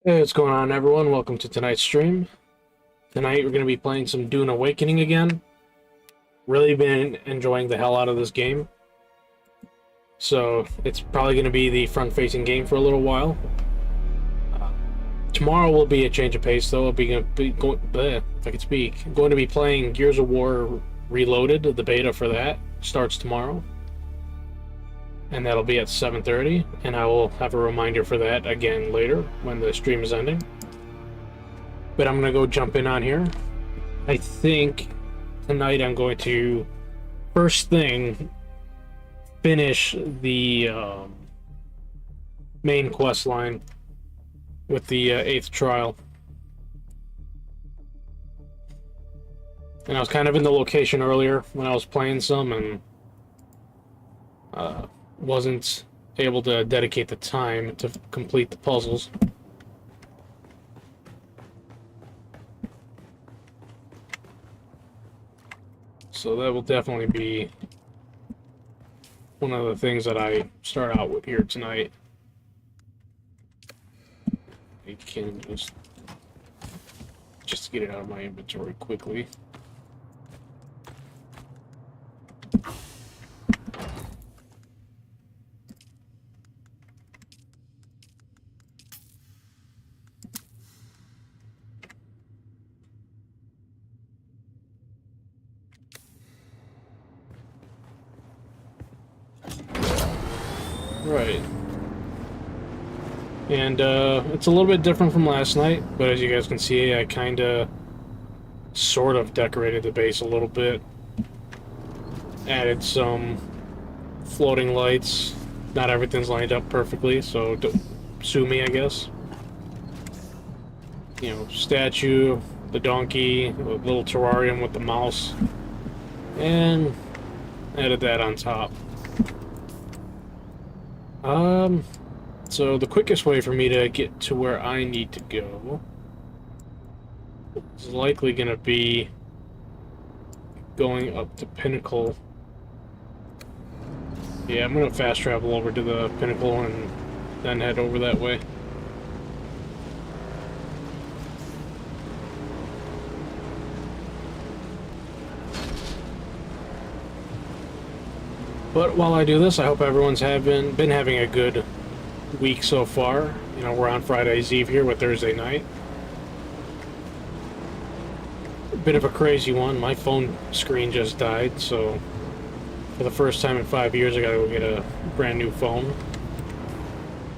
Hey, what's going on, everyone? Welcome to tonight's stream. Tonight we're going to be playing some Dune Awakening again. Really been enjoying the hell out of this game. So it's probably going to be the front-facing game for a little while. Tomorrow will be a change of pace, though. I'll be going, bleh, if I could speak, going to be playing Gears of War Reloaded. The beta for that starts tomorrow, and that'll be at 7:30. And I will have a reminder for that again later when the stream is ending. But I'm gonna go jump in on here. I think tonight I'm going to first thing finish the main quest line with the 8th trial. And I was kind of in the location earlier when I was playing some and wasn't able to dedicate the time to complete the puzzles. So that will definitely be one of the things that I start out with here tonight. I can just get it out of my inventory quickly. Right. And it's a little bit different from last night, but as you guys can see, I kind of sort of decorated the base a little bit. Added some floating lights. Not everything's lined up perfectly, so don't sue me, I guess. You know, statue, the donkey, a little terrarium with the mouse, and added that on top. So the quickest way for me to get to where I need to go is likely going to be going up to Pinnacle. Yeah, I'm going to fast travel over to the Pinnacle and then head over that way. But while I do this, I hope everyone's been having a good week so far. You know, we're on Friday's Eve here with Thursday night. A bit of a crazy one. My phone screen just died, so for the first time in 5 years, I gotta go get a brand new phone.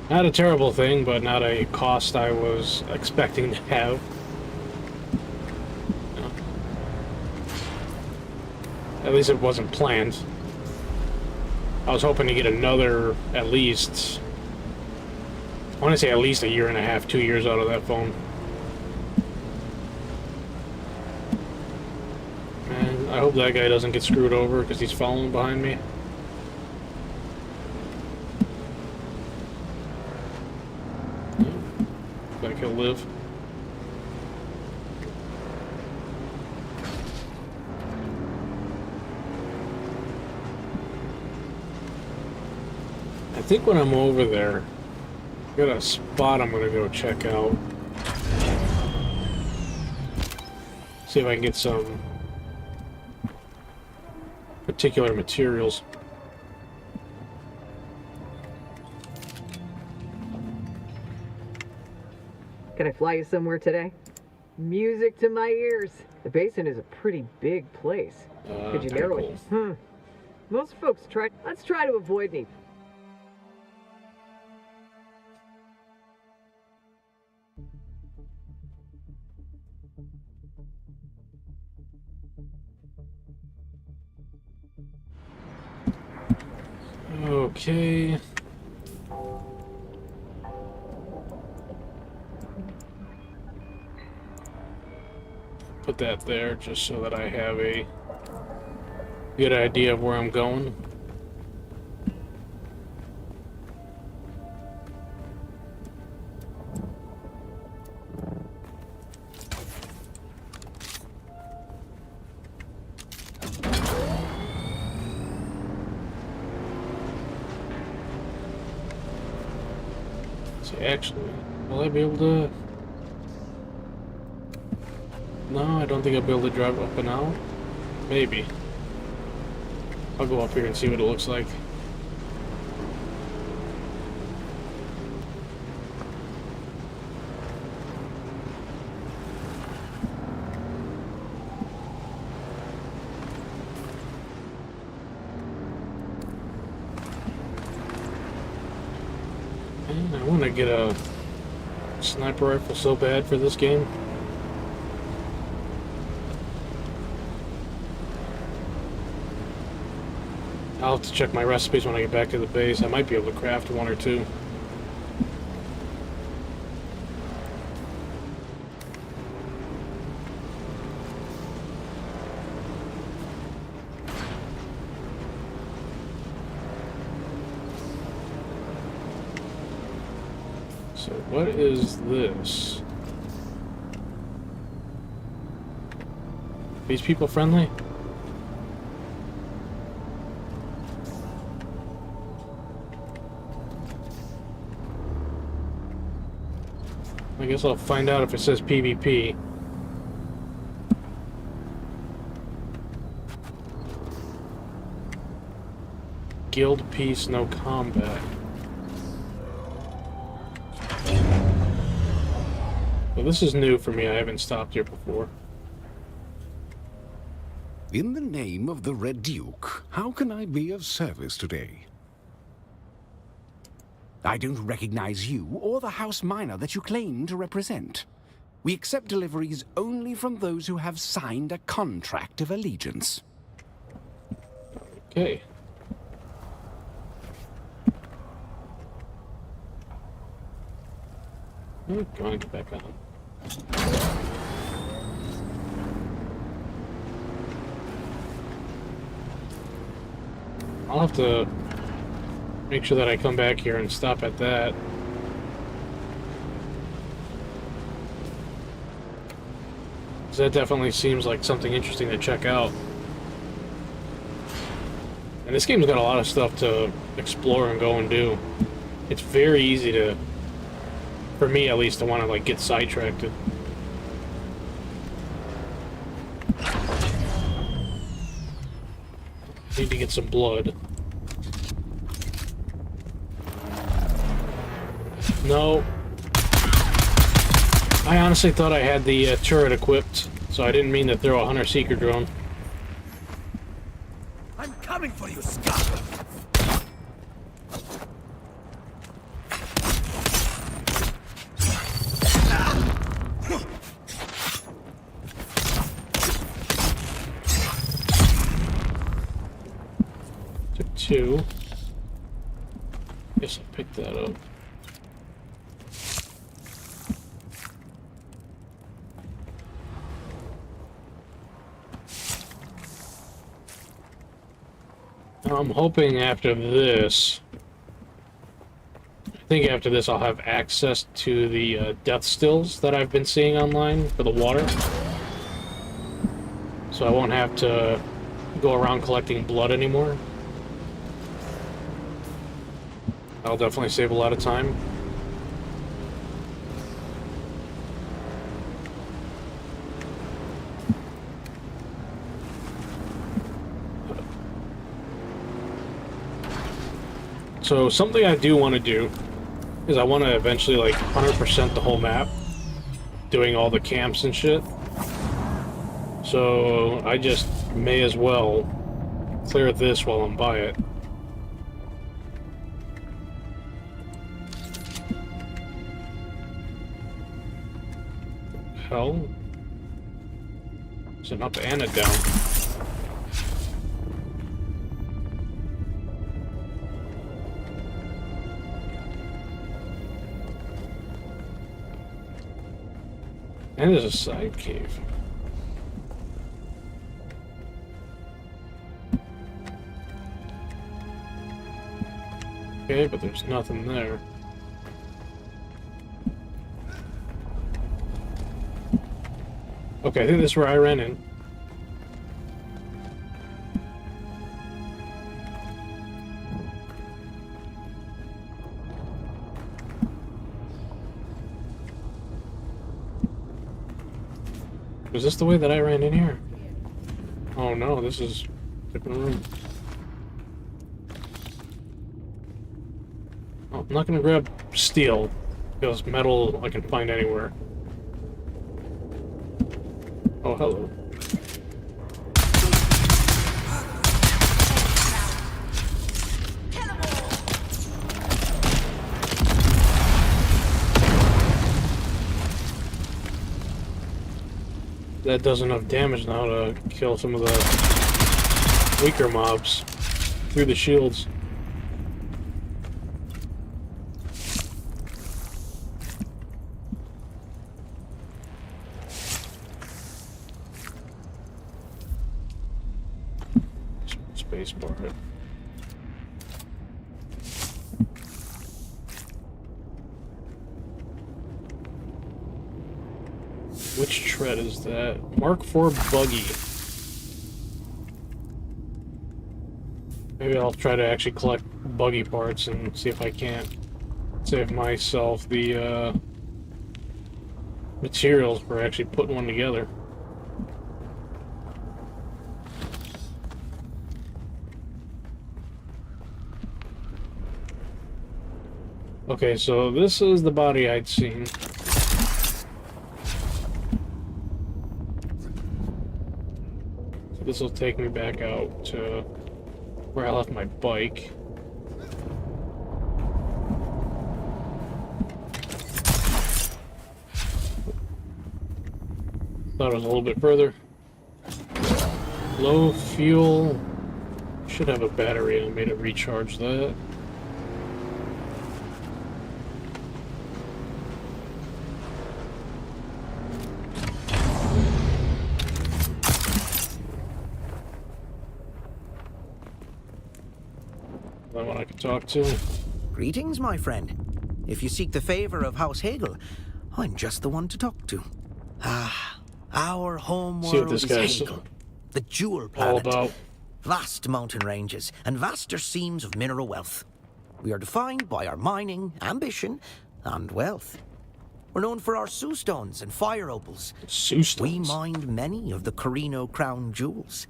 Not a terrible thing, but not a cost I was expecting to have. You know, at least it wasn't planned. I was hoping to get another, at least, I want to say at least a year and a half, 2 years out of that phone. And I hope that guy doesn't get screwed over because he's following behind me. Looks like he'll live. I think when I'm over there, I got a spot I'm gonna go check out. See if I can get some particular materials. Can I fly you somewhere today? Music to my ears. The basin is a pretty big place. Could you narrow it? Most folks try. Let's try to avoid me. Okay. Put that there just so that I have a good idea of where I'm going. See, actually, Will I be able to... No, I don't think I'll be able to drive up and out. Maybe. I'll go up here and see what it looks like. Man, I want to get a sniper rifle so bad for this game. I'll have to check my recipes when I get back to the base. I might be able to craft one or two. So what is this? These people friendly? I guess I'll find out if it says PvP. Guild peace, no combat. Well, this is new for me. I haven't stopped here before. In the name of the Red Duke, how can I be of service today? I don't recognize you or the House Minor that you claim to represent. We accept deliveries only from those who have signed a contract of allegiance. Okay. I'm going to get back on. I'll have to make sure that I come back here and stop at that. Because that definitely seems like something interesting to check out. And this game's got a lot of stuff to explore and go and do. It's very easy to, for me at least, to want to like get sidetracked. Need to get some blood. No. I honestly thought I had the turret equipped, so I didn't mean to throw a hunter-seeker drone. I'm coming for you, scum! Took two. Guess I'll pick that up. I'm hoping after this, I think after this I'll have access to the death stills that I've been seeing online for the water. So I won't have to go around collecting blood anymore. That'll definitely save a lot of time. So something I do want to do is I want to eventually like 100% the whole map, doing all the camps and shit. So I just may as well clear this while I'm by it. Hell? Is it up and it down? And there's a side cave. Okay, but there's nothing there. Okay, I think this is where I ran in. Was this the way that I ran in here? Oh no, this is a different room. Oh, I'm not gonna grab steel, because metal I can find anywhere. Oh, hello. That does enough damage now to kill some of the weaker mobs through the shields. Space bar. Which tread is that? Mark IV buggy. Maybe I'll try to actually collect buggy parts and see if I can't save myself the materials for actually putting one together. Okay, so this is the body I'd seen. This will take me back out to where I left my bike. Thought it was a little bit further. Low fuel. Should have a battery on me to recharge that. One I can talk to. Greetings, my friend. If you seek the favor of House Hagel, I'm just the one to talk to. Ah, our home See what world this is guy's Hagel, the jewel all planet. about. Vast mountain ranges and vaster seams of mineral wealth. We are defined by our mining, ambition, and wealth. We're known for our Sue stones and fire opals. Sue stones. We mined many of the Carino crown jewels.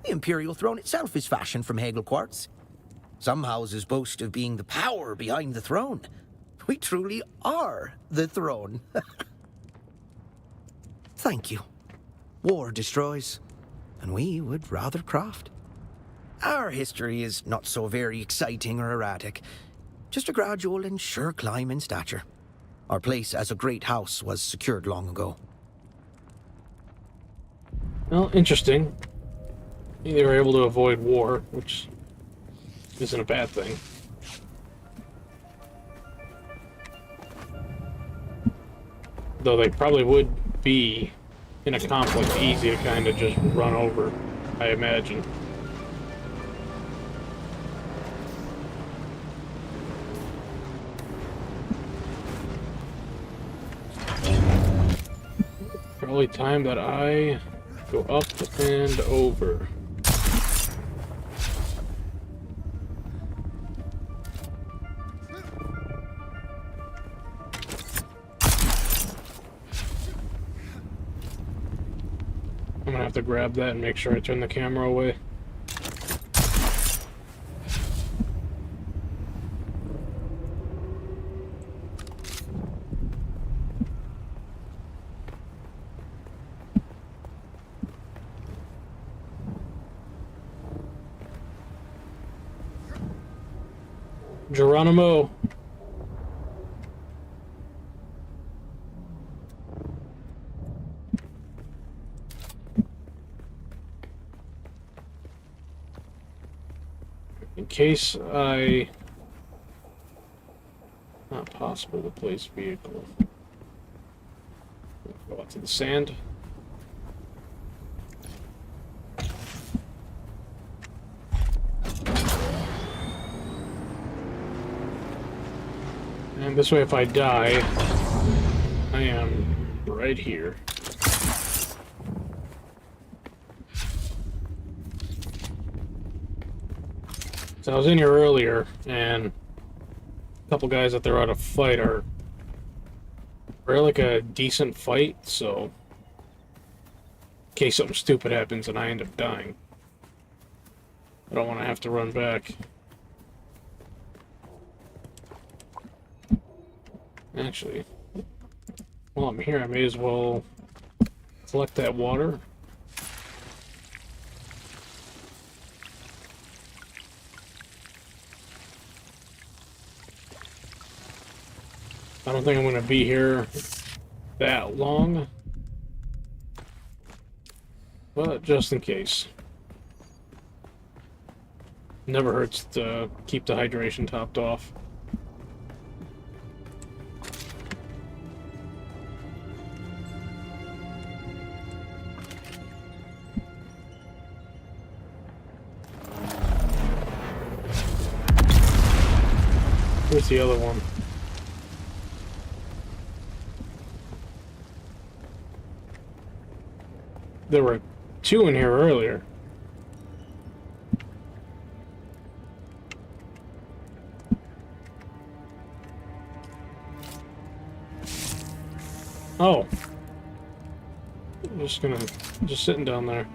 The Imperial throne itself is fashioned from Hagel quartz. Some houses boast of being the power behind the throne. We truly are the throne. Thank you. War destroys, and we would rather craft. Our history is not so very exciting or erratic, just a gradual and sure climb in stature. Our place as a great house was secured long ago. Well, interesting. They were able to avoid war, which isn't a bad thing. Though they probably would be, in a conflict, easy to kind of just run over, I imagine. Probably time that I go up and over. I'm gonna have to grab that and make sure I turn the camera away. Geronimo. In case I... Not possible to place vehicle. Go out to the sand. And this way, if I die, I am right here. So I was in here earlier, and a couple guys that they're out of fight are like a decent fight, so case something stupid happens and I end up dying. I don't want to have to run back. Actually, while I'm here, I may as well collect that water. I don't think I'm going to be here that long, but just in case. Never hurts to keep the hydration topped off. Where's the other one? There were two in here earlier. Oh. I'm just sitting down there.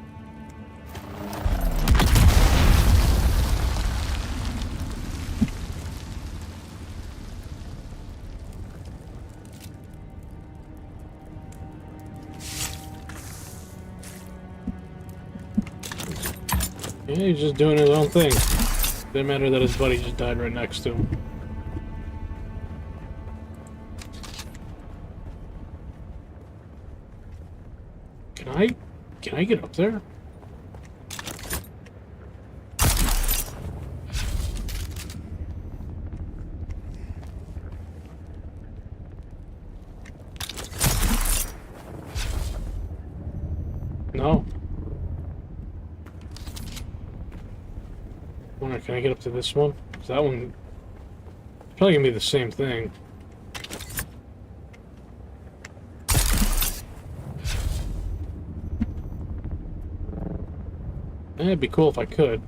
Yeah, he's just doing his own thing. Didn't matter that his buddy just died right next to him. Can I get up there? No. Can I get up to this one? 'Cause that one... It's probably gonna be the same thing. It'd be cool if I could.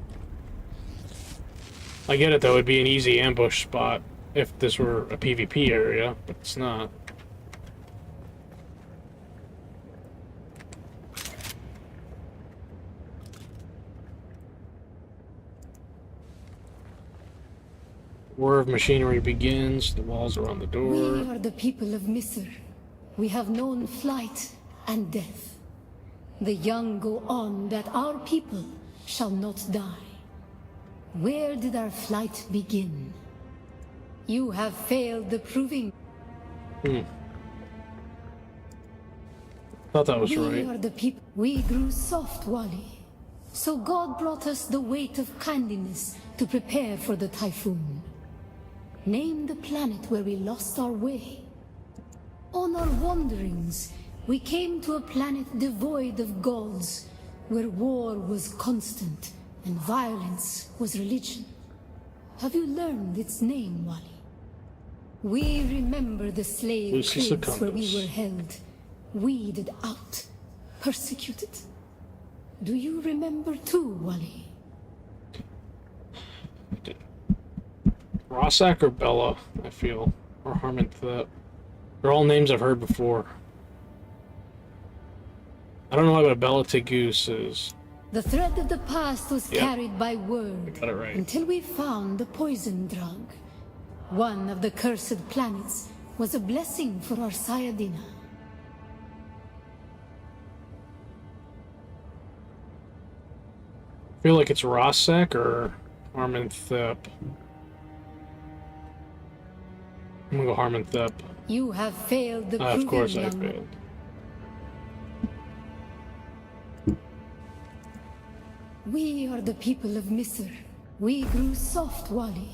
I get it though, it'd be an easy ambush spot if this were a PvP area, but it's not. Whir of machinery begins, the walls are on the door. We are the people of Misr. We have known flight and death. The young go on that our people shall not die. Where did our flight begin? You have failed the proving. Thought that was We right. are the people. We grew soft, Wali. So God brought us the weight of kindness to prepare for the typhoon. Name the planet where we lost our way. On our wanderings, we came to a planet devoid of gods, where war was constant and violence was religion. Have you learned its name, Wali? We remember the slave cribs where we were held, weeded out, persecuted. Do you remember too, Wali? Rossack or Bella, I feel. Or Harmonthep. They're all names I've heard before. I don't know what a Bella Goose is. The thread of the past was carried by word got it right. until we found the poison drug. One of the cursed planets was a blessing for our Sayadina. I feel like it's Rossack or Harmonthep. I'm gonna go Harmonthep. You have failed the Of course I young failed. We are the people of Misr. We grew soft, Wali.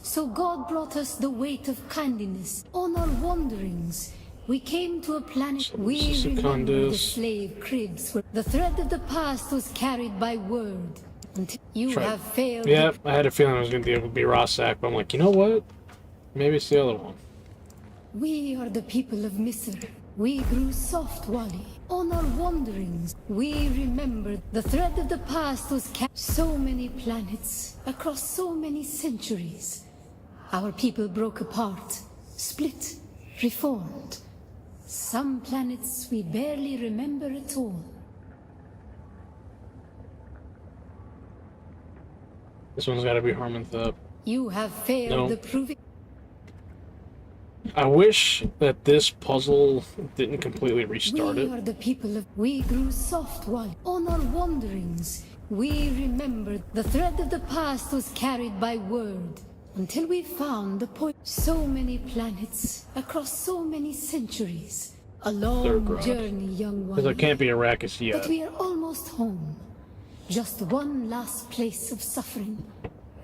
So God brought us the weight of kindness. On our wanderings, we came to a planet. So We remember the Secundus. slave cribs where the thread of the past was carried by word. Until you Try- have failed. Yeah, I had a feeling I was gonna be able to be Rossack, but I'm like, you know what? Maybe it's the other one. We are the people of Misr. We grew soft, Wali. On our wanderings, we remembered the thread of the past was so many planets, across so many centuries. Our people broke apart, split, reformed. Some planets we barely remember at all. This one's got to be Harmonthop. You have failed No. the proving. I wish that this puzzle didn't completely restart We it. are the people of. We grew soft while on our wanderings. We remembered the thread of the past was carried by word until we found the point. So many planets across so many centuries. A long Third journey, young one. Because it can't be Arrakis But yet. we are almost home. Just one last place of suffering,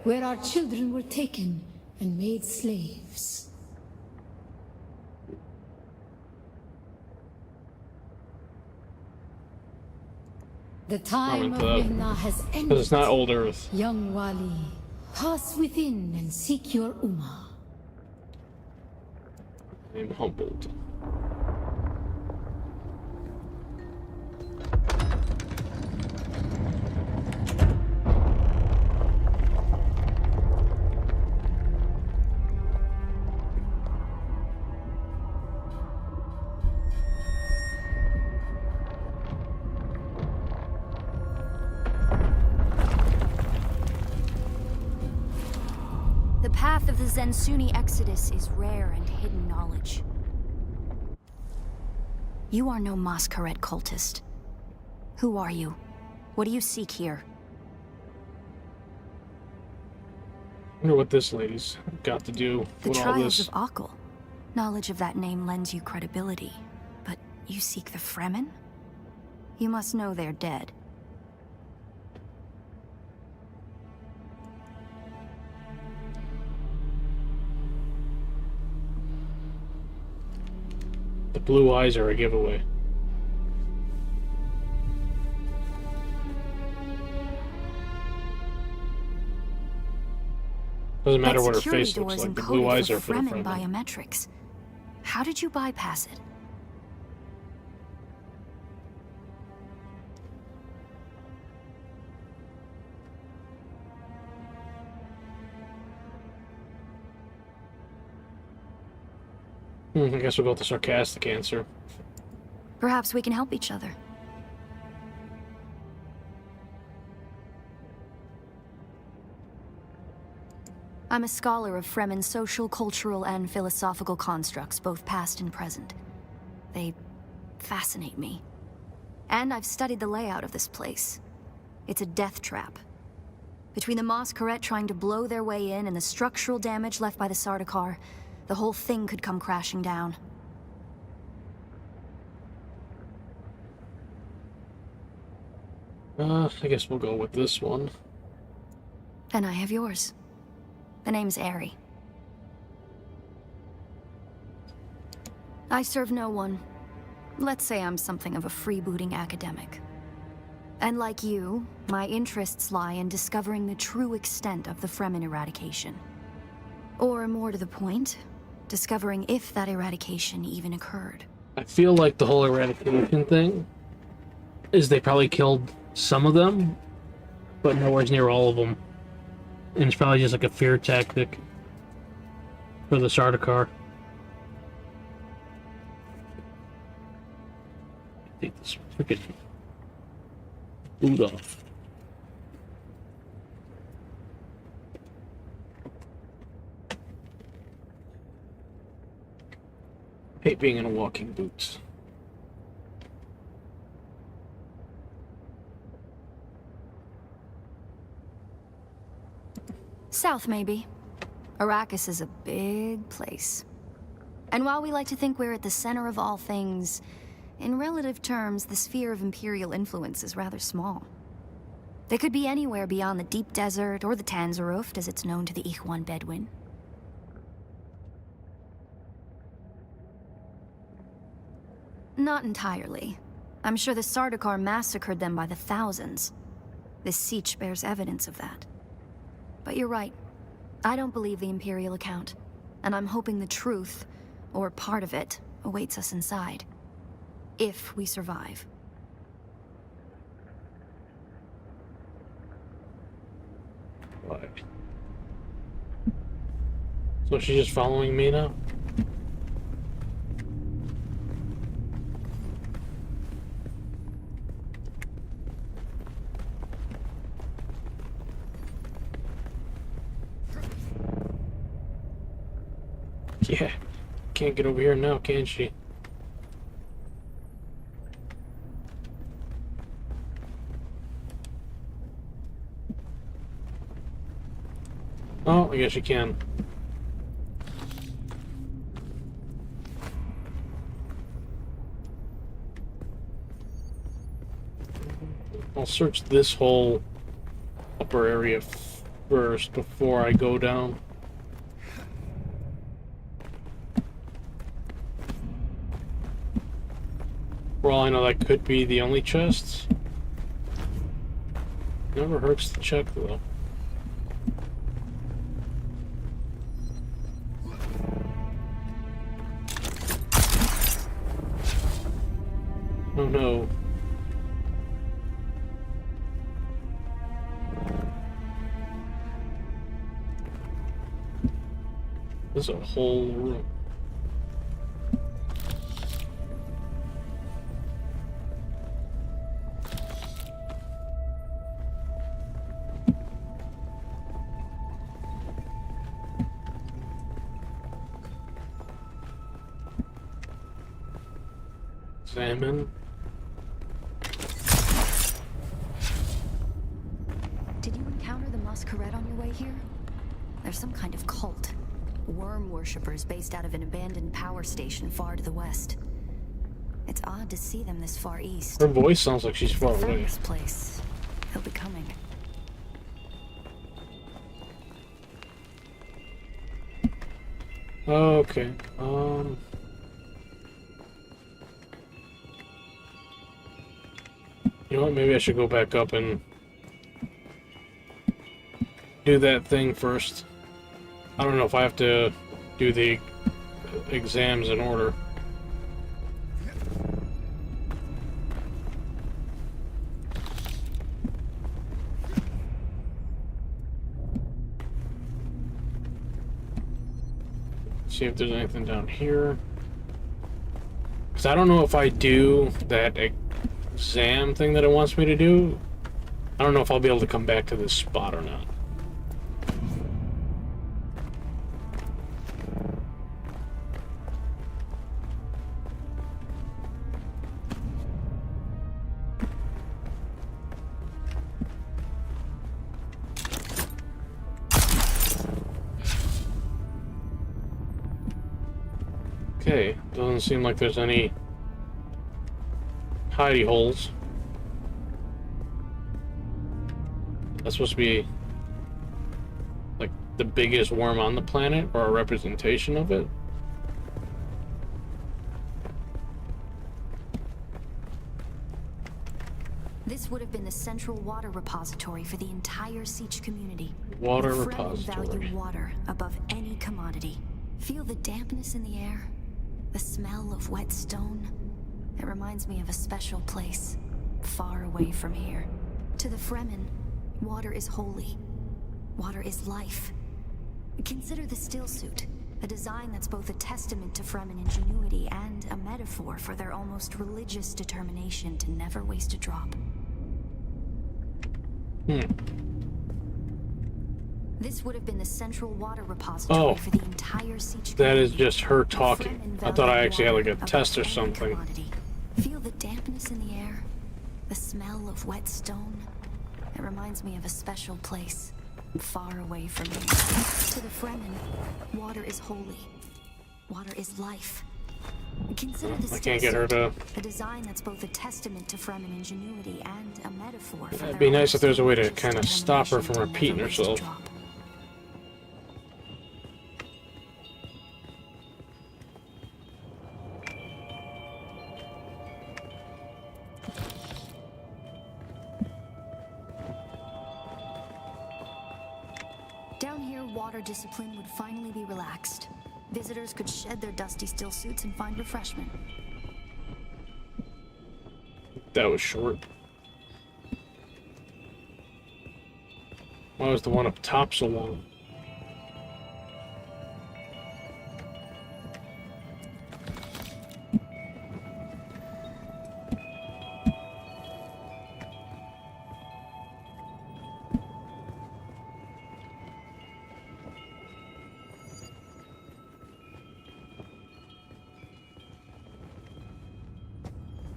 where our children were taken and made slaves. The time of Harmonthop. Mena has ended. Because it's not Old Earth. Young Wali, pass within and seek your Ummah. I'm humbled. The path of the Zensuni Exodus is rare and hidden knowledge. You are no Masquerade cultist. Who are you? What do you seek here? I wonder what this lady's got to do The with all Trials this. of Akal. Knowledge of that name lends you credibility. But you seek the Fremen? You must know they're dead. The blue eyes are a giveaway. Doesn't matter That what her security face door looks is like. The encoded blue eyes for are for the Fremen Fremen. biometrics. How did you bypass it? I guess we'll go with the sarcastic answer. Perhaps we can help each other. I'm a scholar of Fremen social, cultural, and philosophical constructs, both past and present. They fascinate me. And I've studied the layout of this place. It's a death trap. Between the Masquerade trying to blow their way in and the structural damage left by the Sardaukar, the whole thing could come crashing down. I guess we'll go with this one. And I have yours. The name's Ari. I serve no one. Let's say I'm something of a freebooting academic. And like you, my interests lie in discovering the true extent of the Fremen eradication. Or more to the point, discovering if that eradication even occurred. I feel like the whole eradication thing is they probably killed some of them, but nowhere near all of them. And it's probably just like a fear tactic for the Sardaukar. Take this freaking boot off. Hate being in a walking boots. South, maybe. Arrakis is a big place. And while we like to think we're at the center of all things, in relative terms, the sphere of Imperial influence is rather small. They could be anywhere beyond the deep desert or the Tanzaruft, as it's known to the Ikhwan Bedouin. Not entirely. I'm sure the Sardaukar massacred them by the thousands. This siege bears evidence of that. But you're right. I don't believe the Imperial account. And I'm hoping the truth, or part of it, awaits us inside. If we survive. Why? So she's just following me now? Yeah. Can't get over here now, can she? Oh, I guess you can. I'll search this whole upper area first before I go down. For all I know, that could be the only chest. Never hurts to check, though. Oh no. There's a whole room. Salmon. Did you encounter the Masquerade on your way here? There's some kind of cult. Worm worshippers based out of an abandoned power station far to the west. It's odd to see them this far east. Her voice sounds like she's far Found away. this place. He'll be coming. Okay. You know what? Maybe I should go back up and do that thing first. I don't know if I have to do the exams in order. See if there's anything down here. Because I don't know if I do that exam thing that it wants me to do. I don't know if I'll be able to come back to this spot or not. Okay, doesn't seem like there's any hidey holes. That's supposed to be like the biggest worm on the planet, or a representation of it. This would have been the central water repository for the entire Siege community. Water The Fremen repository. value water above any commodity. Feel the dampness in the air? The smell of wet stone? It reminds me of a special place, far away from here. To the Fremen, water is holy. Water is life. Consider the still suit, a design that's both a testament to Fremen ingenuity and a metaphor for their almost religious determination to never waste a drop. This would have been the central water repository for the entire Siege That community. is just her talking. Fremen I thought I value actually had like water a above test or any something. commodity. Feel the dampness in the air? The smell of wet stone? It reminds me of a special place, far away from here. To the Fremen, water is holy. Water is life. Consider the I can't get her to. a design that's both a testament to Fremen ingenuity and a metaphor for It'd their be nice if there's a way to religious kind of stop her from determination to repeating never waste a herself. drop. Down here, water discipline would finally be relaxed. Visitors could shed their dusty still suits and find refreshment. That was short. Why was the one up top so long?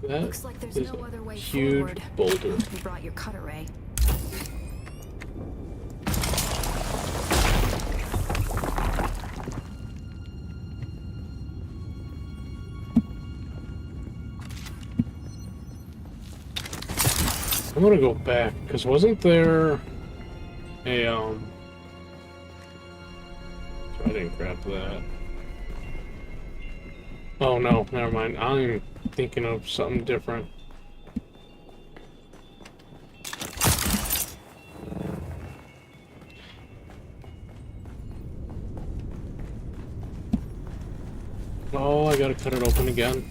That Looks like there's is no other way huge forward. boulder. You brought your cutter ray. I'm gonna go back, because wasn't there a, so I didn't grab that. Oh no, never mind. I'm thinking of something different. Oh, I gotta cut it open again.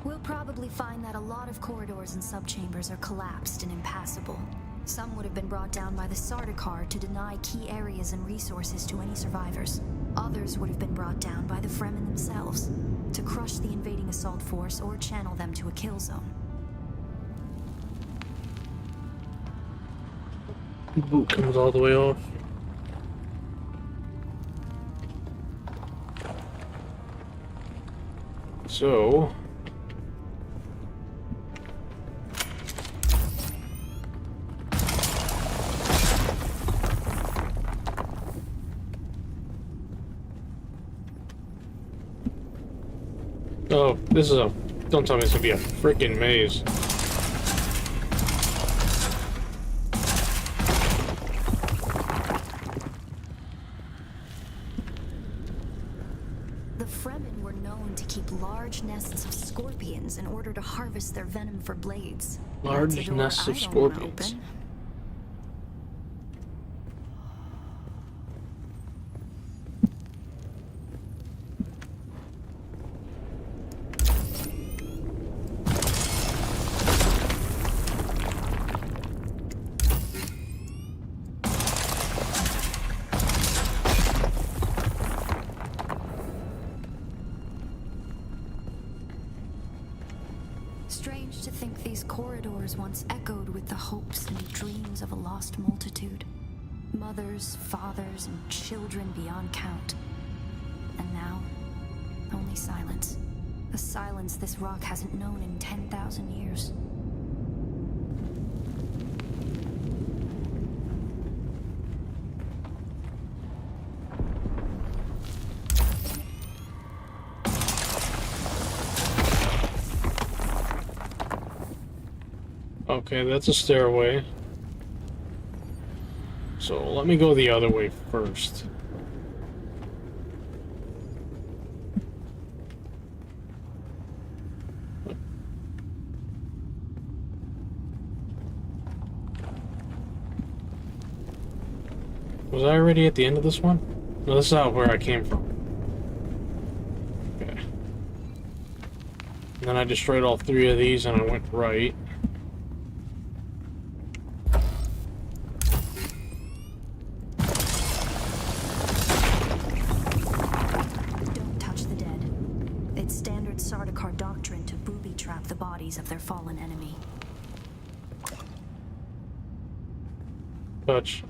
We'll probably find that a lot of corridors and subchambers are collapsed and impassable. Some would have been brought down by the Sardaukar to deny key areas and resources to any survivors. Others would have been brought down by the Fremen themselves, to crush the invading assault force or channel them to a kill zone. Boot comes all the way off. So... Oh, this is a... Don't tell me it's gonna be a freaking maze. The Fremen were known to keep large nests of scorpions in order to harvest their venom for blades. Large That's a door nests of I don't wanna scorpions. open. Strange to think these corridors once echoed with the hopes and dreams of a lost multitude. Mothers, fathers, and children beyond count. And now, only silence. A silence this rock hasn't known in 10,000 years. Okay, that's a stairway. So let me go the other way first. Was I already at the end of this one? No, this is not where I came from. Okay. And then I destroyed all three of these and I went right. Don't touch the dead. It's standard Sardaukar doctrine to booby-trap the bodies of their fallen enemy. Touch.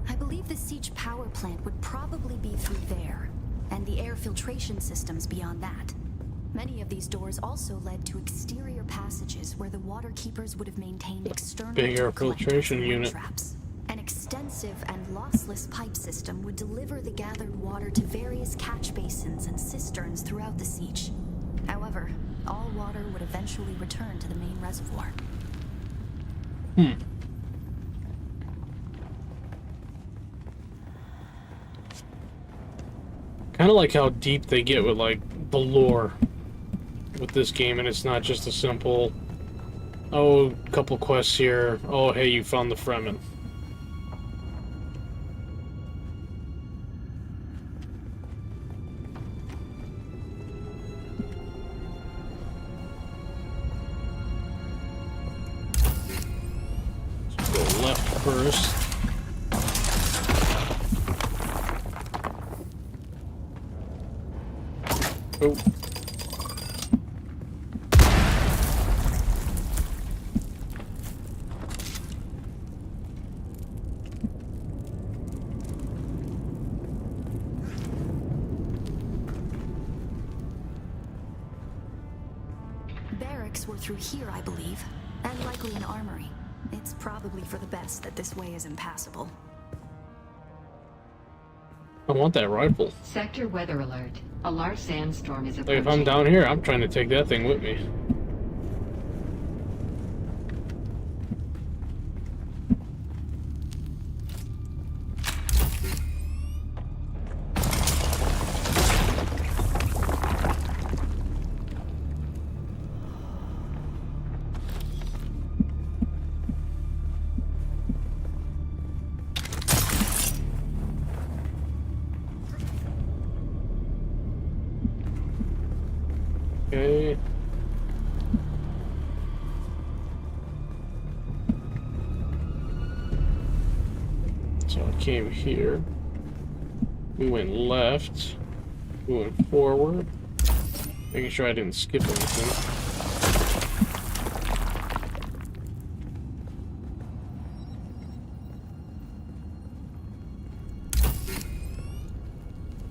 I believe the siege power plant would probably be through there, and the air filtration systems beyond that. Many of these doors also led to exterior passages where the water keepers would have maintained external Big air collectors filtration and wind unit. traps. An extensive and lossless pipe system would deliver the gathered water to various catch basins and cisterns throughout the siege. However, all water would eventually return to the main reservoir. Kind of like how deep they get with, like, the lore with this game, and it's not just a simple, oh, couple quests here, oh, hey, you found the Fremen. first. Oh. Barracks were through here, I believe, and likely an armory. It's probably for the best that this way is impassable. I want that rifle. Sector weather alert. A large sandstorm is Like, approaching. if I'm down here, I'm trying to take that thing with me. Okay. So I came here. We went left. We went forward. Making sure I didn't skip anything.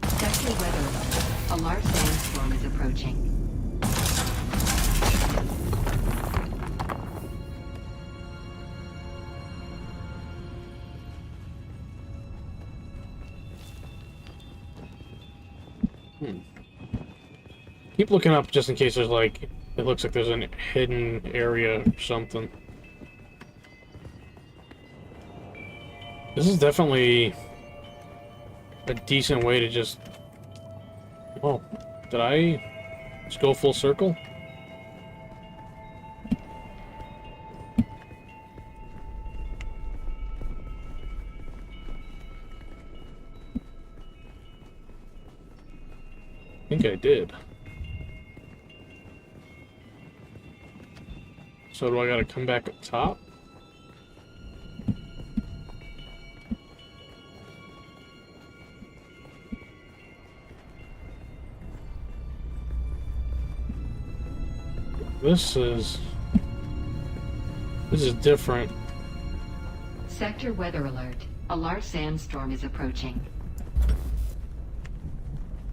Sector weather alert. A large sandstorm is approaching. Keep looking up just in case there's like, it looks like there's a hidden area or something. This is definitely a decent way to just... Oh, did I just go full circle? I think I did. So do I gotta come back up top? This is different. Sector weather alert. A large sandstorm is approaching.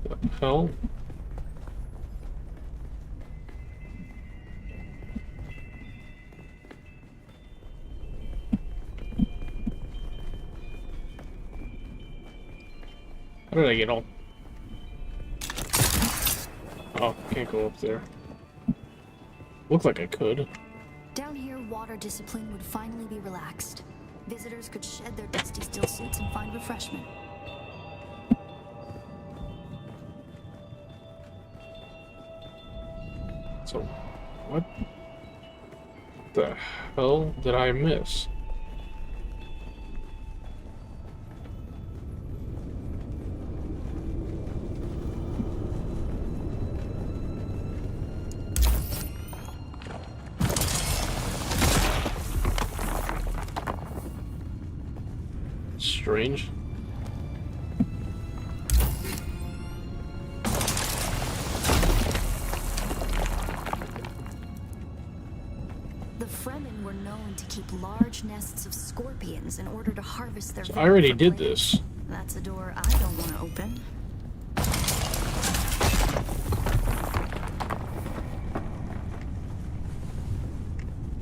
What the hell? How did I get all... Oh, can't go up there. Looked like I could. Down here, water discipline would finally be relaxed. Visitors could shed their dusty steel suits and find refreshment. So, what the hell did I miss? Strange. The Fremen were known to keep large nests of scorpions in order to harvest their So I venom already for did play. this. That's a door I don't want to open.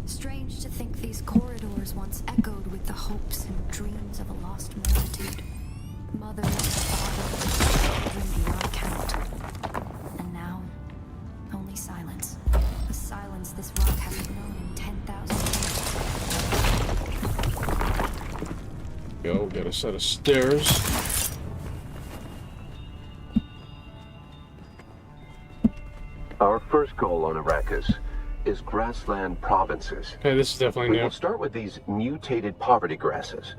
Strange to think these corridors once echoed with the hopes and dreams of a lost multitude. Mothers, fathers, children beyond count. And now, only silence. A silence this rock hasn't known in 10,000 years. Go, got a set of stairs. Our first goal on Arrakis is grassland provinces. Okay, this is definitely We new. will start with these mutated poverty grasses.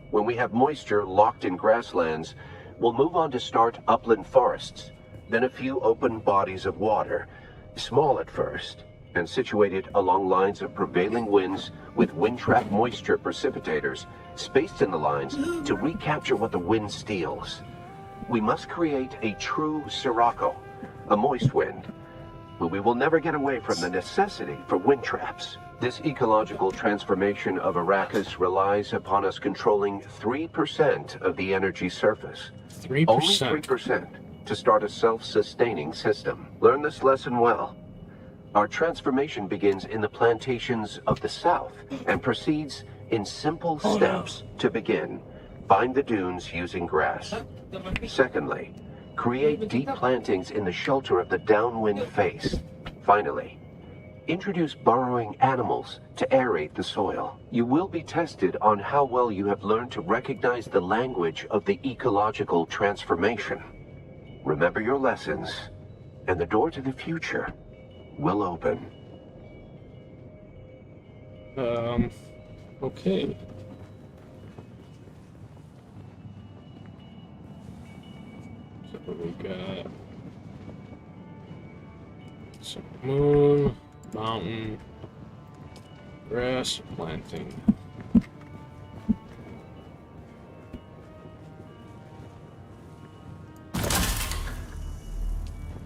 When we have moisture locked in grasslands, we'll move on to start upland forests, then a few open bodies of water, small at first, and situated along lines of prevailing winds with wind trap moisture precipitators spaced in the lines to recapture what the wind steals. We must create a true sirocco, a moist wind, but we will never get away from the necessity for wind traps. This ecological transformation of Arrakis relies upon us controlling 3% of the energy surface. 3%? Only 3% to start a self-sustaining system. Learn this lesson well. Our transformation begins in the plantations of the south and proceeds in simple steps. To begin, bind the dunes using grass. Secondly, create deep plantings in the shelter of the downwind face. Finally, introduce burrowing animals to aerate the soil. You will be tested on how well you have learned to recognize the language of the ecological transformation. Remember your lessons, and the door to the future will open. Okay. So we got some moon, mountain, grass planting.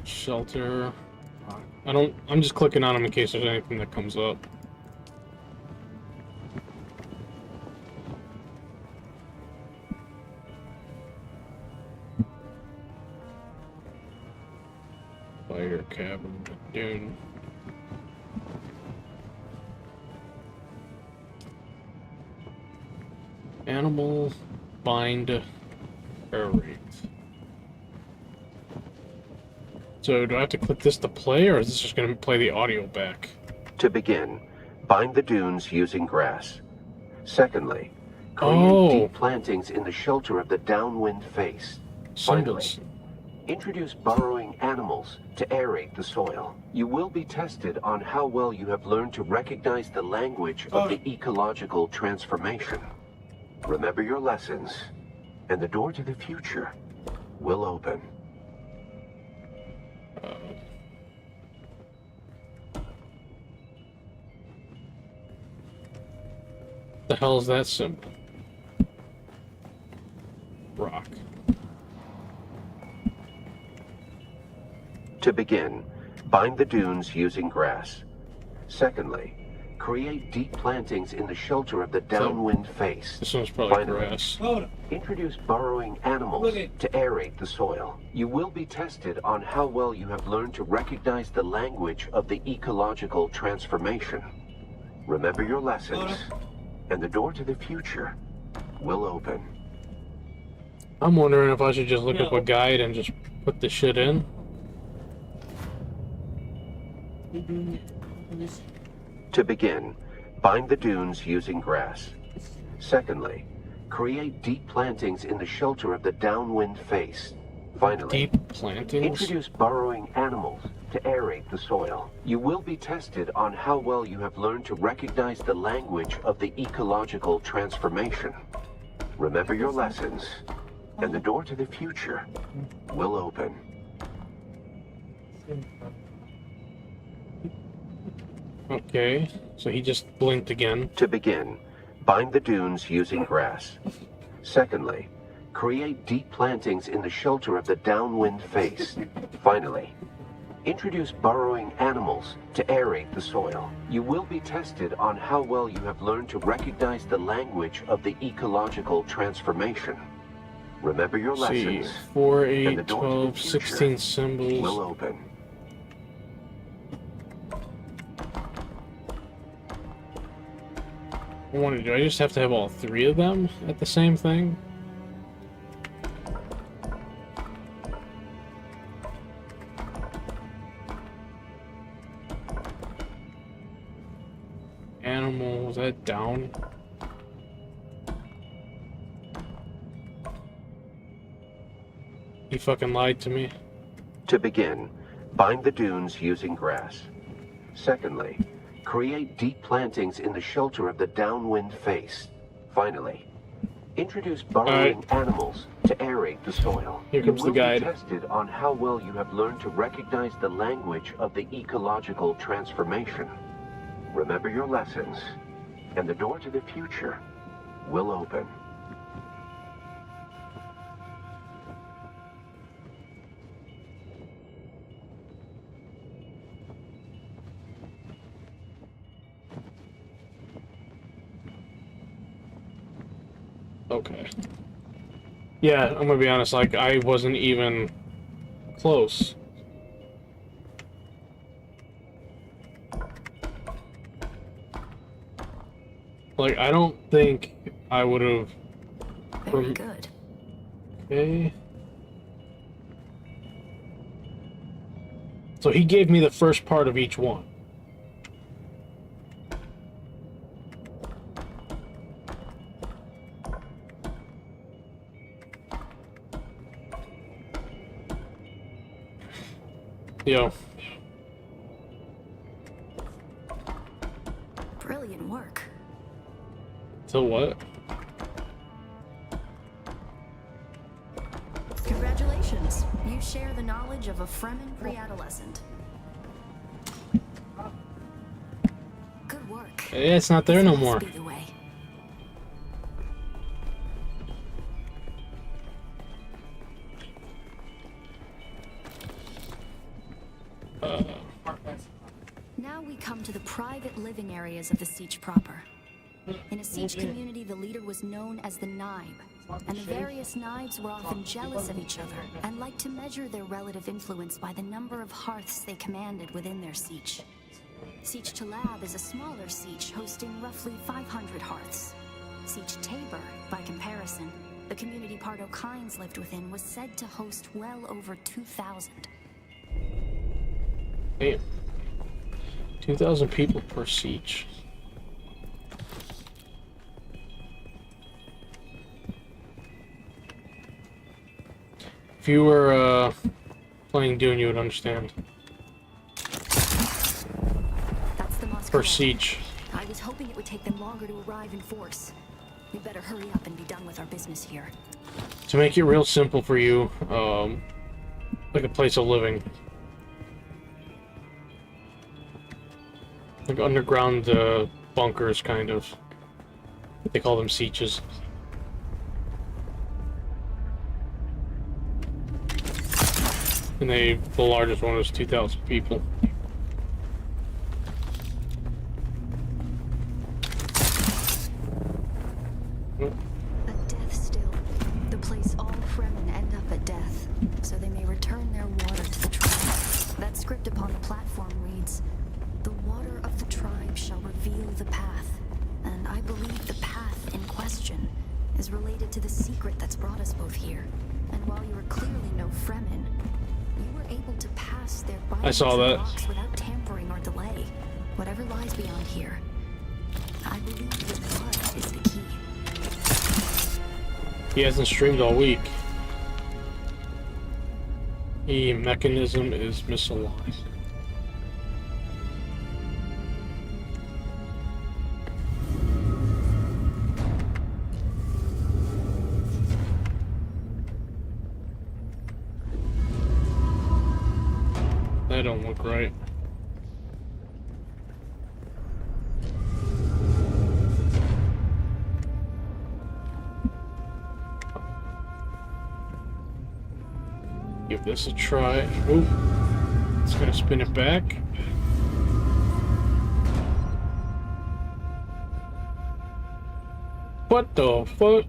Shelter. I'm just clicking on them in case there's anything that comes up. Fire cabin, Dune. Animal, bind, aerate. So do I have to click this to play, or is this just going to play the audio back? To begin, bind the dunes using grass. Secondly, create deep plantings in the shelter of the downwind face. Symbols. Finally, introduce burrowing animals to aerate the soil. You will be tested on how well you have learned to recognize the language of the ecological transformation. Remember your lessons, and the door to the future will open. The hell is that symbol? Rock. To begin, bind the dunes using grass. Secondly, create deep plantings in the shelter of the downwind face. This one's probably Finally, grass. introduce burrowing animals to aerate the soil. You will be tested on how well you have learned to recognize the language of the ecological transformation. Remember your lessons, and the door to the future will open. I'm wondering if I should just look up a guide and just put the shit in. To begin, bind the dunes using grass. Secondly, create deep plantings in the shelter of the downwind face. Finally, Deep plantings? introduce burrowing animals to aerate the soil. You will be tested on how well you have learned to recognize the language of the ecological transformation. Remember your lessons, and the door to the future will open. Okay, so he just blinked again. To begin, bind the dunes using grass. Secondly, create deep plantings in the shelter of the downwind face. Finally, introduce burrowing animals to aerate the soil. You will be tested on how well you have learned to recognize the language of the ecological transformation. Remember your lessons, 4, and 8, the door to the 12, future 16 symbols. will open. I wonder, do I just have to have all 3 of them at the same thing? Animal, was that down? He fucking lied to me. To begin, bind the dunes using grass. Secondly, create deep plantings in the shelter of the downwind face. Finally, introduce burrowing animals to aerate the soil. Here comes the guide. You will be tested on how well you have learned to recognize the language of the ecological transformation. Remember your lessons, and the door to the future will open. Okay. Yeah, I'm gonna be honest, like, I wasn't even close. Like, I don't think I would have... Very good. Okay. So he gave me the first part of each one. Yo. Brilliant work. So what? Congratulations. You share the knowledge of a Fremen pre-adolescent. Good work. Yeah, it's not there no This more. must be the way. Now we come to the private living areas of the Siege proper. In a Siege community, the leader was known as the Naib, and the various Naibs were often jealous of each other and liked to measure their relative influence by the number of hearths they commanded within their Siege. Siege Talab is a smaller Siege hosting roughly 500 hearths. Siege Tabor, by comparison, the community Pardo Kynes lived within, was said to host well over 2,000. Damn. 2,000 people per siege. If you were playing Dune, you would understand. That's the Moscow. Per siege. I was hoping it would take them longer to arrive in force. We better hurry up and be done with our business here. To make it real simple for you, like a place of living. Like underground bunkers, kind of. They call them sieges. And the largest one was 2,000 people. A death still. The place all Fremen end up at death, so they may return their water to the tribe. That script upon the platform reads, "The water of the tribe shall reveal the path." And I believe the path in question is related to the secret that's brought us both here. And while you are clearly no Fremen, you were able to pass their I saw that. blocks without tampering or delay. Whatever lies beyond here, I believe your blood is the key. He hasn't streamed all week. The mechanism is misaligned. That don't look right. Give this a try. Ooh. It's gonna spin it back. What the fuck?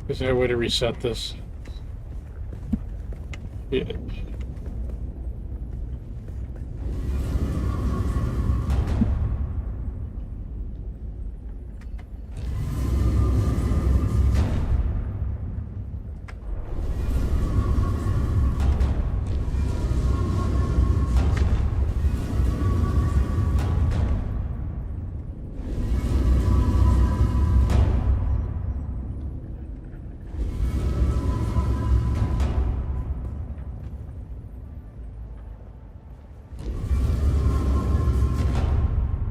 Is there a way to reset this? Yeah.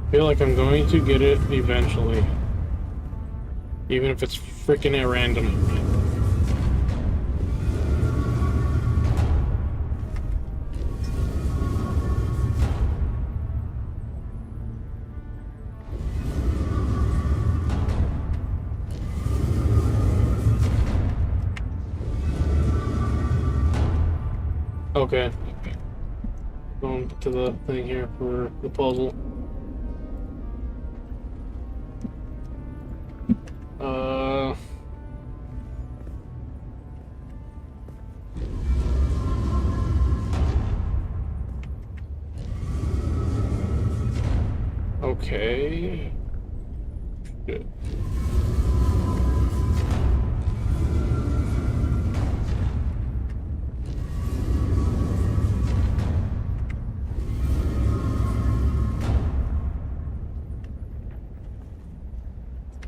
I feel like I'm going to get it eventually. Even if it's freaking at random. Okay. Going to the thing here for the puzzle. Okay. Good.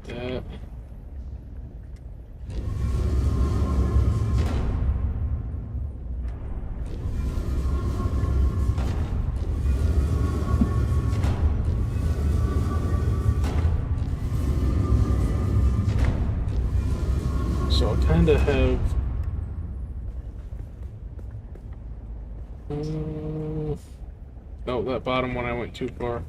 That. So I kind of have. No, that bottom one I went too far.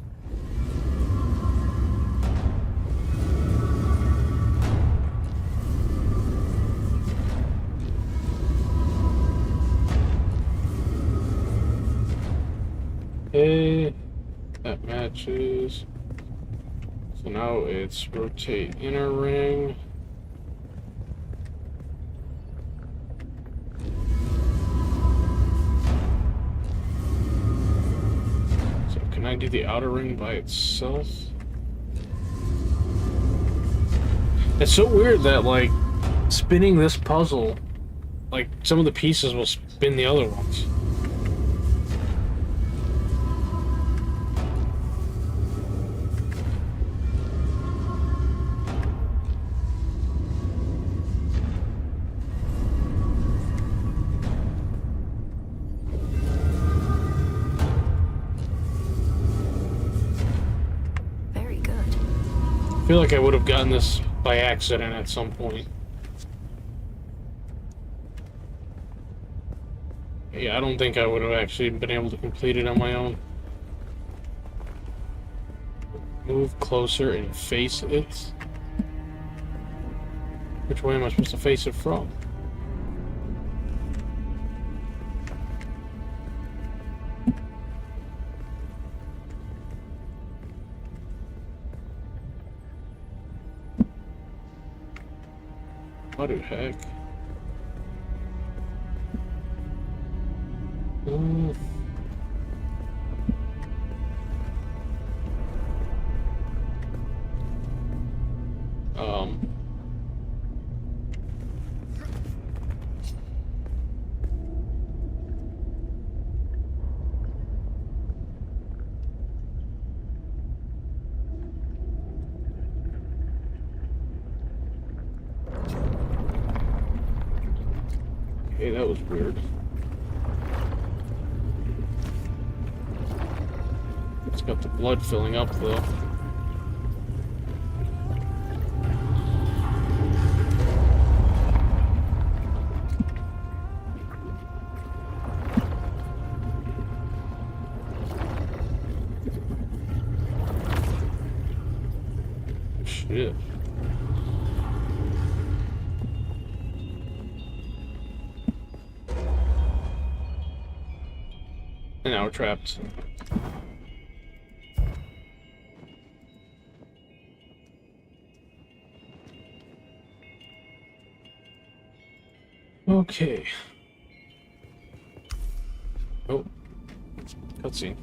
Okay, that matches. So now it's rotate inner ring. So can I do the outer ring by itself? It's so weird that, like, spinning this puzzle, like, some of the pieces will spin the other ones. I feel like I would have gotten this by accident at some point. Yeah, I don't think I would have actually been able to complete it on my own. Move closer and face it. Which way am I supposed to face it from? What the heck? Okay, that was weird. It's got the blood filling up, though. Shit. And now we're trapped. Okay. Oh. Cutscene.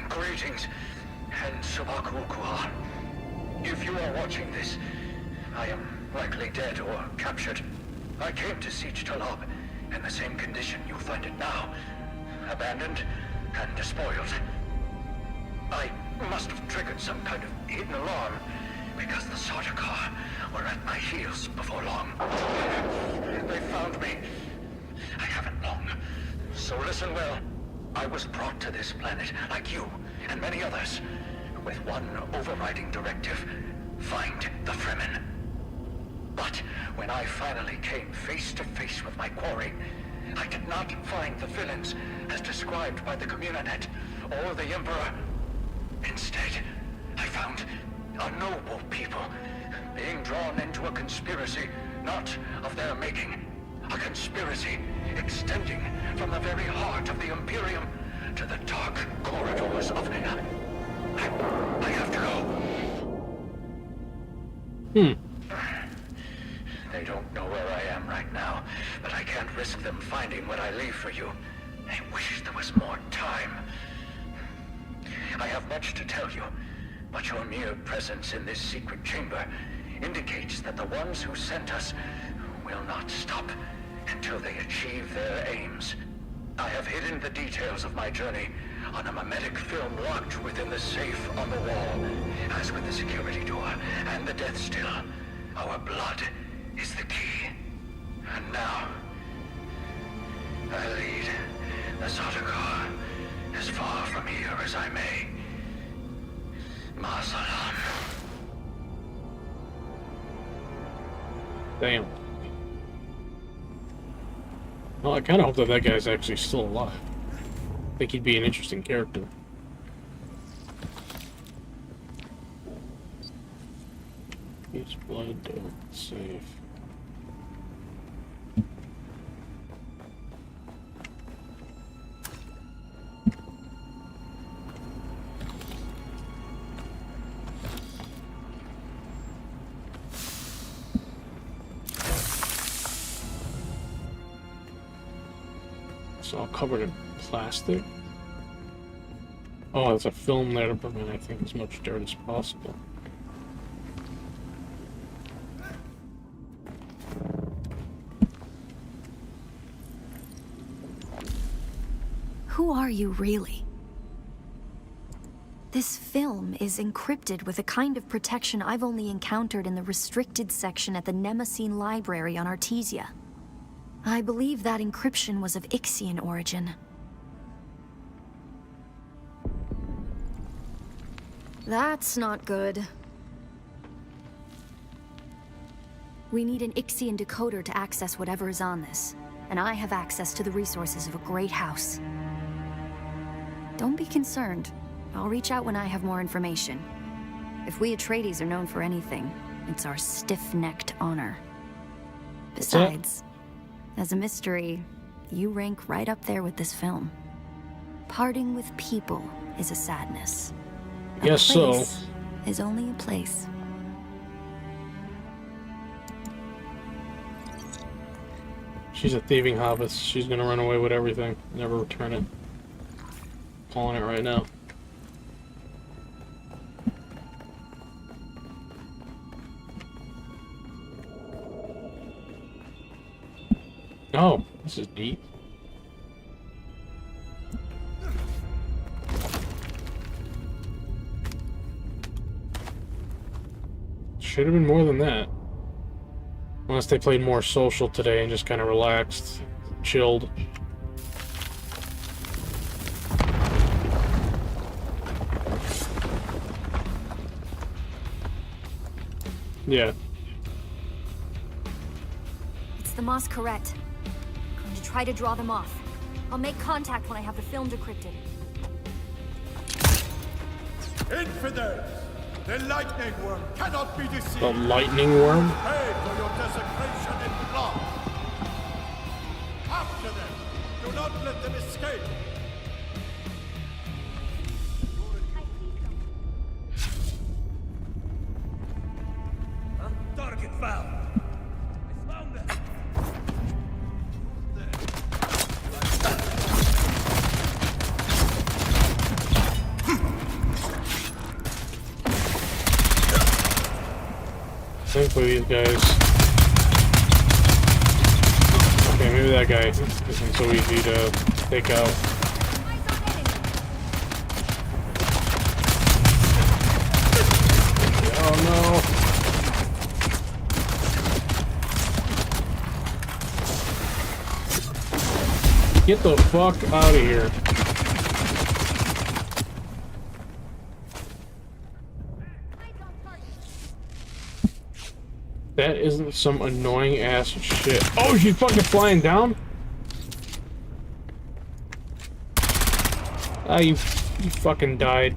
Greetings, and Sabakukua. If you are watching this, I am likely dead or captured. I came to Siege Talab in the same condition you'll find it now. Abandoned and despoiled. I must have triggered some kind of hidden alarm because the Sardaukar were at my heels before long. They found me. I haven't long. So listen well. I was brought to this planet, like you and many others, with one overriding directive: find the Fremen. But when I finally came face to face with my quarry, I did not find the villains as described by the Communinet or the Emperor. Instead, I found a noble people being drawn into a conspiracy not of their making. A conspiracy extending from the very heart of the Imperium to the dark corridors of... I have to go. They don't know where I am right now, but I can't risk them finding what I leave for you. I wish there was more time. I have much to tell you, but your mere presence in this secret chamber indicates that the ones who sent us will not stop until they achieve their aims. I have hidden the details of my journey on a mimetic film locked within the safe on the wall, as with the security door and the death still. Our blood is the key. And now, I lead the Sardaukar as far from here as I may. Ma salam. Damn. Well, I kind of hope that that guy's actually still alive. I think he'd be an interesting character. Use blood door. Safe. It's all covered in plastic. Oh, it's a film there to prevent, I think, as much dirt as possible. Who are you, really? This film is encrypted with a kind of protection I've only encountered in the restricted section at the Nemesine Library on Artesia. I believe that encryption was of Ixian origin. That's not good. We need an Ixian decoder to access whatever is on this, and I have access to the resources of a great house. Don't be concerned. I'll reach out when I have more information. If we Atreides are known for anything, it's our stiff-necked honor. Besides, as a mystery, you rank right up there with this film. Parting with people is a sadness. Yes, so. Is only a place. She's a thieving hobbit. She's gonna run away with everything. Never return it. Calling it right now. Oh, this is neat. Should have been more than that. Unless they played more social today and just kind of relaxed, chilled. Yeah. It's the Masquerade. I'm going to try to draw them off. I'll make contact when I have the film decrypted. Infidels! The lightning worm cannot be deceived! The lightning worm? Pay for your desecration in blood! After them! Do not let them escape! Target found! I found them! Thankfully these guys... Okay, maybe that guy isn't so easy to take out. Oh no. Get the fuck out of here. That isn't some annoying ass shit. Oh, she's fucking flying down? Ah, you fucking died.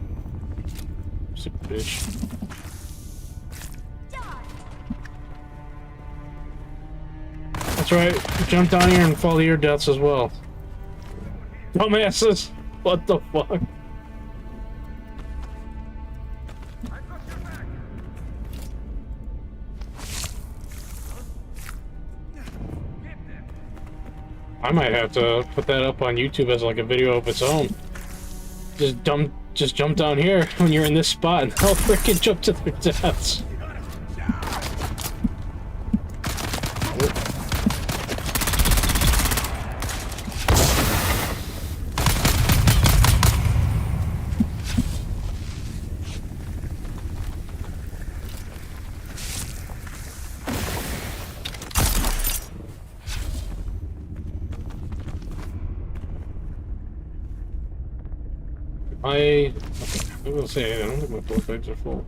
Sick bitch. That's right. Jump down here and fall to your deaths as well. Dumbasses! What the fuck? I might have to put that up on YouTube as like a video of its own. Just jump down here when you're in this spot and they'll freaking jump to their deaths. I'm gonna say I don't think my both bags are full.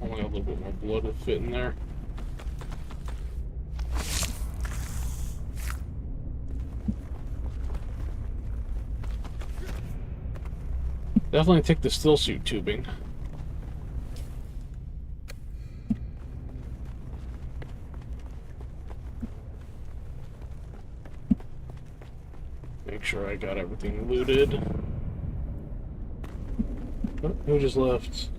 Only a little bit more blood to fit in there. Definitely take the still suit tubing. Make sure I got everything looted. Oh, who just left?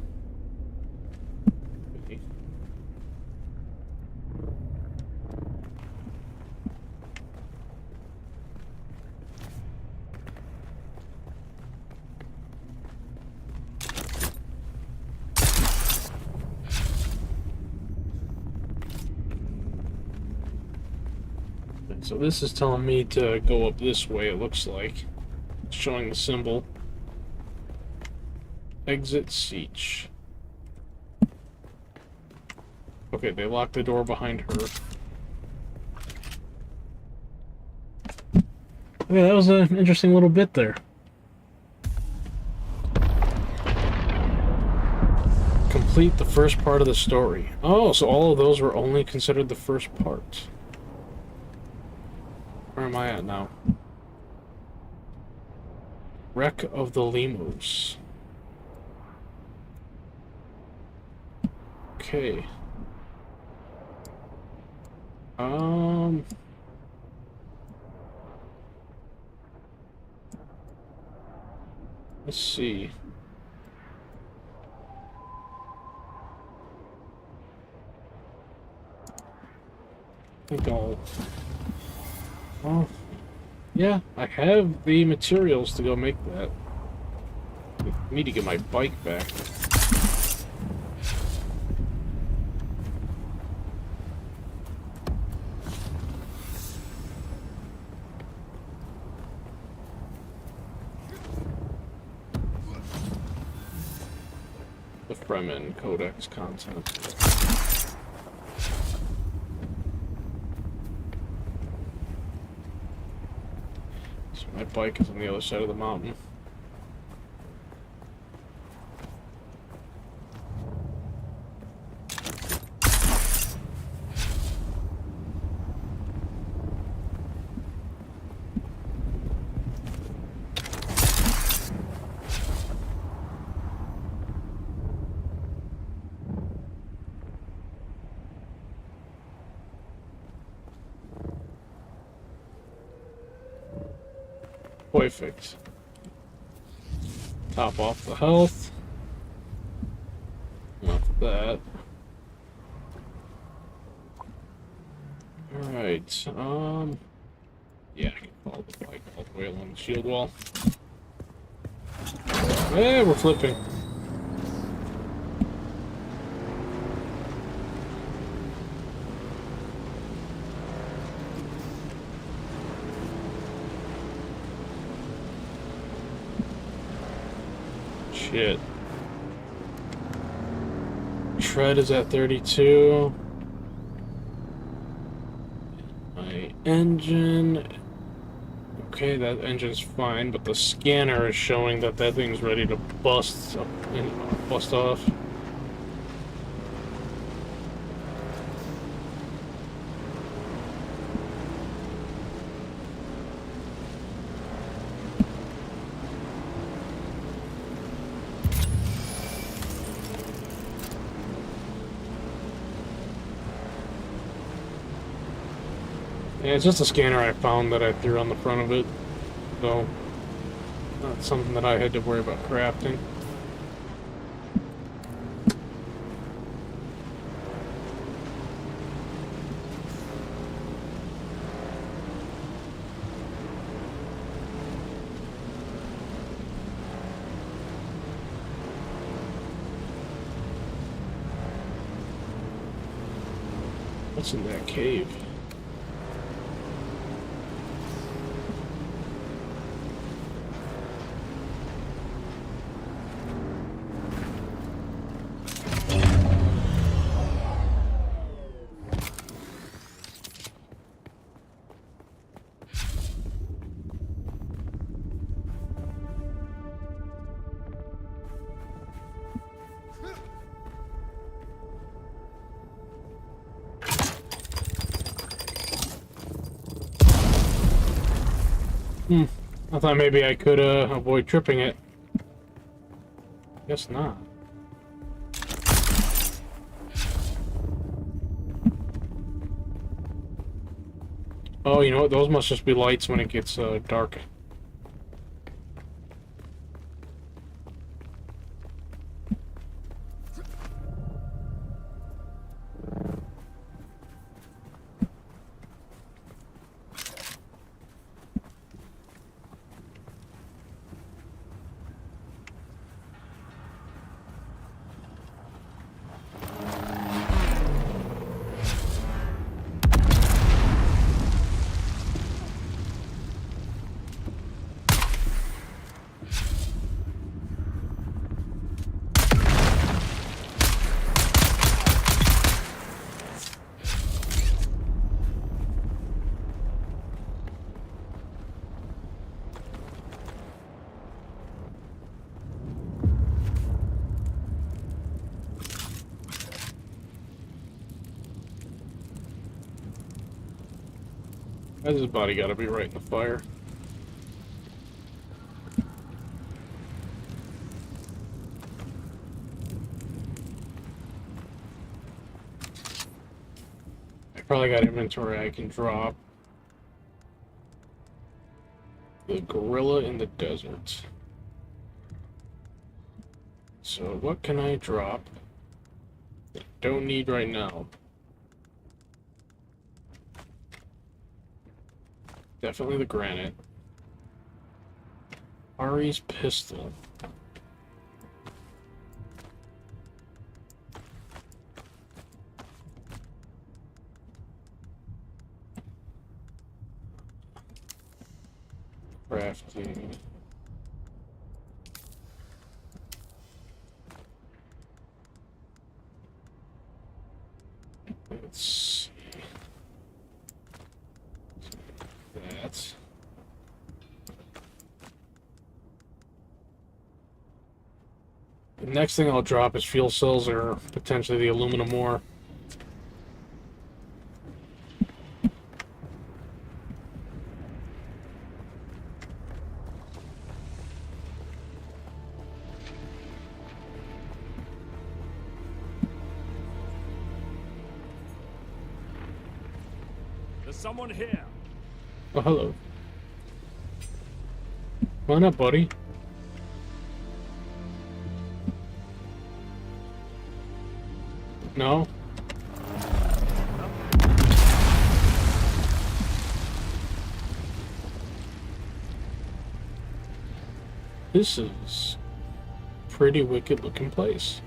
So this is telling me to go up this way, it looks like. It's showing the symbol. Exit Siege. Okay, they locked the door behind her. Okay, that was an interesting little bit there. Complete the first part of the story. Oh, so all of those were only considered the first part. Where am I at now? Wreck of the Lemurs. Okay. Let's see. I think I'll... Oh, yeah, I have the materials to go make that. I need to get my bike back. The Fremen Codex content. My bike is on the other side of the mountain. Perfect. Top off the health. Not that. Alright, yeah, I can follow the bike all the way along the shield wall. Hey, we're flipping. Shit. Tread is at 32. My engine. Okay, that engine's fine, but the scanner is showing that that thing's ready to bust up and bust off. Yeah, it's just a scanner I found that I threw on the front of it, so not something that I had to worry about crafting. What's in that cave? I thought maybe I could avoid tripping it. Guess not. Oh, you know what? Those must just be lights when it gets dark. Why's his body gotta be right in the fire? I probably got inventory I can drop. The gorilla in the desert. So what can I drop that I don't need right now? Definitely the granite. Ari's pistol. Crafting. Let's see. That. The next thing I'll drop is fuel cells or potentially the aluminum ore. There's someone here. Oh, hello. Come on up, buddy. No? This is pretty wicked looking place.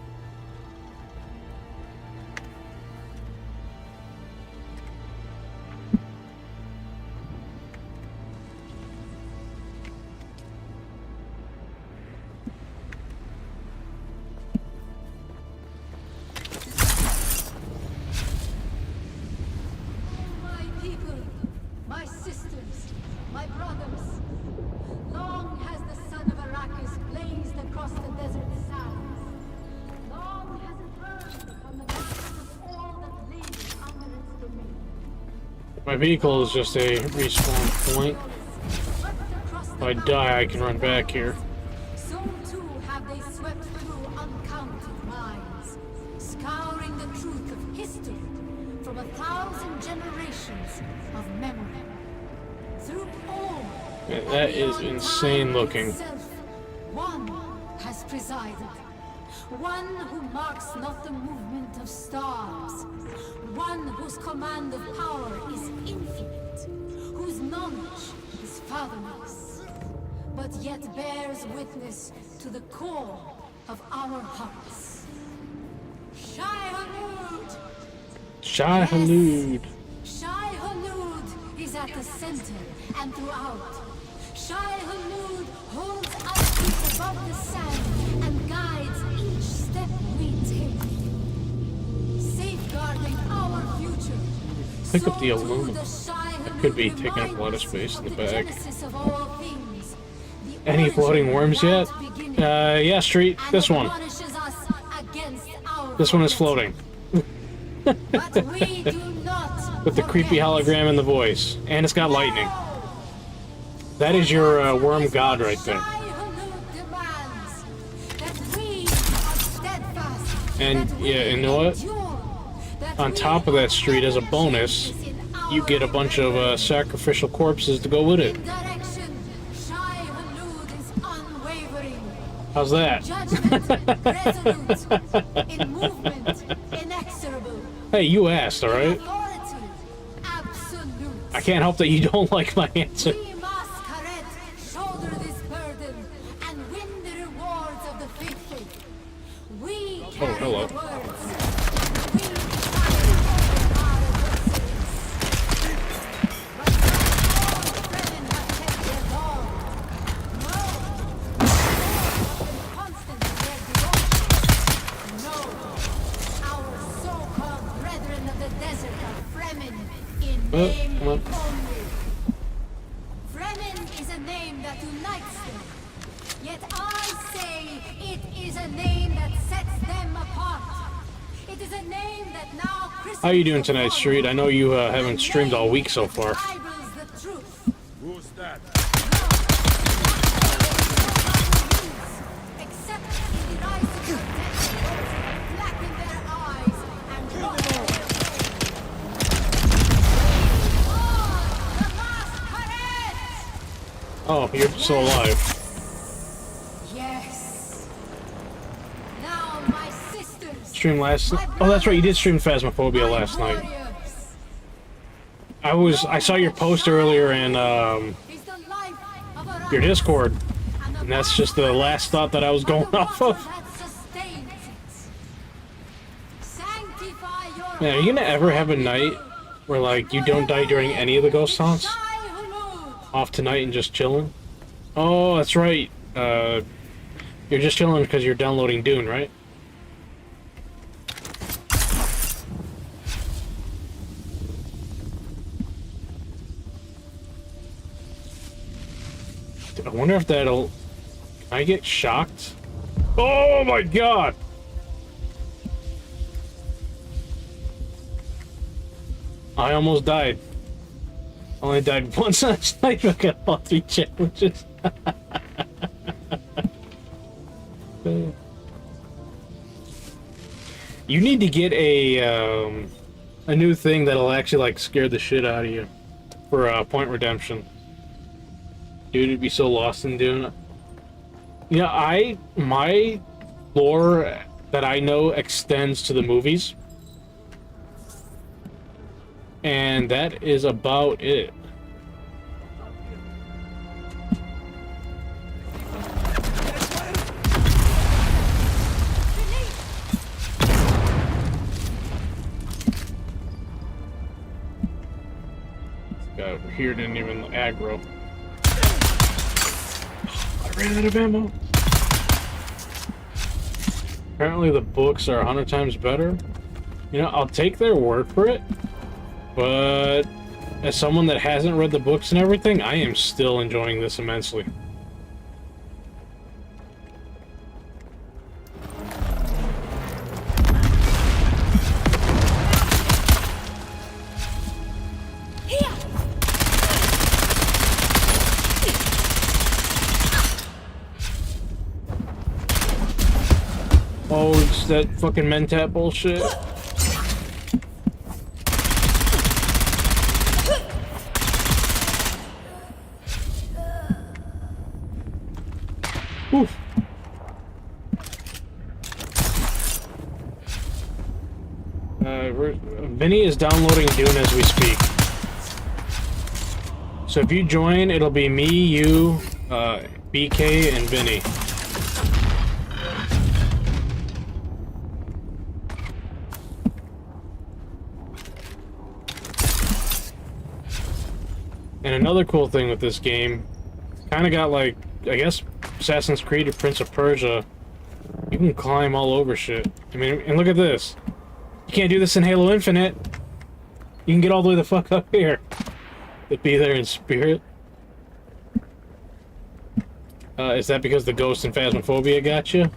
My sisters, my brothers, long has the sun of Arrakis blazed across the desert sands. Long has it burned from the mountains of all that lives under its domain. My vehicle is just a respawn point. If I die, I can run back here. So too have they swept through uncounted minds, scouring the truth of history from 1,000 generations of memory. Through all, Man, that is insane looking. itself, one has presided. One who marks not the movement of stars. One whose command of power is infinite. Whose knowledge is fathomless. But yet bears witness to the core of our hearts. Shai-Hulud! Shai-Hulud. Shai-Hulud is at the center and throughout. Shai-Hulud holds our feet above the sand and guides each step we take. Safeguarding our future. Pick up the So too aluminum. the Shai-Hulud That could be taking up a lot of reminds space in the of bag. genesis of all things, the Any origin floating worms yet? without beginning, Yeah, Street. and This one. admonishes us against our This one is forgetting. floating. But we do not With the creepy forget. hologram in the voice. And it's got lightning. That is your worm god right there. And yeah, you know what? On top of that street, as a bonus, you get a bunch of sacrificial corpses to go with it. How's that? Hey, you asked, alright? I can't help that you don't like my answer. We must, Karet, shoulder this burden and win the rewards of the faithful. We carry hello. the words. We triumph over our adversaries. But not all Fremen have kept their law. No. And constant their devotion. No. Our so-called brethren of the desert are Fremen in name come on. only. Fremen is a name that unites them. Yet I say it is a name that sets them apart. It is a name that now How you doing tonight, Street? I know you haven't streamed all week so far. the truth. Who's that? Except in the eyes of the dead, blacken their eyes and rot their souls. The masquerade! Oh, you're still alive. Yes. Now my sisters. Stream last. Oh, that's right. You did stream Phasmophobia last night. I saw your post earlier in your Discord, and that's just the last thought that I was going off of. Man, are you gonna ever have a night where like you don't die during any of the ghost haunts? Off tonight and just chilling? Oh, that's right. You're just chilling because you're downloading Dune, right? I wonder if that'll... Can I get shocked? Oh my god! I almost died. I only died once last night. I got all 3 challenges. You need to get a new thing that'll actually like scare the shit out of you for point redemption. Dude, it'd be so lost in Dune. You know, my lore that I know extends to the movies. And that is about it. here didn't even aggro. I ran out of ammo. Apparently the books are 100 times better. You know, I'll take their word for it, but as someone that hasn't read the books and everything, I am still enjoying this immensely. Oh, it's that fucking Mentat bullshit. Oof. Vinny is downloading Dune as we speak. So if you join, it'll be me, you, BK, and Vinny. And another cool thing with this game, kind of got like, I guess, Assassin's Creed or Prince of Persia. You can climb all over shit. I mean, and look at this. You can't do this in Halo Infinite. You can get all the way the fuck up here. To be there in spirit. Is that because the ghost and phasmophobia got you?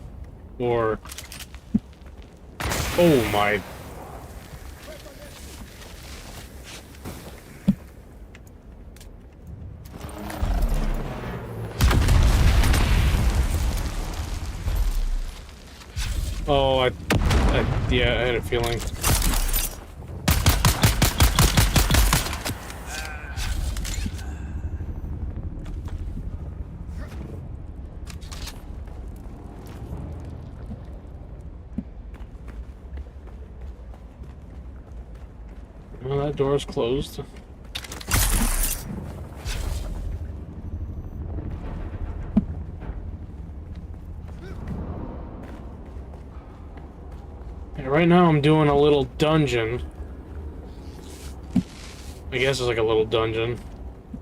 Or... Oh my... Oh, yeah, I had a feeling. Well, that door's closed. Right now I'm doing a little dungeon. I guess it's like a little dungeon.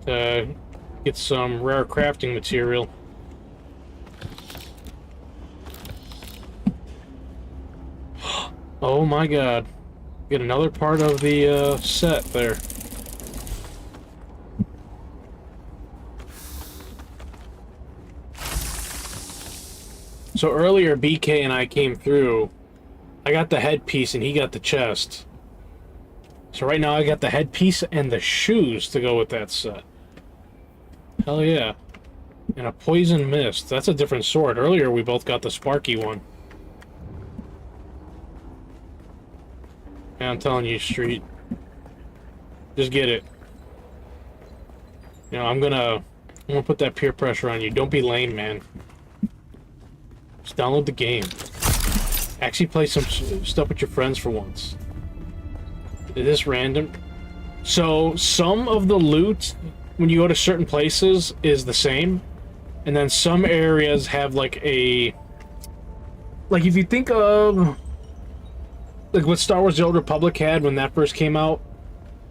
To get some rare crafting material. Oh my god. Get another part of the set there. So earlier BK and I came through. I got the headpiece and he got the chest. So right now I got the headpiece and the shoes to go with that set. Hell yeah. And a poison mist. That's a different sword. Earlier we both got the sparky one. Yeah, I'm telling you, Street. Just get it. You know, I'm gonna put that peer pressure on you. Don't be lame, man. Just download the game. Actually play some stuff with your friends for once. Is this random? So, some of the loot, when you go to certain places, is the same. And then some areas have, like, a... Like, if you think of... Like, what Star Wars The Old Republic had when that first came out,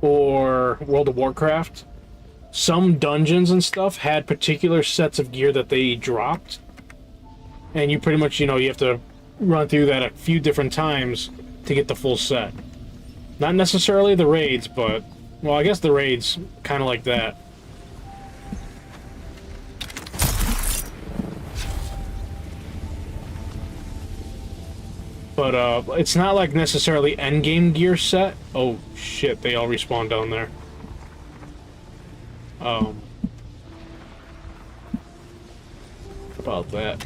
or World of Warcraft, some dungeons and stuff had particular sets of gear that they dropped. And you pretty much, you know, you have to run through that a few different times to get the full set. Not necessarily the raids, but... Well, I guess the raids, kind of like that. But, it's not like necessarily endgame gear set. Oh, shit, they all respawn down there. About that.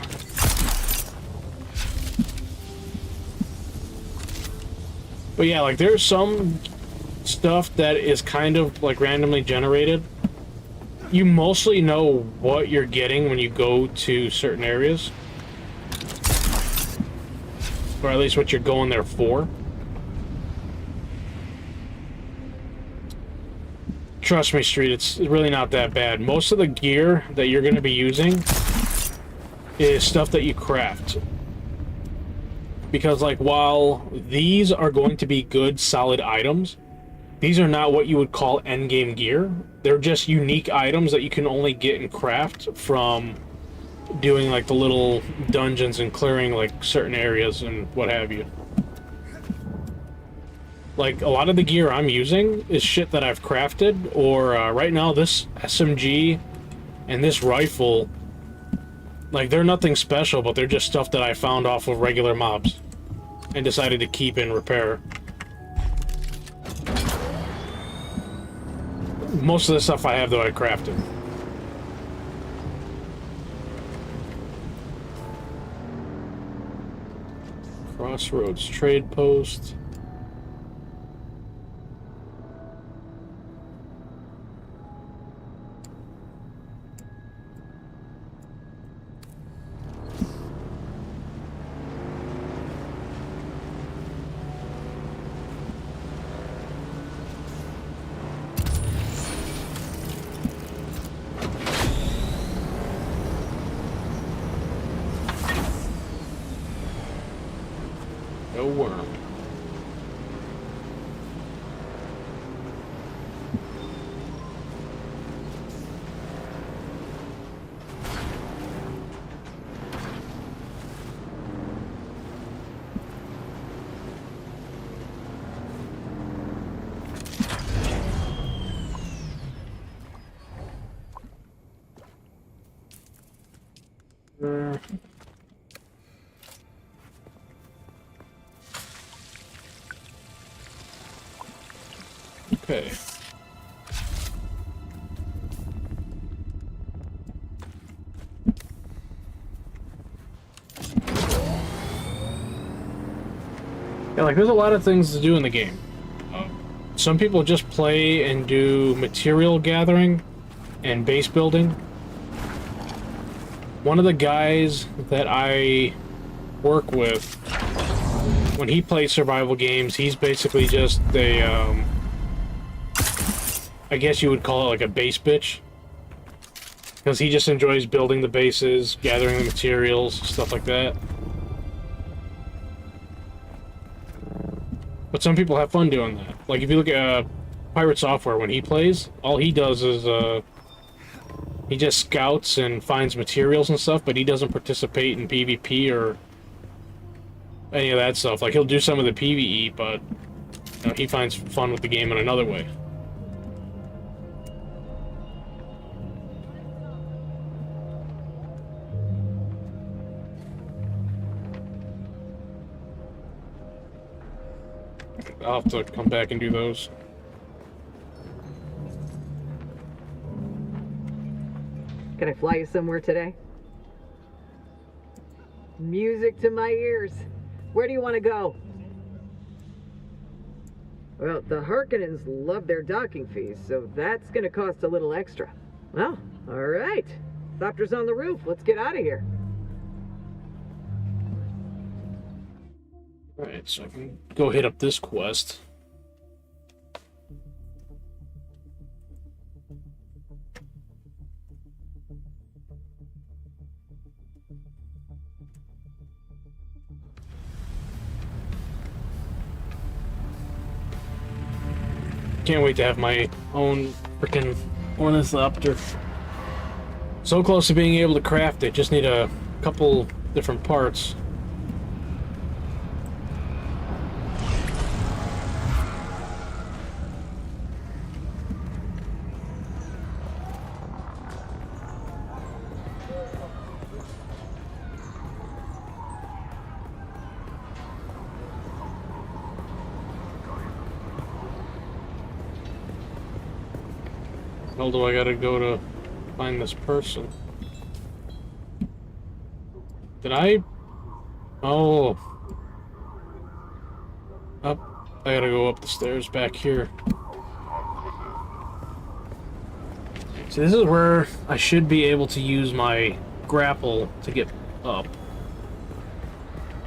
But yeah, like, there's some stuff that is kind of, like, randomly generated. You mostly know what you're getting when you go to certain areas. Or at least what you're going there for. Trust me, Street, it's really not that bad. Most of the gear that you're going to be using is stuff that you craft. Because, like, while these are going to be good, solid items, these are not what you would call endgame gear. They're just unique items that you can only get and craft from doing like the little dungeons and clearing like certain areas and what have you. Like a lot of the gear I'm using is shit that I've crafted, or right now this SMG and this rifle, like they're nothing special, but they're just stuff that I found off of regular mobs and decided to keep and repair. Most of the stuff I have, though, I crafted. Crossroads trade post. No worm. Okay. Yeah, like there's a lot of things to do in the game. Some people just play and do material gathering and base building. One of the guys that I work with, when he plays survival games, he's basically just a, I guess you would call it like a base bitch. Because he just enjoys building the bases, gathering the materials, stuff like that. But some people have fun doing that. Like if you look at Pirate Software, when he plays, all he does is he just scouts and finds materials and stuff, but he doesn't participate in PvP or any of that stuff. Like he'll do some of the PvE, but you know, he finds fun with the game in another way. I'll have to come back and do those. Can I fly you somewhere today? Music to my ears. Where do you want to go? Well, the Harkonnens love their docking fees, so that's going to cost a little extra. Well, all right. Thopter's on the roof. Let's get out of here. Alright, so I can go hit up this quest. Can't wait to have my own freaking ornithopter. So close to being able to craft it, just need a couple different parts. How do I gotta go to find this person? Did I? Oh. Up. I gotta go up the stairs back here. See, this is where I should be able to use my grapple to get up,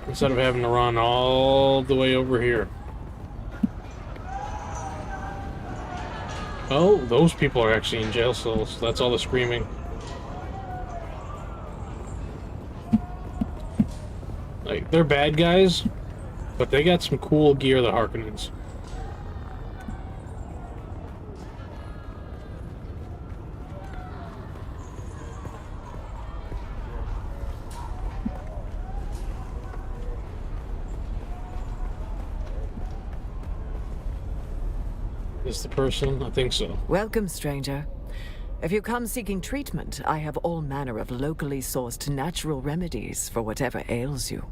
instead of having to run all the way over here. Oh, those people are actually in jail cells. That's all the screaming. Like, they're bad guys, but they got some cool gear, the Harkonnens. is the person? I think so. Welcome, stranger. If you come seeking treatment, I have all manner of locally sourced natural remedies for whatever ails you.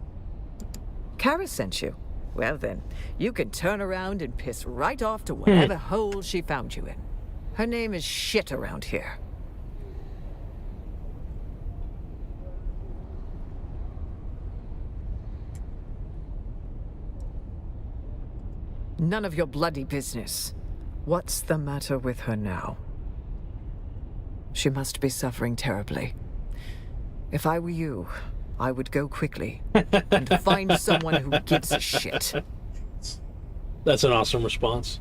Kara sent you. Well then, you can turn around and piss right off to whatever hole she found you in. Her name is shit around here. None of your bloody business. What's the matter with her now? She must be suffering terribly. If I were you, I would go quickly and find someone who gives a shit. That's an awesome response.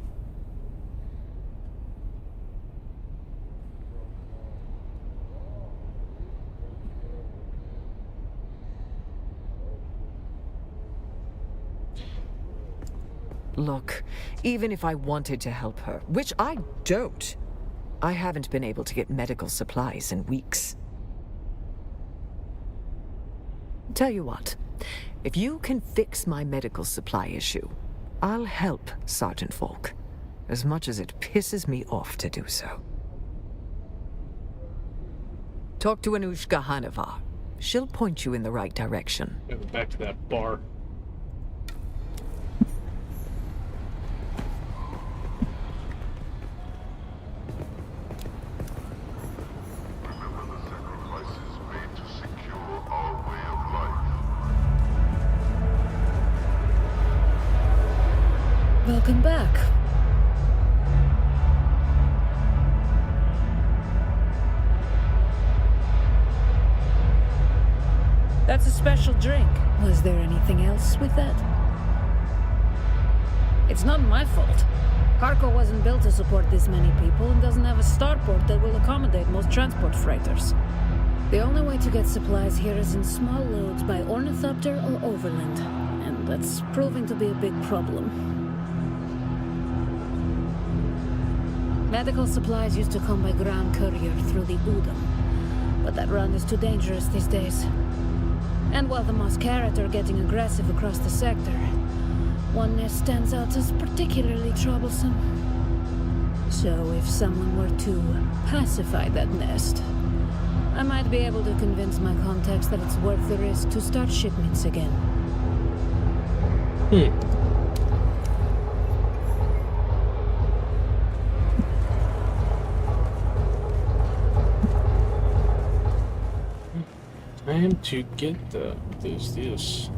Look, even if I wanted to help her, which I don't, I haven't been able to get medical supplies in weeks. Tell you what, if you can fix my medical supply issue, I'll help Sergeant Volk, as much as it pisses me off to do so. Talk to Anushka Hanavar. She'll point you in the right direction. Back to that bar. Welcome back. That's a special drink. Was there anything else with that? It's not my fault. Harco wasn't built to support this many people and doesn't have a starport that will accommodate most transport freighters. The only way to get supplies here is in small loads by ornithopter or overland, and that's proving to be a big problem. Medical supplies used to come by ground courier through the Udon, but that run is too dangerous these days. And while the Mascarat are getting aggressive across the sector, one nest stands out as particularly troublesome. So if someone were to pacify that nest, I might be able to convince my contacts that it's worth the risk to start shipments again. Time to get this. Citizens,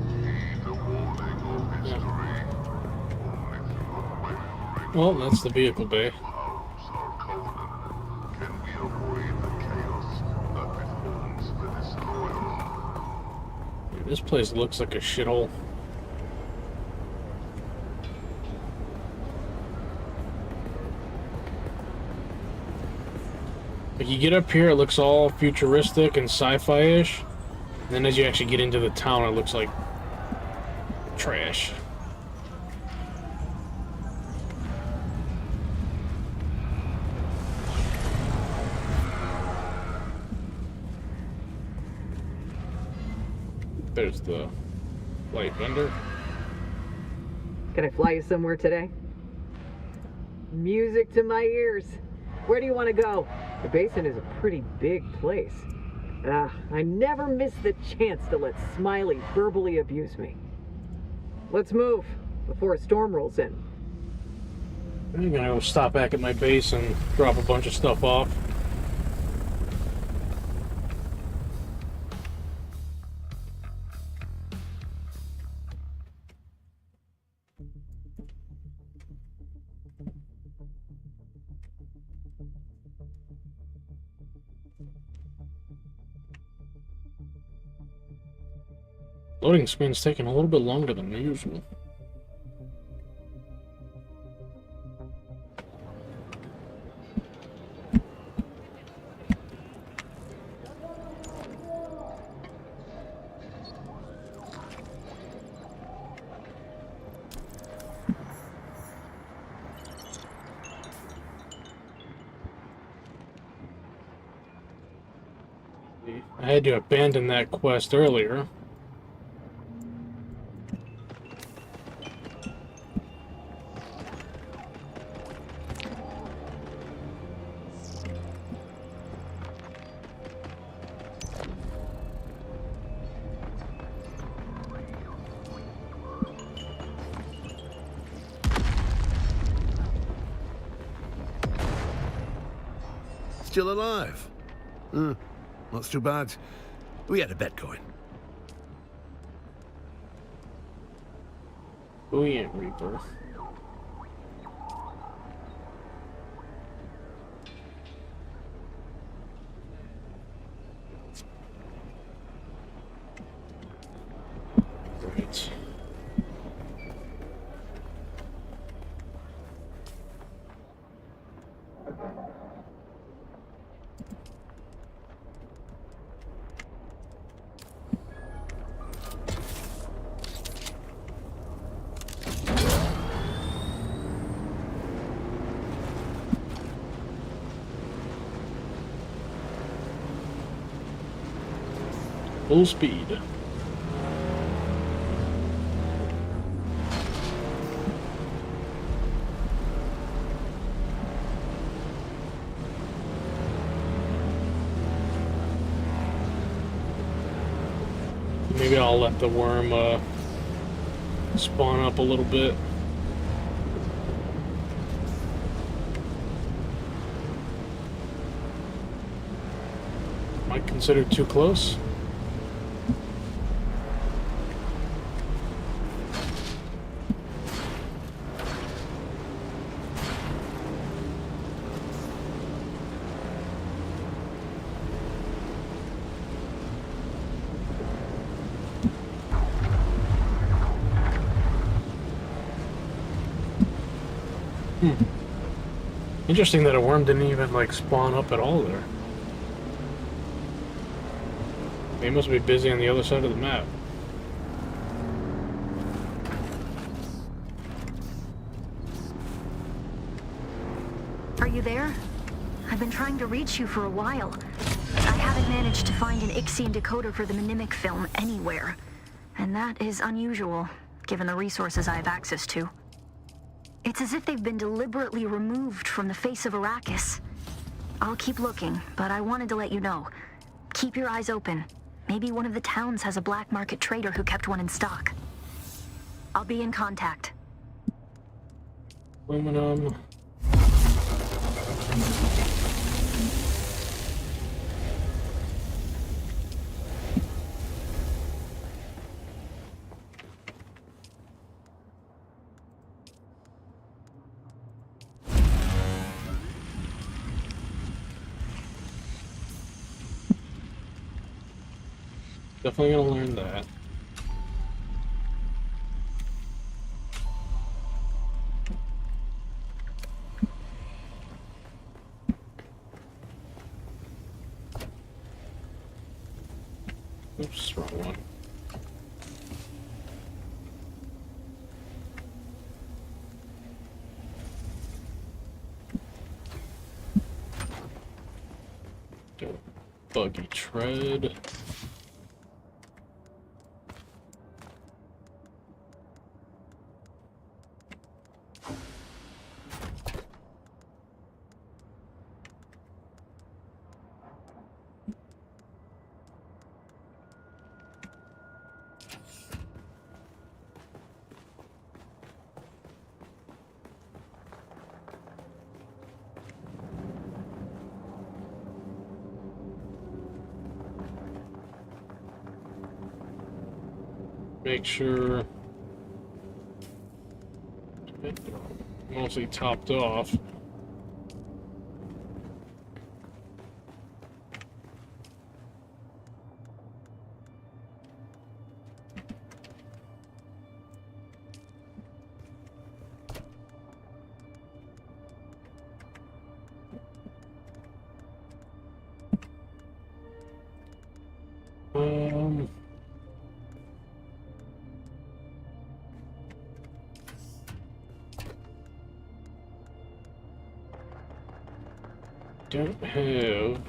heed the warning of history. Only through unwavering Well, that's the vehicle bay. house our covenant can we avoid the chaos that befalls the destroyer. This place looks like a shithole. Like, you get up here, it looks all futuristic and sci-fi-ish. And then as you actually get into the town, it looks like trash. There's the light vendor. Can I fly you somewhere today? Music to my ears. Where do you want to go? The basin is a pretty big place. I never miss the chance to let Smiley verbally abuse me. Let's move before a storm rolls in. I'm gonna go stop back at my base and drop a bunch of stuff off. Loading screen's taking a little bit longer than usual. I had to abandon that quest earlier. still alive. That's too bad. We had a bet going. Booyant Reaper. Right. Full speed. Maybe I'll let the worm spawn up a little bit. Might consider too close. Interesting that a worm didn't even, like, spawn up at all there. They must be busy on the other side of the map. Are you there? I've been trying to reach you for a while. I haven't managed to find an Ixian decoder for the Mnemic film anywhere. And that is unusual, given the resources I have access to. It's as if they've been deliberately removed from the face of Arrakis. I'll keep looking, but I wanted to let you know. Keep your eyes open. Maybe one of the towns has a black market trader who kept one in stock. I'll be in contact. Aluminum. Definitely gonna learn that. Oops, wrong one. Buggy tread. Make sure mostly topped off. Don't have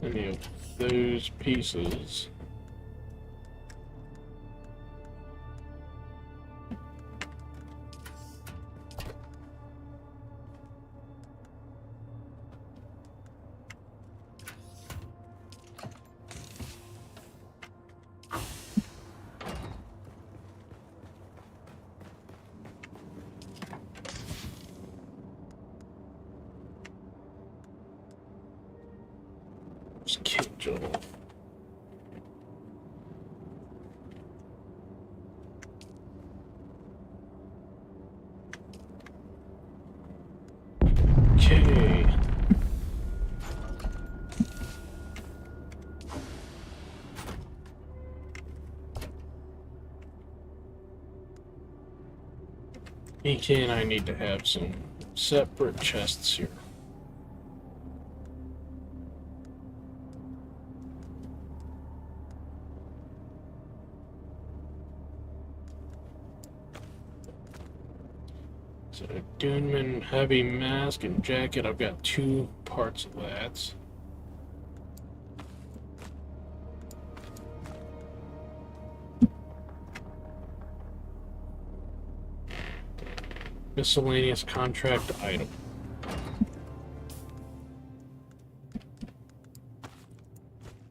any of those pieces. BK and I need to have some separate chests here. So Duneman heavy mask and jacket, I've got 2 parts of that. Miscellaneous contract item.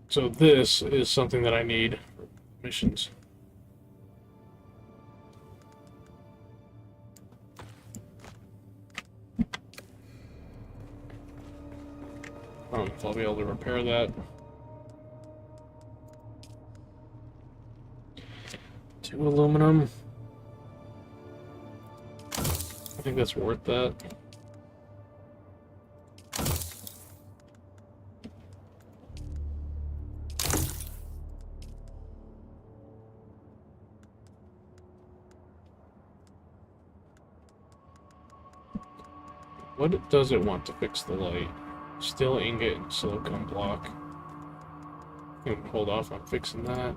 So this is something that I need for missions. I don't know if I'll be able to repair that. 2 aluminum. I think that's worth that. What does it want to fix the light? Steel ingot and silicone block. I'm gonna hold off on fixing that.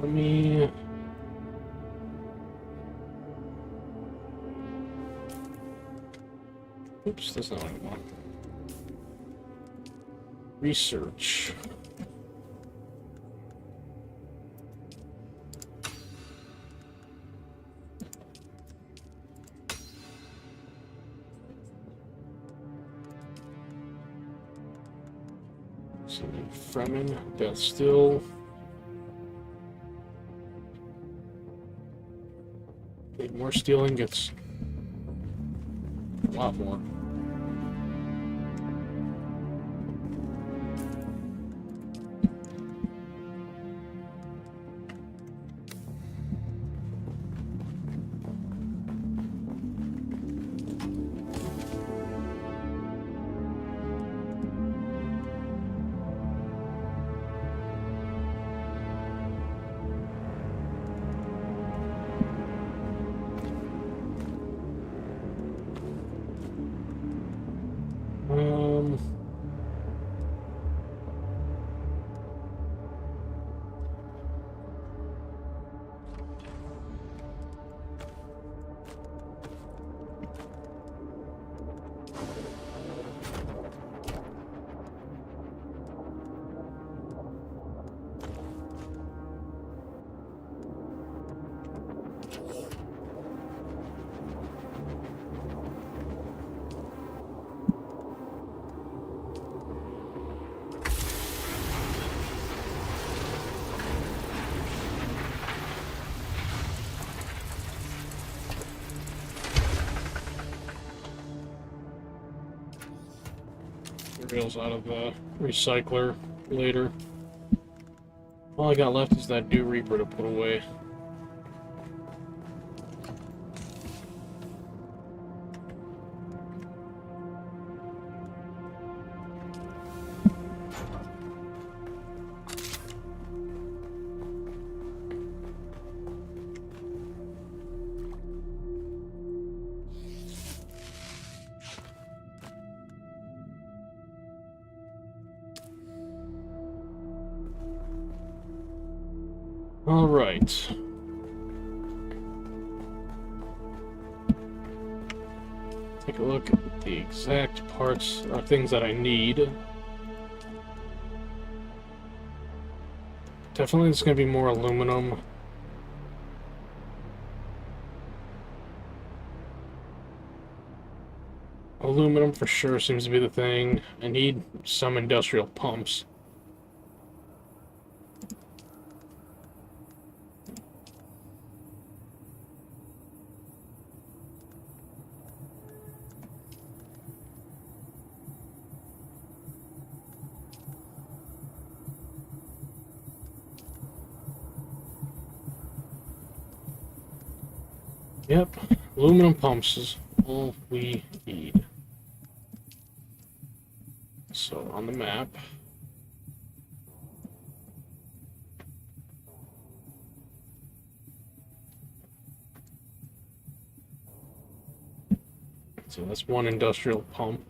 Let me... Oops, that's not what I want. Research. So, Fremen, that's still... Need more steel ingots. A lot more. Materials out of the recycler later. All I got left is that Dew Reaper to put away. All right. Take a look at the exact parts or things that I need. Definitely it's going to be more aluminum. Aluminum for sure seems to be the thing. I need some industrial pumps. Yep, aluminum pumps is all we need. So on the map, so that's one industrial pump.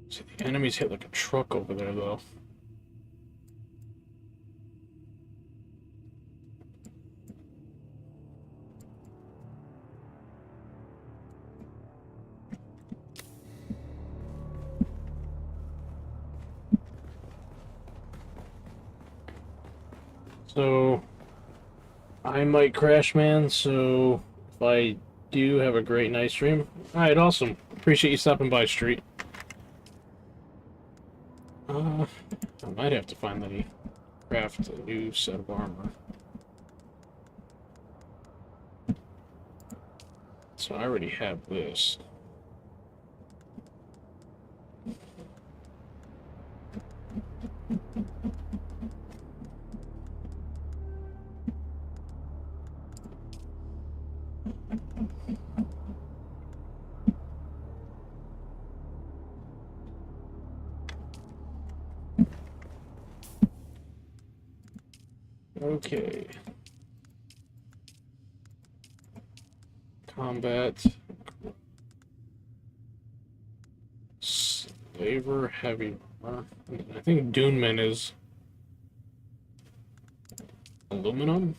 See, the enemies hit like a truck over there, though. So, I might crash, man, so if I do, have a great night stream. Alright, awesome. Appreciate you stopping by, Street. I might have to finally craft a new set of armor. So I already have this. Okay. Combat. Slaver heavy armor. I think Dune is aluminum.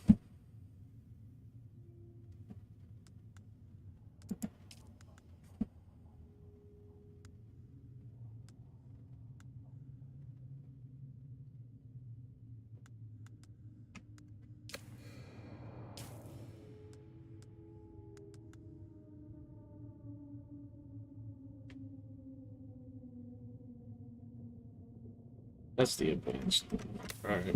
That's the advanced. Alright.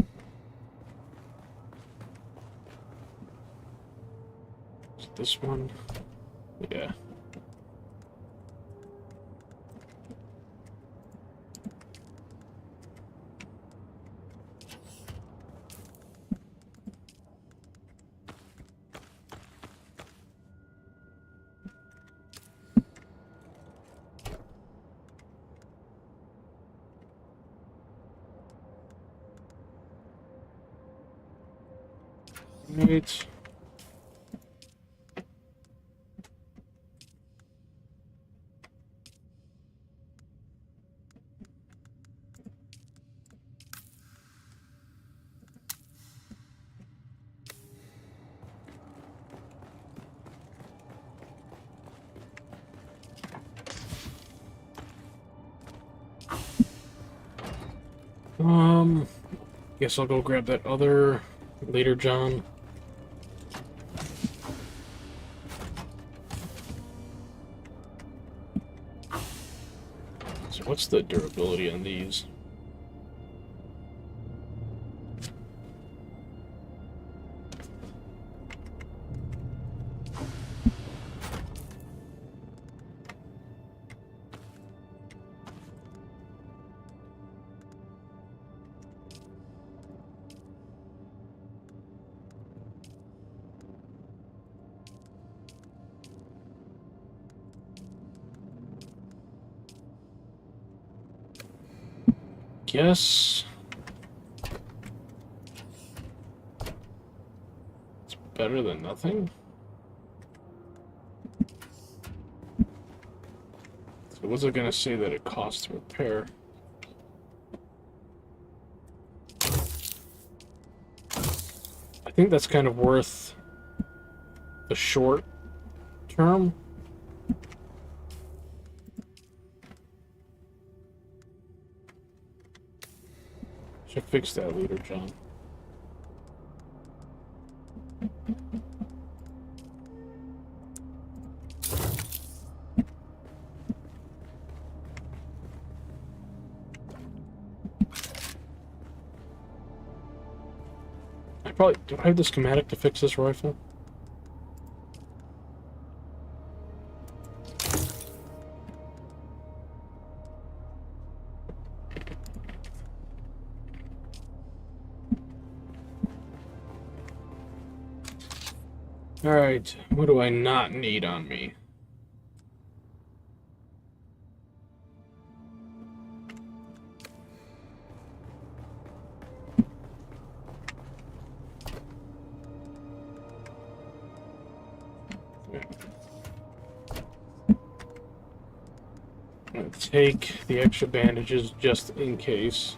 Is it this one? Yeah. Right. Guess I'll go grab that other later, John. So what's the durability on these? Guess it's better than nothing. So what's it gonna say that it costs to repair? I think that's kind of worth the short term. Should fix that later, John. Do I have the schematic to fix this rifle? Alright, what do I not need on me? I'm gonna take the extra bandages just in case.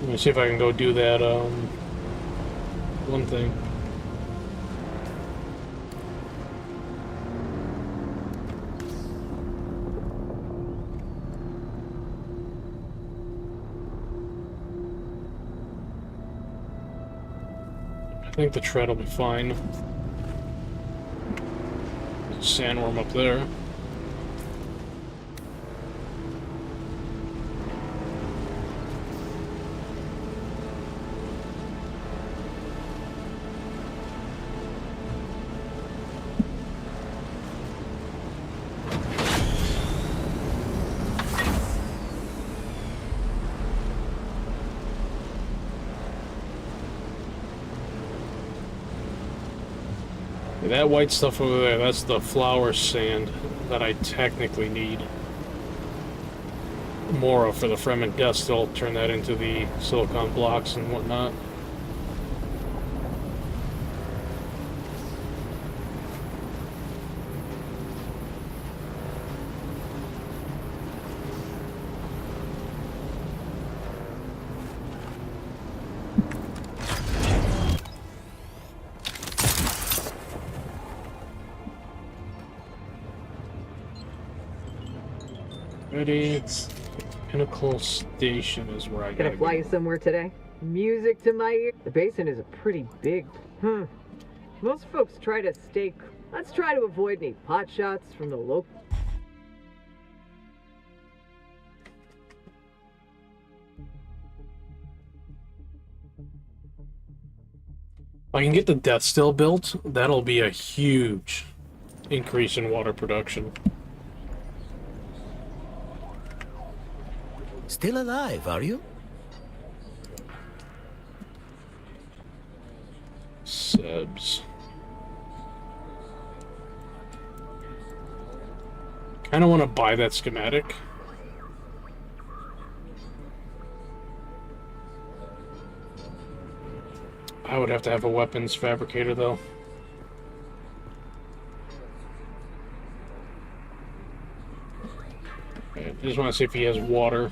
Let me see if I can go do that, one thing. I think the tread will be fine. There's a sandworm up there. That white stuff over there, that's the flower sand that I technically need more of for the Fremen dust. They'll turn that into the silicon blocks and whatnot. Ready? Pinnacle Station is where I gotta Gonna fly you somewhere today? Music to my ear. The basin is a pretty big. Most folks try to stay. Let's try to avoid any pot shots from the local. If I can get the Death Still built, that'll be a huge increase in water production. Still alive, are you? Sebs. Kinda wanna buy that schematic. I would have to have a weapons fabricator though. I just want to see if he has water.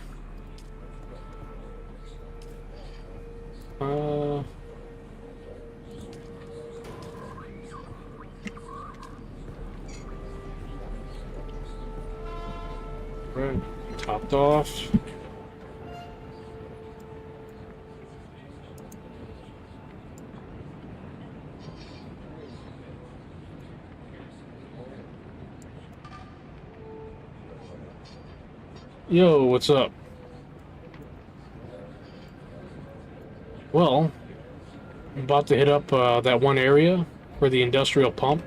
Right, topped off. Yo, what's up? Well, I'm about to hit up that one area for the industrial pump.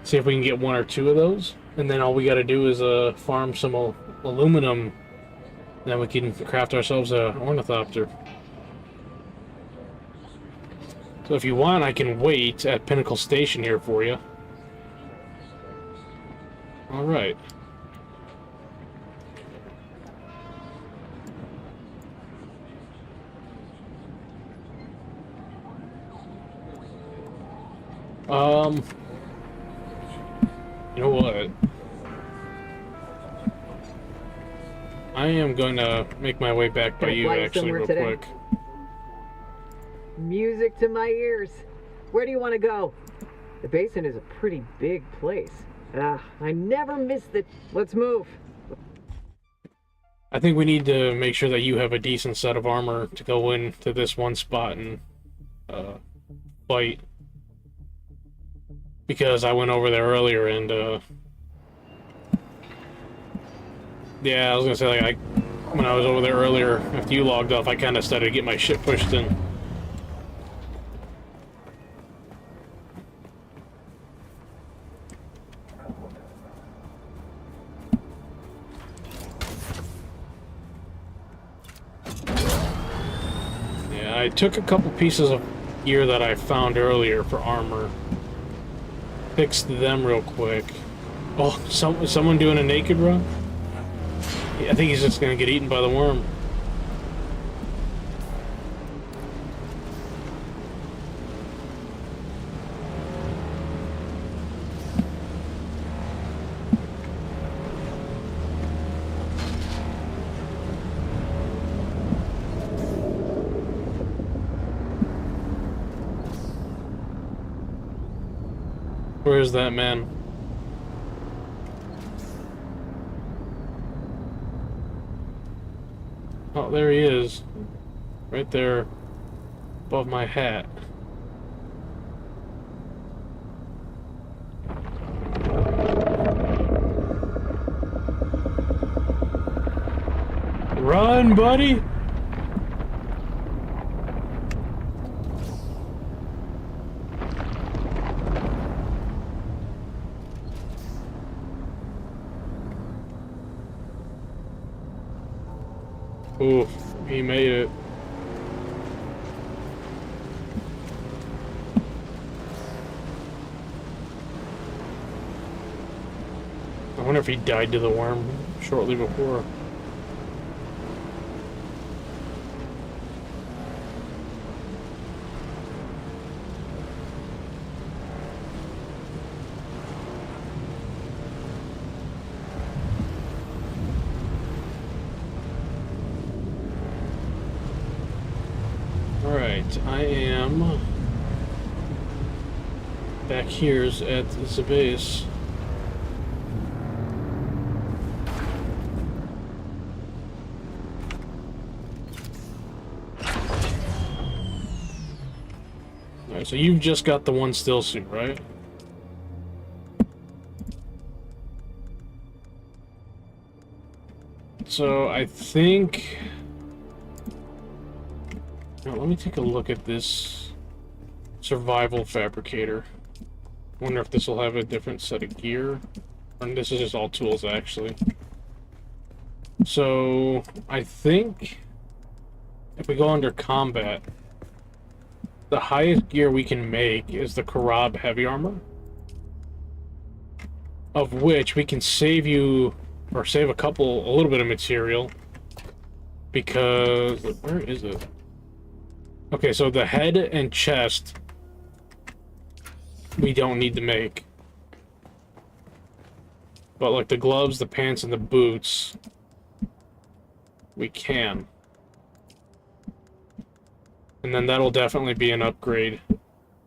See if we can get one or two of those. And then all we gotta do is farm some aluminum. Then we can craft ourselves a ornithopter. So if you want, I can wait at Pinnacle Station here for you. Alright. You know what? I am going to make my way back by you actually real quick. Music to my ears. Where do you want to go? The basin is a pretty big place. I never miss the... Let's move. I think we need to make sure that you have a decent set of armor to go into this one spot and fight. Because I went over there earlier and, yeah, I was gonna say, like, when I was over there earlier, after you logged off, I kind of started to get my shit pushed in. Yeah, I took a couple pieces of gear that I found earlier for armor. Fixed them real quick. Oh, someone doing a naked run? Yeah, I think he's just gonna get eaten by the worm. Where is that man? Oh, there he is. Right there above my hat. Run, buddy! Oof, he made it. I wonder if he died to the worm shortly before. Alright, I am back here's at the base. Alright, so you've just got the one still suit, right? So I think... Now, let me take a look at this survival fabricator. Wonder if this will have a different set of gear. And this is just all tools, actually. So, I think if we go under combat, the highest gear we can make is the Karab heavy armor. Of which we can save you, or save a little bit of material. Because, where is it? Okay, so the head and chest, we don't need to make. But like the gloves, the pants, and the boots, we can. And then that'll definitely be an upgrade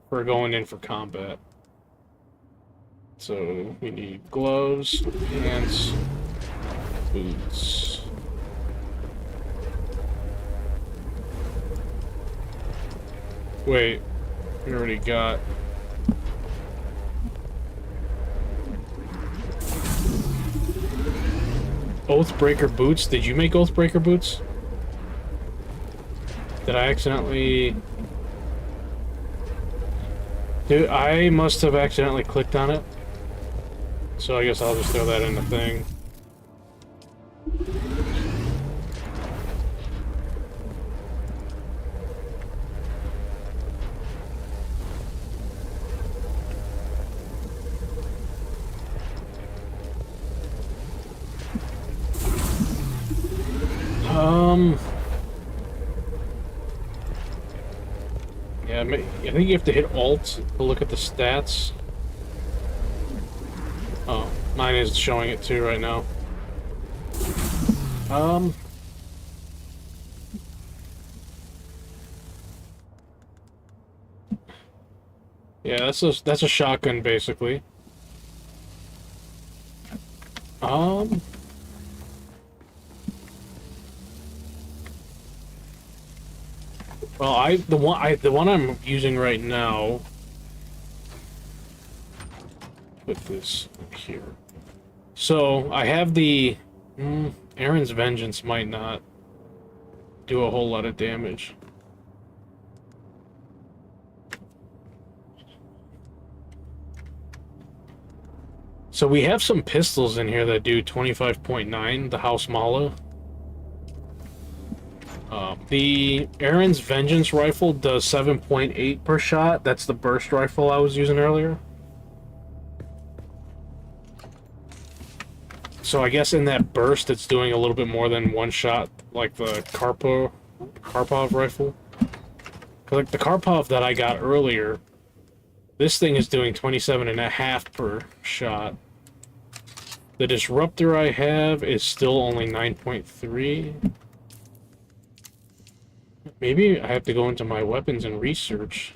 for going in for combat. So we need gloves, pants, boots. Wait, we already got... Oathbreaker boots? Did you make Oathbreaker boots? Did I accidentally... Dude, I must have accidentally clicked on it. So I guess I'll just throw that in the thing. Yeah, I think you have to hit Alt to look at the stats. Oh, mine is showing it too right now. Yeah, that's a shotgun basically. Well, the one I'm using right now. Put this here. So I have the Aaron's Vengeance might not do a whole lot of damage. So we have some pistols in here that do 25.9, the House Mala. The Aaron's Vengeance rifle does 7.8 per shot. That's the burst rifle I was using earlier. So I guess in that burst, it's doing a little bit more than one shot, like the Karpov rifle. Like the Karpov that I got earlier, this thing is doing 27.5 per shot. The Disruptor I have is still only 9.3. Maybe I have to go into my weapons and research.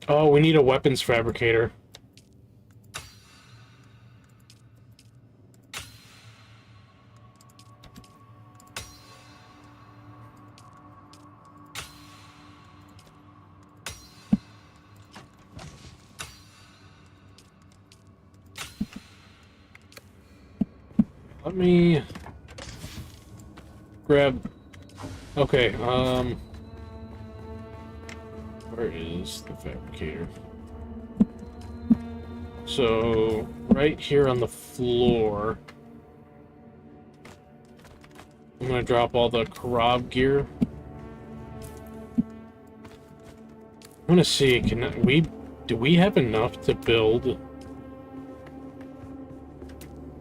Oh, we need a weapons fabricator. Let me grab... Okay, where is the fabricator? So, right here on the floor, I'm gonna drop all the Karab gear. I'm gonna see, do we have enough to build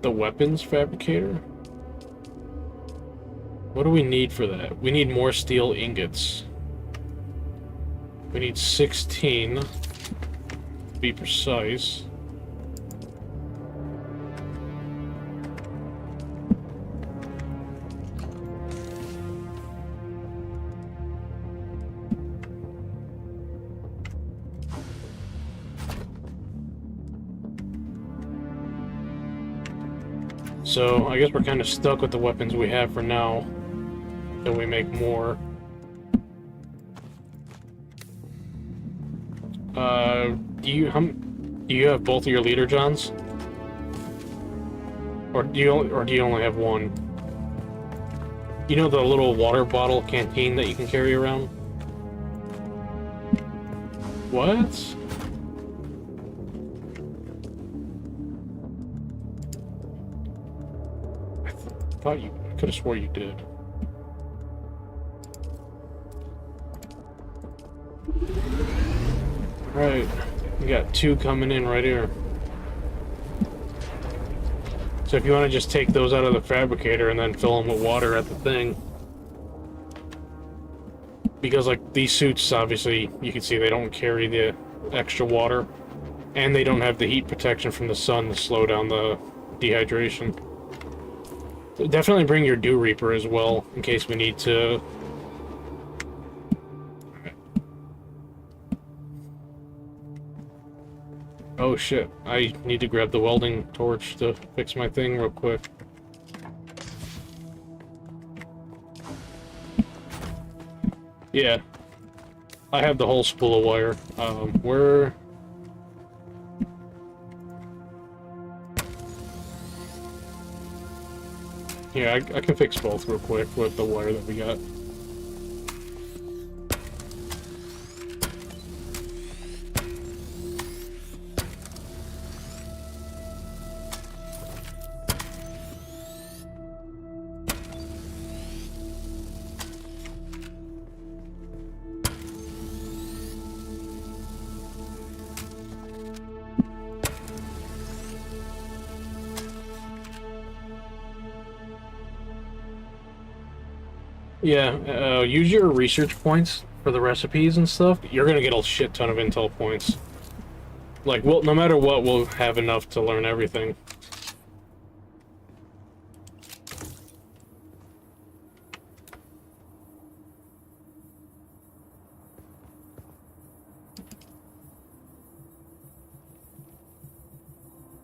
the weapons fabricator? What do we need for that? We need more steel ingots. We need 16, to be precise. So, I guess we're kind of stuck with the weapons we have for now, until we make more. Do you have both of your leader Johns? Or do you only have one? You know the little water bottle canteen that you can carry around? What? I thought you could have swore you did. Right, we got 2 coming in right here. So if you want to just take those out of the fabricator and then fill them with water at the thing. Because like these suits, obviously, you can see they don't carry the extra water. And they don't have the heat protection from the sun to slow down the dehydration. So definitely bring your Dew Reaper as well, in case we need to... Oh shit, I need to grab the welding torch to fix my thing real quick. Yeah. I have the whole spool of wire. Where... Yeah, I can fix both real quick with the wire that we got. Yeah, use your research points for the recipes and stuff. You're gonna get a shit ton of intel points. Like, well, no matter what, we'll have enough to learn everything.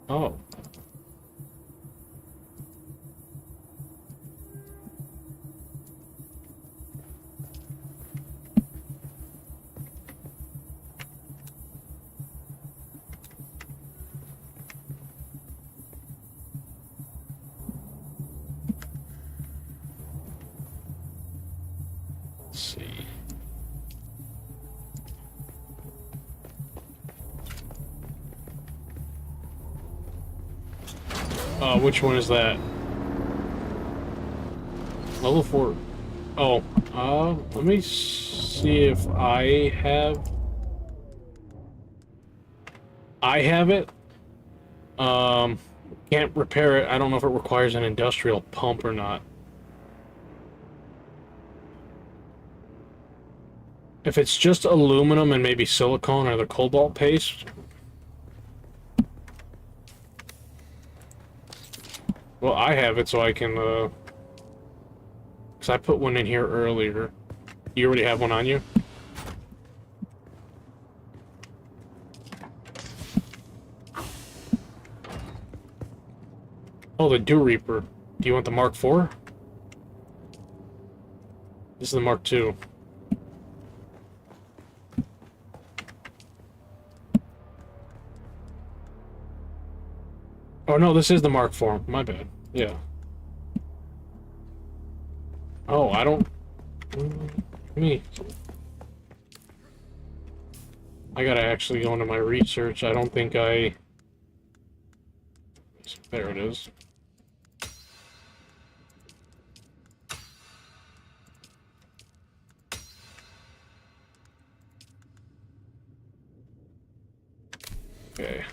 Oh. Which one is that? Level 4. Oh, let me see if I have it. Can't repair it. I don't know if it requires an industrial pump or not. If it's just aluminum and maybe silicone or the cobalt paste. Well, I have it, so I can, because I put one in here earlier. You already have one on you? Oh, the Dew Reaper. Do you want the Mark IV? This is the Mark II. Oh, no, this is the Mark IV. My bad. Yeah. Oh, I don't... Me. I gotta actually go into my research. I don't think I... There it is. Okay.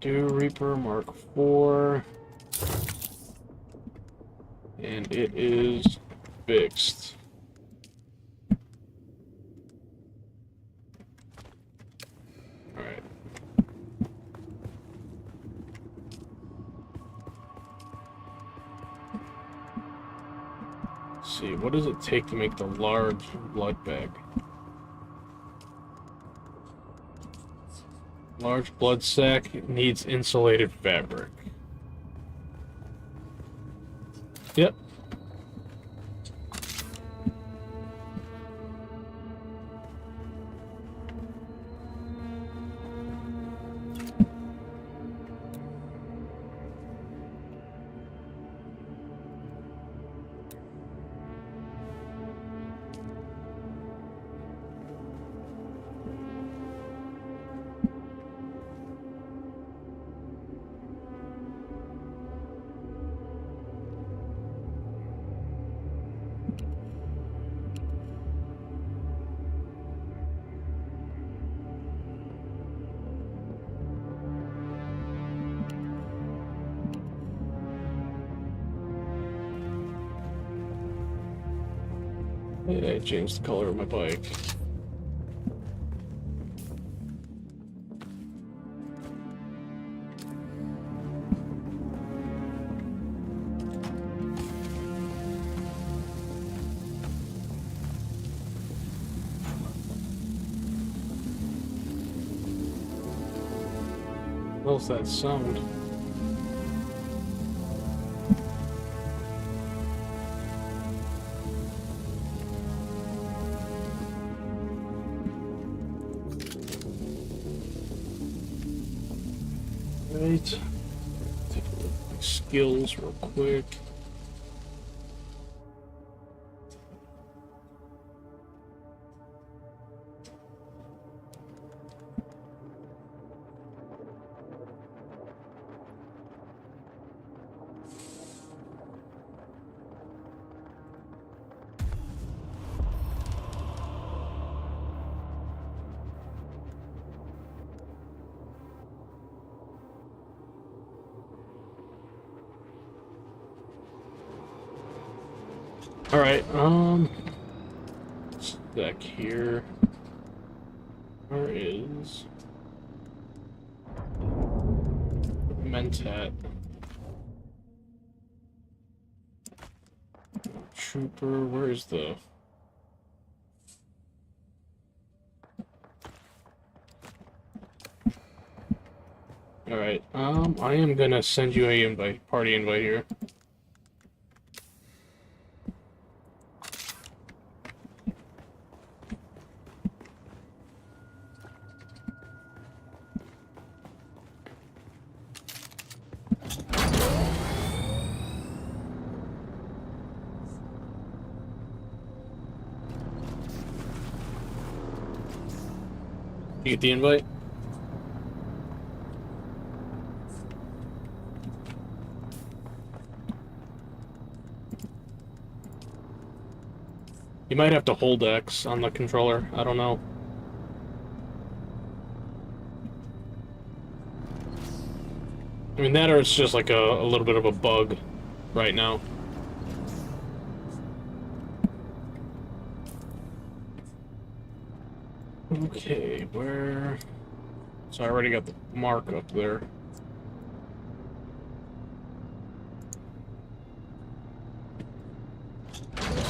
Dew Reaper Mark IV. And it is fixed. Alright. Let's see, what does it take to make the large blood bag? Large blood sac needs insulated fabric. Yep. Yeah, I changed the color of my bike. What's that sound? Right. Take a look at my skills real quick. Alright, back here. Where is Mentat? Trooper, where is the... Alright, I am gonna send you a party invite here. You get the invite? You might have to hold X on the controller. I don't know. I mean, that or it's just like a little bit of a bug right now. Okay, where... So I already got the mark up there.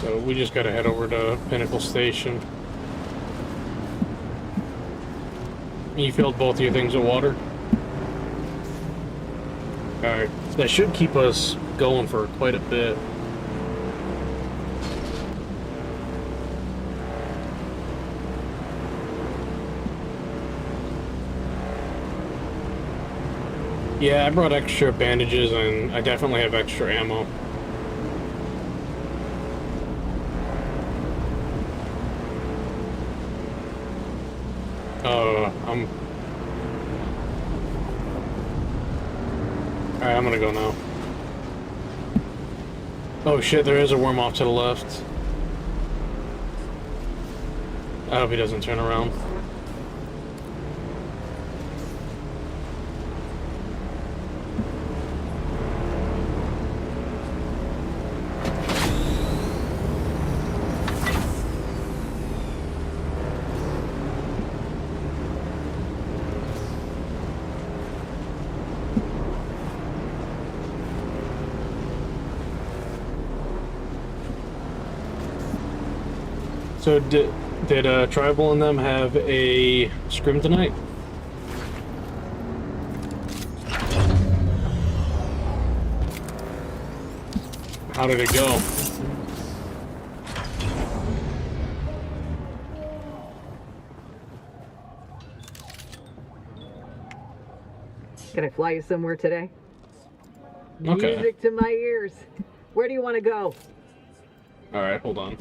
So we just gotta head over to Pinnacle Station. You filled both of your things with water? Alright, that should keep us going for quite a bit. Yeah, I brought extra bandages and I definitely have extra ammo. Alright, I'm gonna go now. Oh shit, there is a worm off to the left. I hope he doesn't turn around. So did Tribal and them have a scrim tonight? How did it go? Can I fly you somewhere today? Okay. Music to my ears. Where do you want to go? Alright, hold on.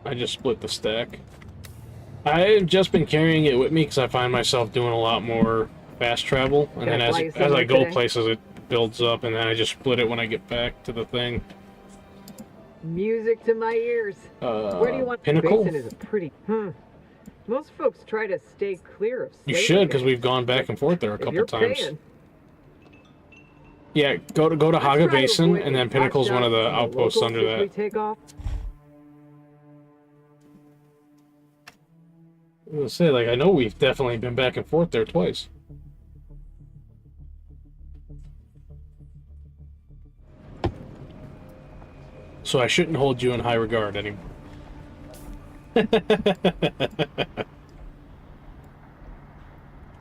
I just split the stack. I've just been carrying it with me because I find myself doing a lot more fast travel, and then as I go places, it builds up, and then I just split it when I get back to the thing. Music to my ears. Where do you want? Pinnacle? Basin is a pretty. Most folks try to stay clear of. You should, because we've gone back and forth there a couple times. Paying. Yeah, go to Haga Basin, and then Pinnacle's one of the outposts under that. We take off. I was gonna say, like, I know we've definitely been back and forth there twice. So I shouldn't hold you in high regard anymore.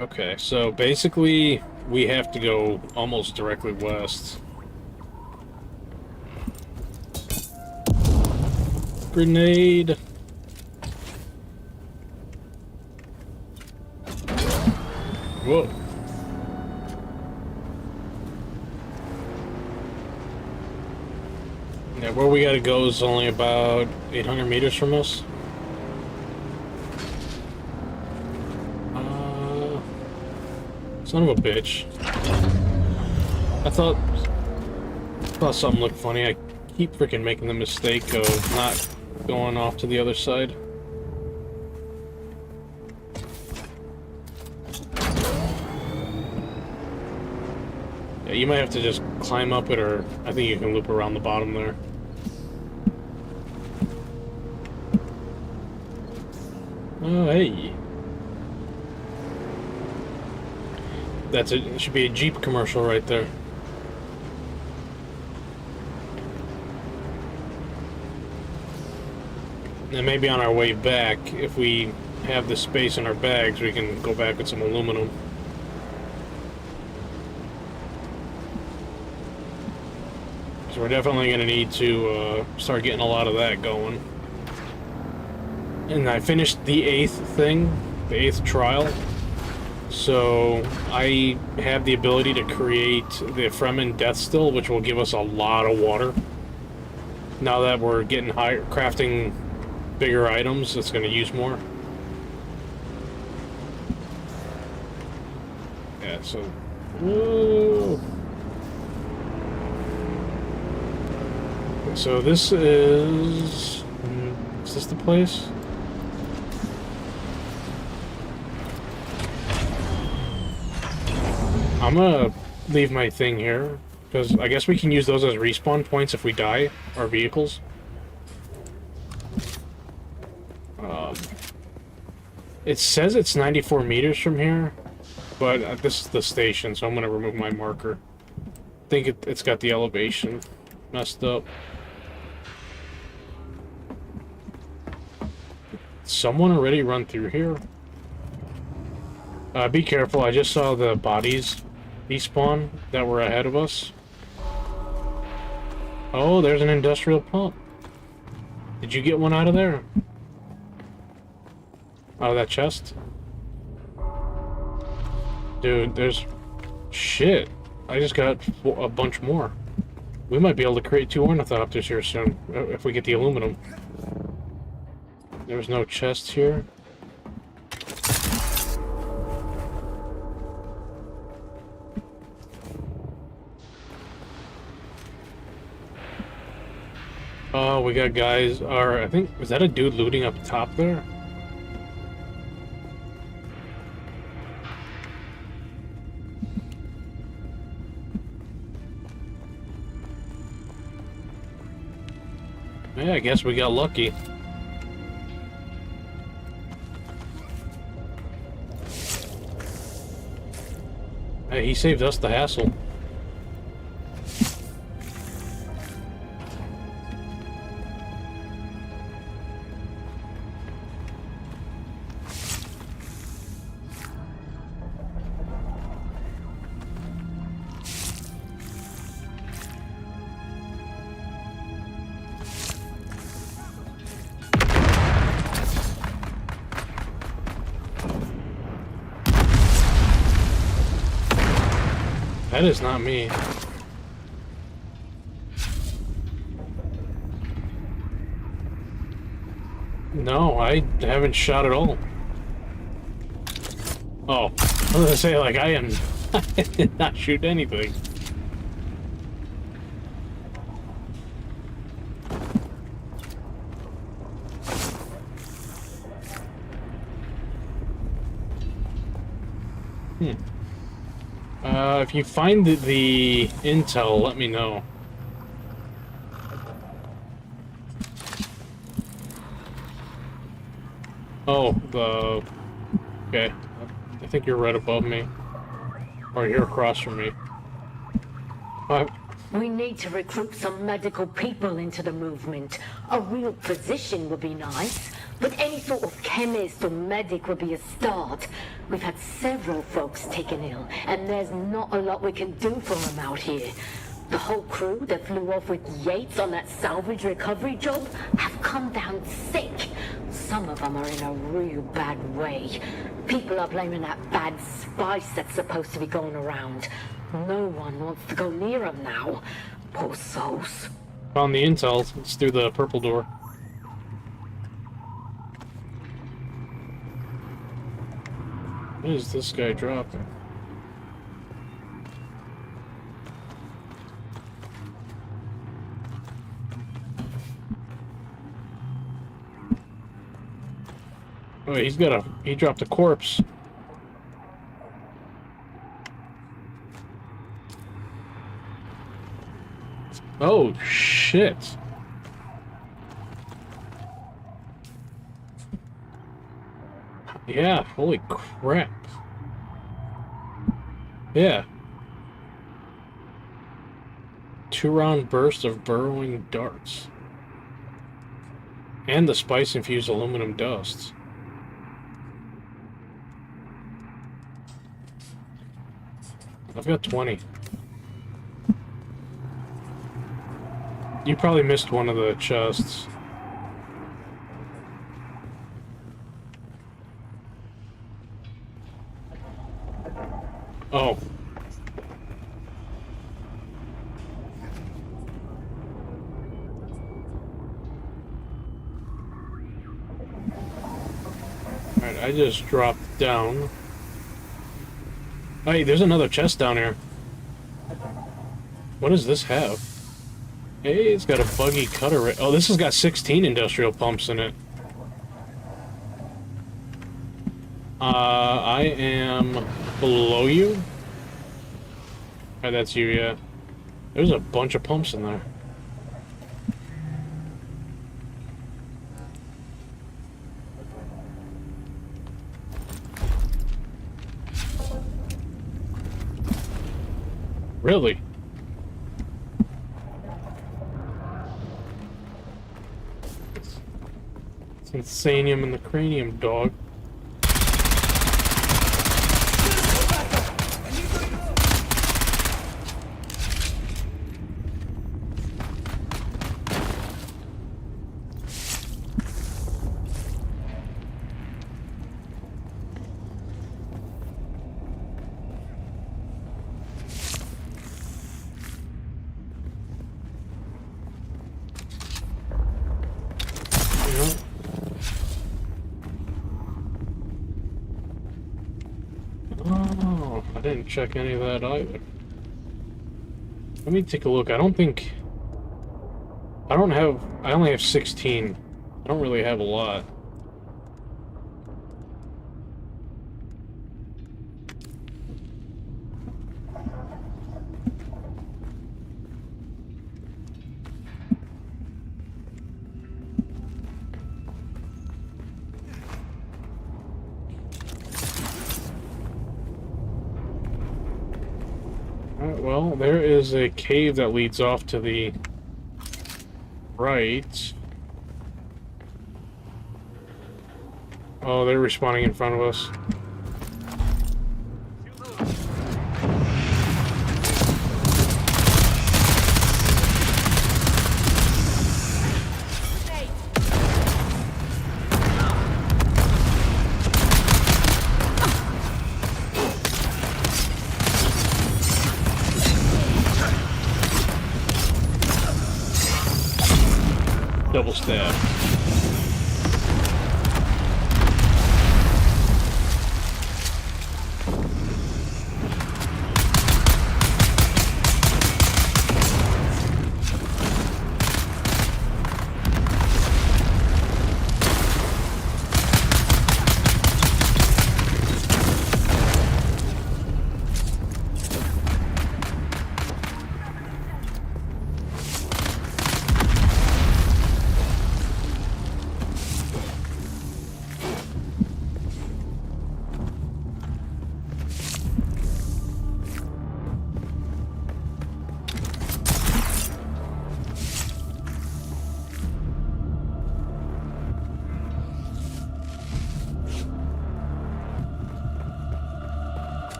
Okay, so basically we have to go almost directly west. Grenade. Whoa. Yeah, where we gotta go is only about 800 meters from us. Son of a bitch. I thought something looked funny. I keep freaking making the mistake of not going off to the other side. Yeah, you might have to just climb up it, or I think you can loop around the bottom there. Oh, hey. That's it. It should be a Jeep commercial right there. And maybe on our way back, if we have the space in our bags, we can go back with some aluminum. So we're definitely going to need to start getting a lot of that going. And I finished the 8th thing, the 8th trial. So I have the ability to create the Fremen Death Still, which will give us a lot of water. Now that we're getting higher, crafting bigger items, it's going to use more. Yeah, so Ooh. So this is this the place? I'm gonna leave my thing here, because I guess we can use those as respawn points if we die, our vehicles. It says it's 94 meters from here, but this is the station, so I'm gonna remove my marker. I think it's got the elevation messed up. Someone already run through here? Be careful, I just saw the bodies despawn that were ahead of us. Oh, there's an industrial pump. Did you get one out of there? Out of that chest? Dude, there's... Shit. I just got a bunch more. We might be able to create 2 ornithopters here soon, if we get the aluminum. There's no chest here. Oh, we got guys, I think, is that a dude looting up top there? Yeah, I guess we got lucky. Hey, he saved us the hassle. That is not me. No, I haven't shot at all. Oh, I was gonna say, like, I did not shoot anything. If you find the intel, let me know. Oh, okay. I think you're right above me. Or you're across from me. We need to recruit some medical people into the movement. A real physician would be nice, but any sort of chemist or medic would be a start. We've had several folks taken ill, and there's not a lot we can do for them out here. The whole crew that flew off with Yates on that salvage recovery job have come down sick. Some of them are in a real bad way. People are blaming that bad spice that's supposed to be going around. No one wants to go near them now. Poor souls. Found the intel. It's through the purple door. What is this guy dropping? Oh, he dropped a corpse. Oh, shit. Yeah, holy crap. Yeah. 2-round burst of burrowing darts. And the spice-infused aluminum dust. I've got 20. You probably missed one of the chests. Oh. Alright, I just dropped down. Hey, there's another chest down here. What does this have? Hey, it's got a buggy cutter. Oh, this has got 16 industrial pumps in it. I am below you. Oh, that's you, yeah. There's a bunch of pumps in there. Really? It's insanium in the cranium, dog. Oh, I didn't check any of that either. Let me take a look. I only have 16. I don't really have a lot. Well, there is a cave that leads off to the right. Oh, they're respawning in front of us. Double stab.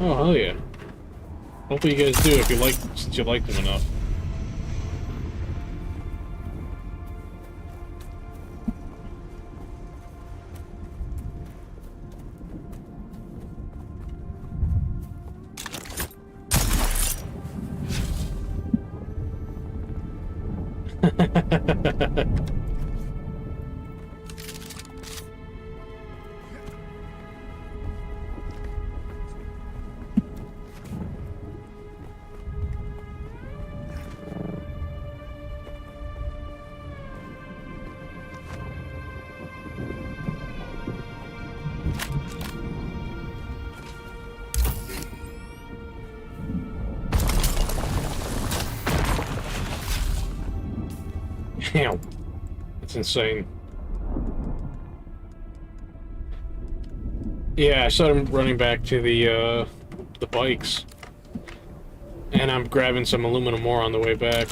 Oh, hell yeah. Hopefully you guys do since you like them enough. Damn. That's insane. Yeah, I saw him running back to the bikes. And I'm grabbing some aluminum ore on the way back.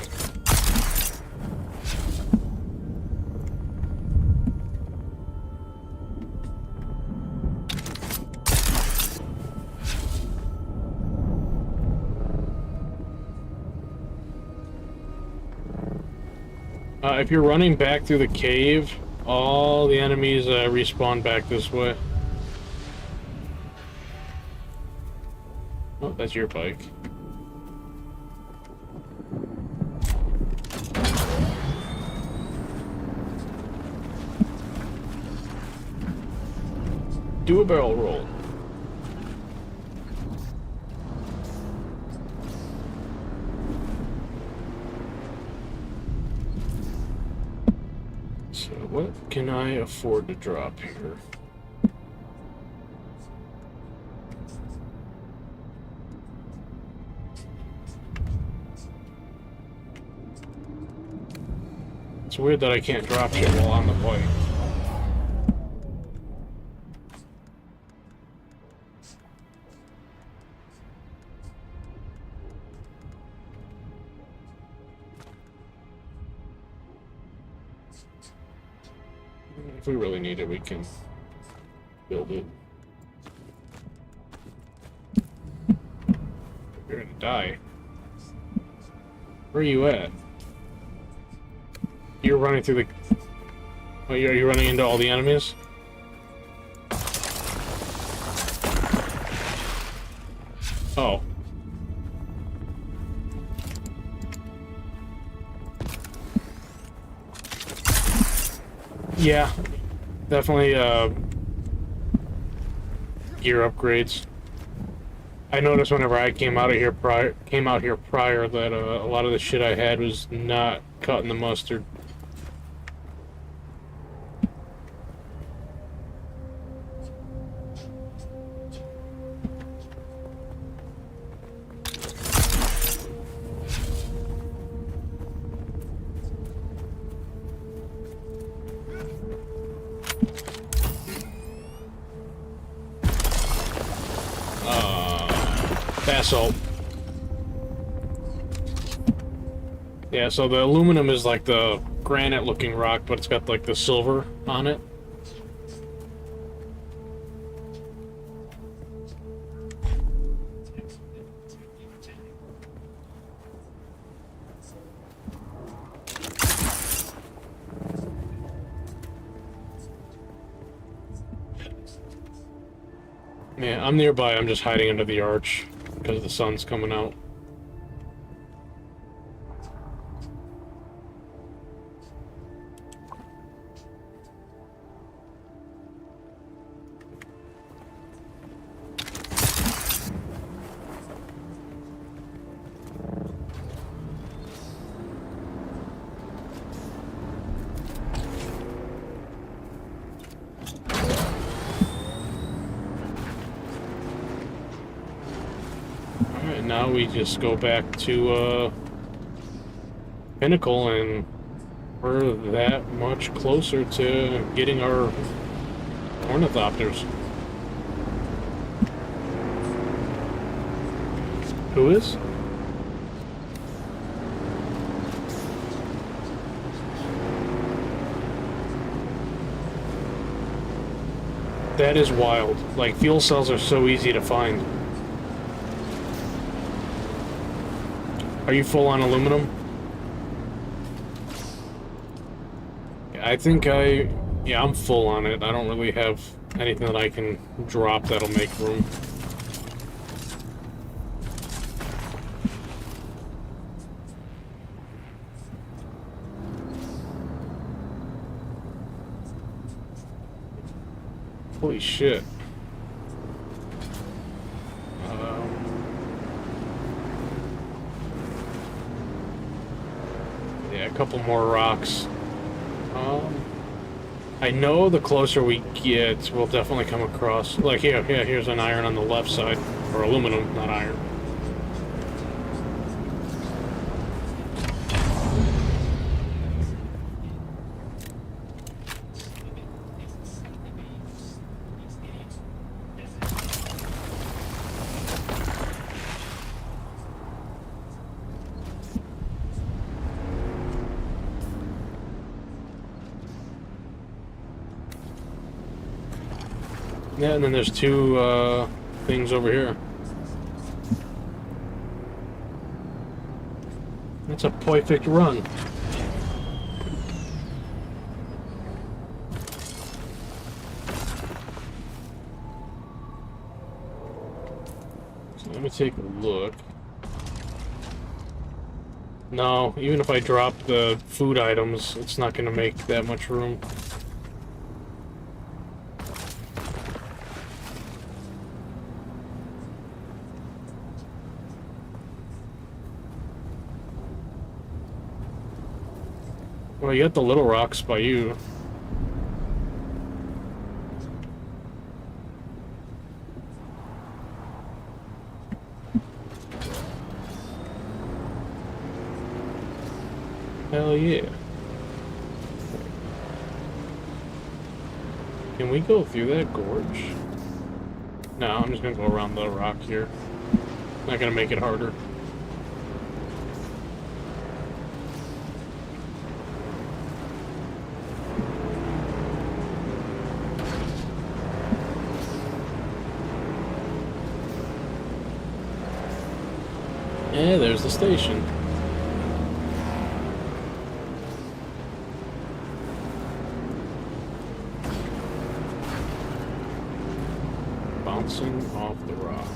If you're running back through the cave, all the enemies respawn back this way. Oh, that's your bike. Do a barrel roll. So what can I afford to drop here? It's weird that I can't drop shit while on the bike. If we really need it, we can build it. You're gonna die. Where are you at? You're running through the... Oh, are you running into all the enemies? Oh. Yeah, definitely gear upgrades. I noticed whenever I came out here prior that a lot of the shit I had was not cutting the mustard. Basalt. Yeah, so the aluminum is like the granite looking rock, but it's got like the silver on it. Yeah, I'm nearby. I'm just hiding under the arch because the sun's coming out. Now we just go back to Pinnacle, and we're that much closer to getting our ornithopters. Who is? That is wild. Like, fuel cells are so easy to find. Are you full on aluminum? I think yeah, I'm full on it. I don't really have anything that I can drop that'll make room. Holy shit. A couple more rocks. I know the closer we get, we'll definitely come across. Like here, yeah, here's an iron on the left side, or aluminum, not iron. Yeah, and then there's two things over here. That's a perfect run. So let me take a look. No, even if I drop the food items, it's not going to make that much room. Well, you got the little rocks by you. Hell yeah. Can we go through that gorge? No, I'm just gonna go around the rock here. Not gonna make it harder. Yeah, there's the station. Bouncing off the rock.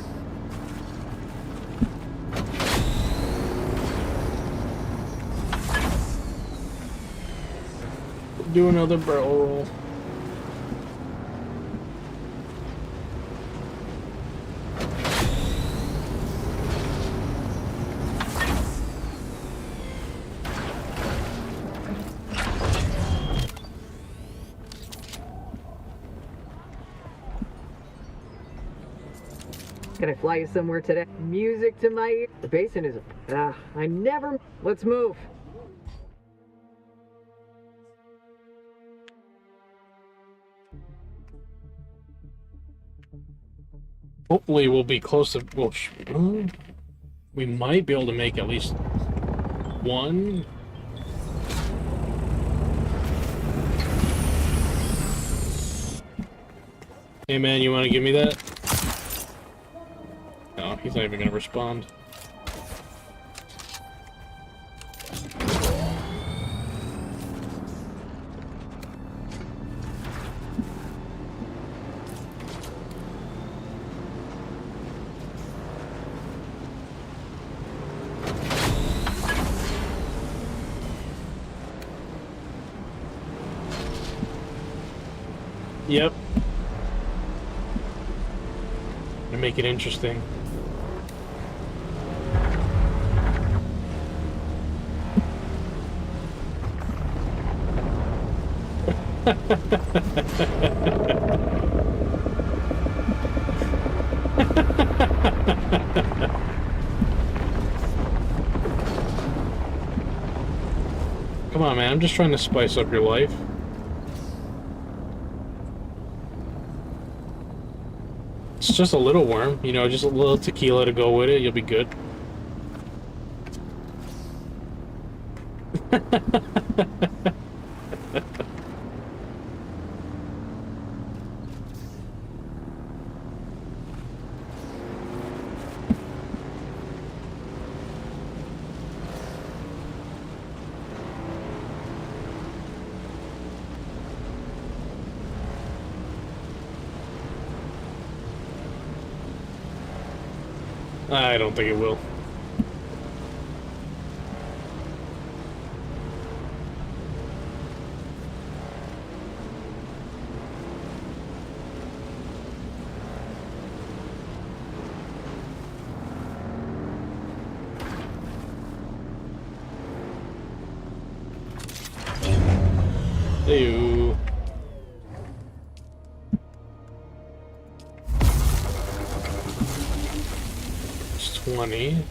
Do another barrel roll. Gonna fly you somewhere today. Music to my ear. The basin is... I never... Let's move. Hopefully we'll be close to... Well, we might be able to make at least one. Hey man, you want to give me that? No, he's not even going to respond. Yep. To make it interesting. Come on, man. I'm just trying to spice up your life. It's just a little worm, you know, just a little tequila to go with it. You'll be good. I don't think it will. Ew. It's 20.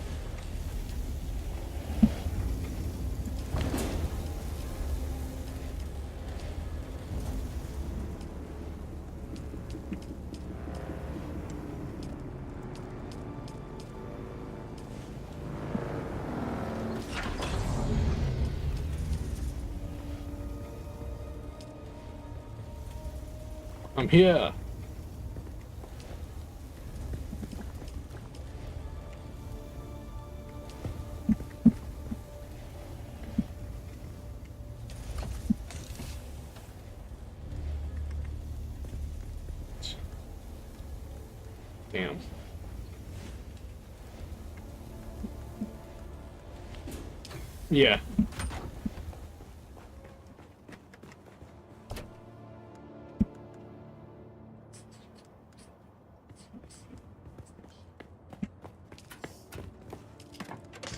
I'm here. Damn. Yeah.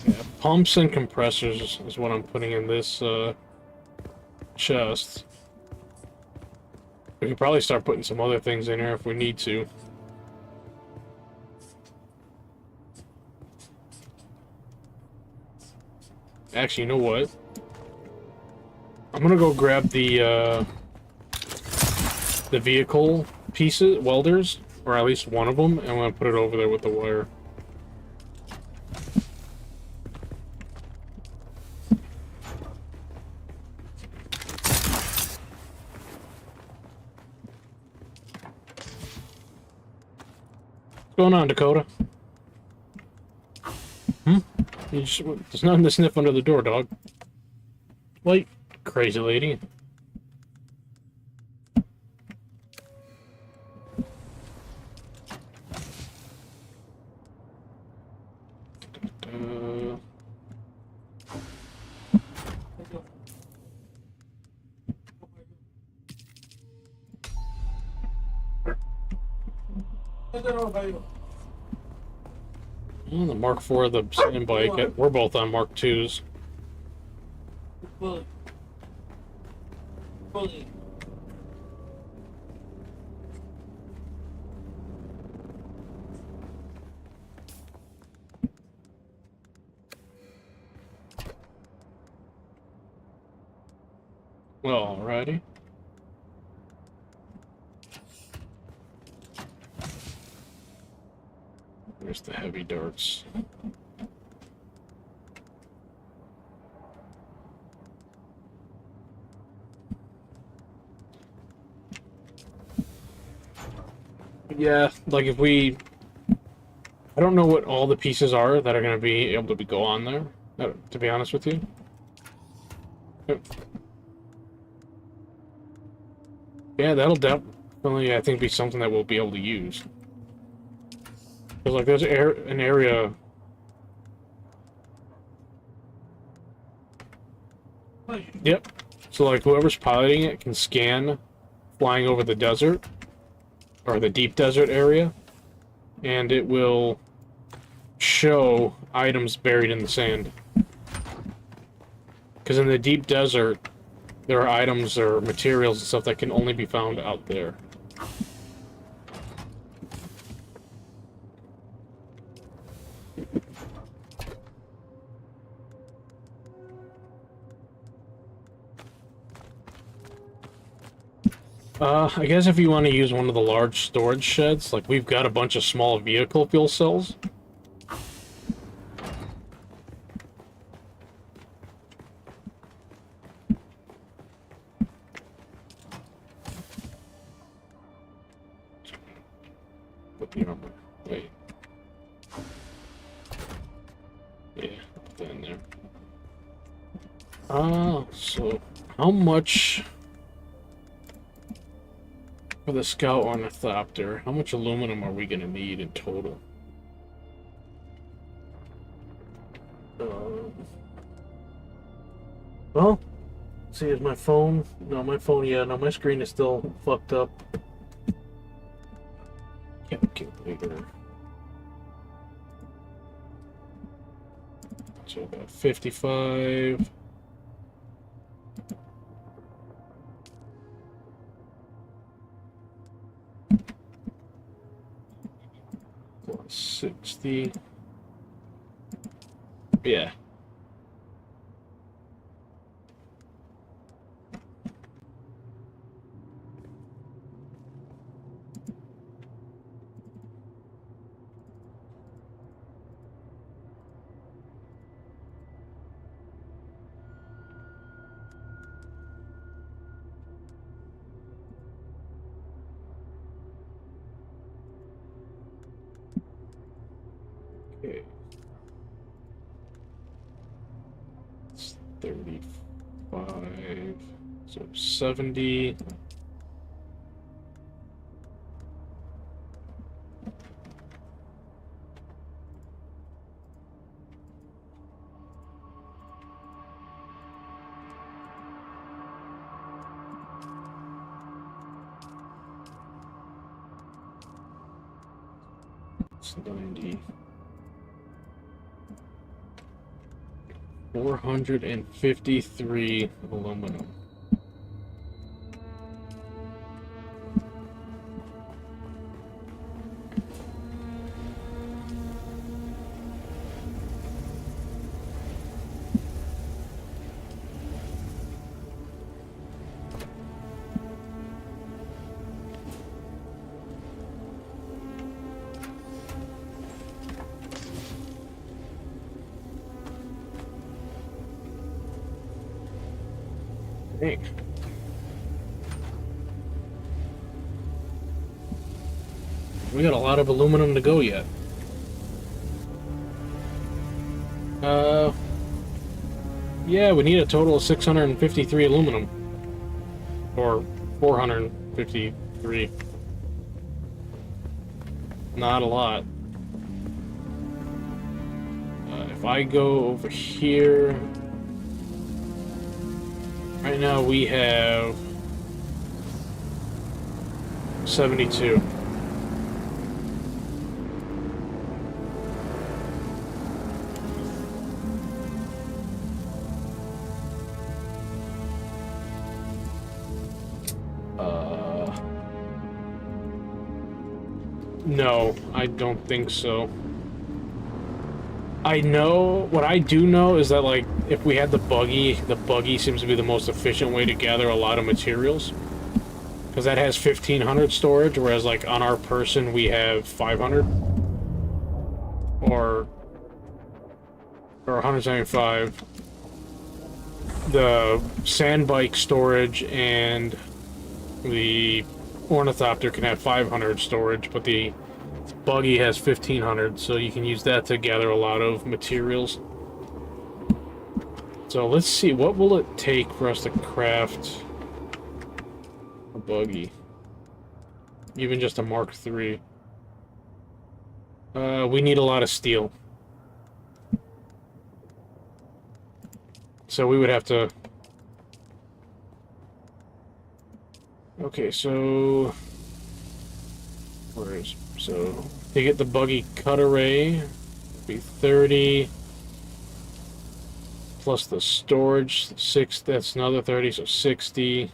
Yeah, pumps and compressors is what I'm putting in this chest. We can probably start putting some other things in here if we need to. Actually, you know what? I'm gonna go grab the vehicle pieces, welders, or at least one of them, and I'm gonna put it over there with the wire. What's going on, Dakota? There's nothing to sniff under the door, dog. Like, crazy lady. The Mark IV of the sand bike. We're both on Mark IIs. Alrighty. There's the heavy darts. Yeah, like if we... I don't know what all the pieces are that are going to be able to go on there, to be honest with you. Yeah, that'll definitely, I think, be something that we'll be able to use. Because, like, there's an area... Yep. So, like, whoever's piloting it can scan flying over the desert, or the deep desert area, and it will show items buried in the sand. Because in the deep desert, there are items or materials and stuff that can only be found out there. I guess if you want to use one of the large storage sheds, like we've got a bunch of small vehicle fuel cells. Wait. Yeah, put that in there. So how much for the Scout Ornithopter? How much aluminum are we gonna need in total? Well, see, is my phone? No, my phone. Yeah, no, my screen is still fucked up. Calculator. So about 55. Plus 60. Yeah. Okay. It's 35. So 70. It's 90. 453 aluminum. Dang. We got a lot of aluminum to go yet. Yeah, we need a total of 653 aluminum. Or 453. Not a lot. If I go over here... Right now we have 72. No, I don't think so. I know, what I do know is that, like, if we had the buggy seems to be the most efficient way to gather a lot of materials. Because that has 1,500 storage, whereas, like, on our person we have 500. Or 175. The sand bike storage and the ornithopter can have 500 storage, but the buggy has 1,500, so you can use that to gather a lot of materials. So let's see, what will it take for us to craft a buggy? Even just a Mark III. We need a lot of steel. So we would have to... Okay, so... Where is... So, to get the buggy cut array, it'd be 30... Plus the storage, 6, that's another 30, so 60.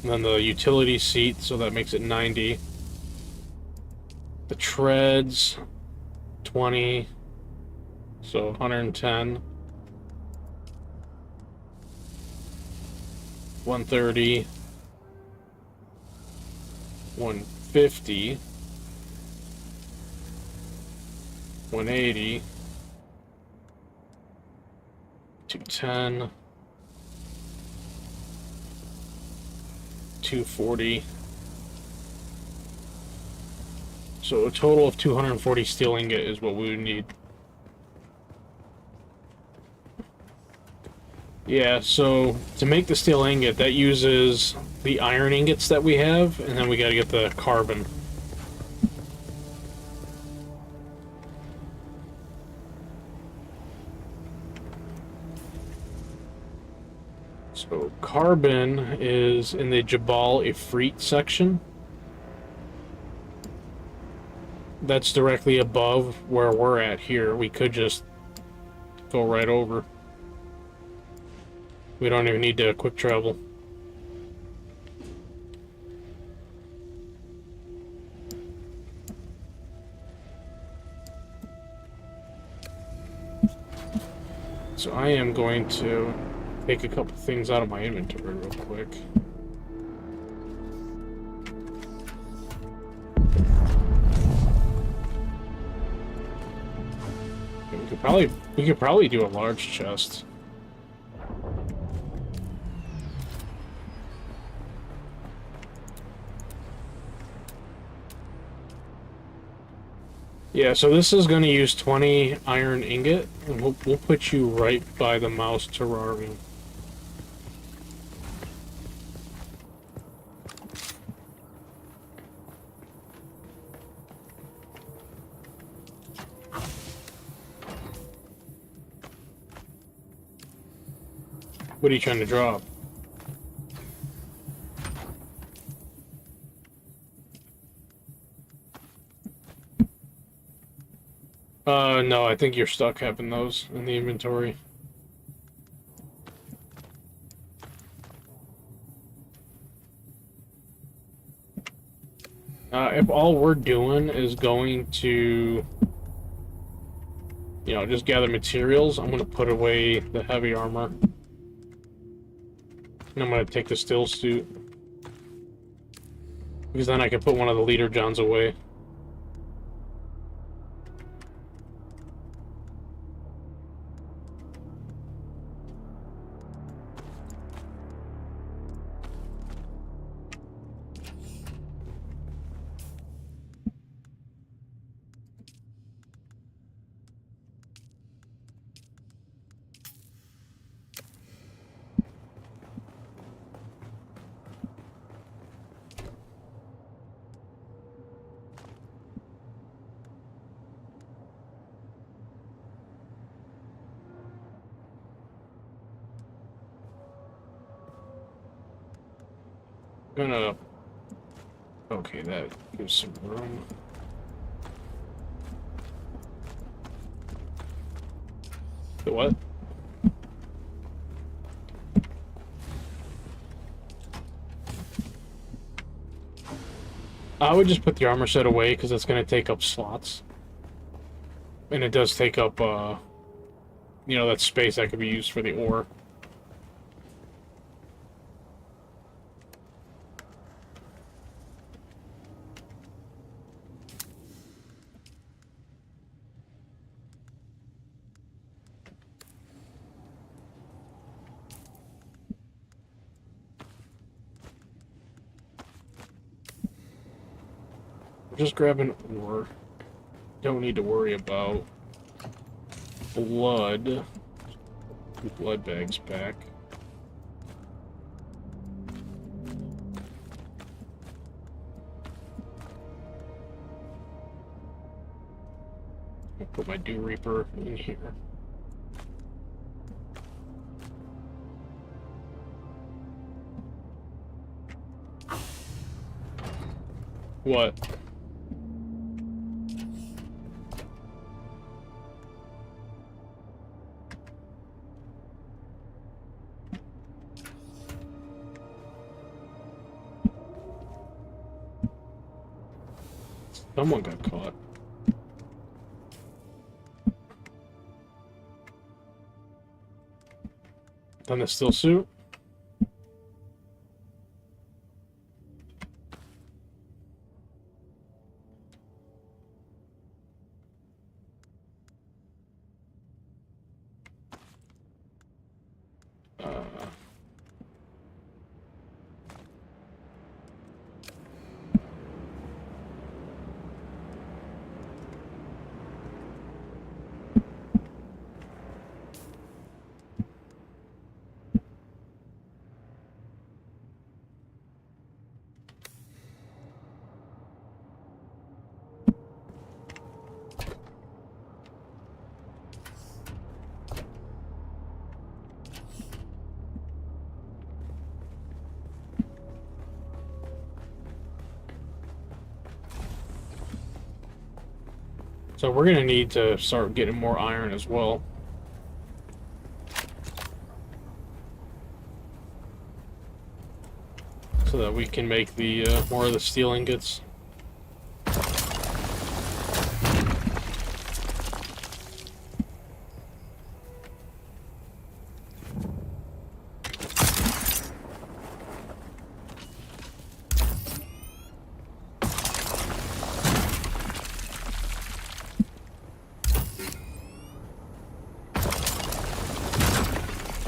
And then the utility seat, so that makes it 90. The treads, 20, so 110. 130. 150. 180. 210. 240. So a total of 240 steel ingot is what we would need. Yeah, so to make the steel ingot, that uses the iron ingots that we have, and then we gotta get the carbon. So carbon is in the Jabal Ifrit section. That's directly above where we're at here. We could just go right over. We don't even need to quick travel. So I am going to take a couple things out of my inventory real quick. We could probably do a large chest. Yeah, so this is going to use 20 iron ingot, and we'll put you right by the mouse terrarium. What are you trying to drop? No, I think you're stuck having those in the inventory. If all we're doing is going to, you know, just gather materials, I'm going to put away the heavy armor. And I'm going to take the still suit. Because then I can put one of the leader Johns away. Gonna... Okay, that gives some room. The what? I would just put the armor set away, because it's going to take up slots. And it does take up, you know, that space that could be used for the ore. Just grab an ore. Don't need to worry about blood. Blood bags back. I'll put my Dew Reaper in here. What? Someone got caught. Done the still suit? So we're gonna need to start getting more iron as well. So that we can make the more of the steel ingots.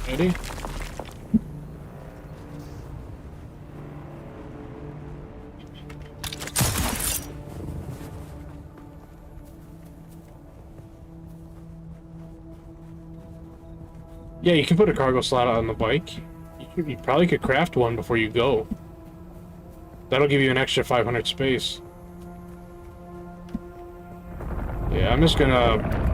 Ready? Yeah, you can put a cargo slot on the bike. You probably could craft one before you go. That'll give you an extra 500 space. Yeah, I'm just gonna...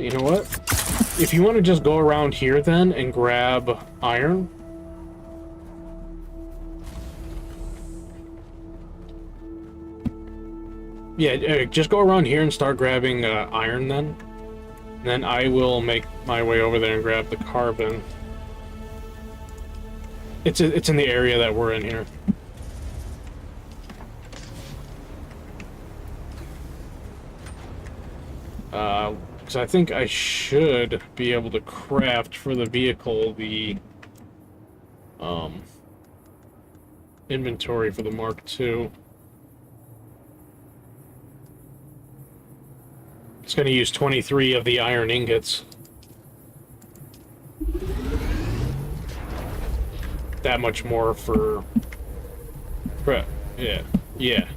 you know what? If you want to just go around here then and grab iron. Yeah, just go around here and start grabbing iron then. And then I will make my way over there and grab the carbon. It's in the area that we're in here. Because I think I should be able to craft for the vehicle the inventory for the Mark II. It's going to use 23 of the iron ingots. That much more for... Yeah, yeah.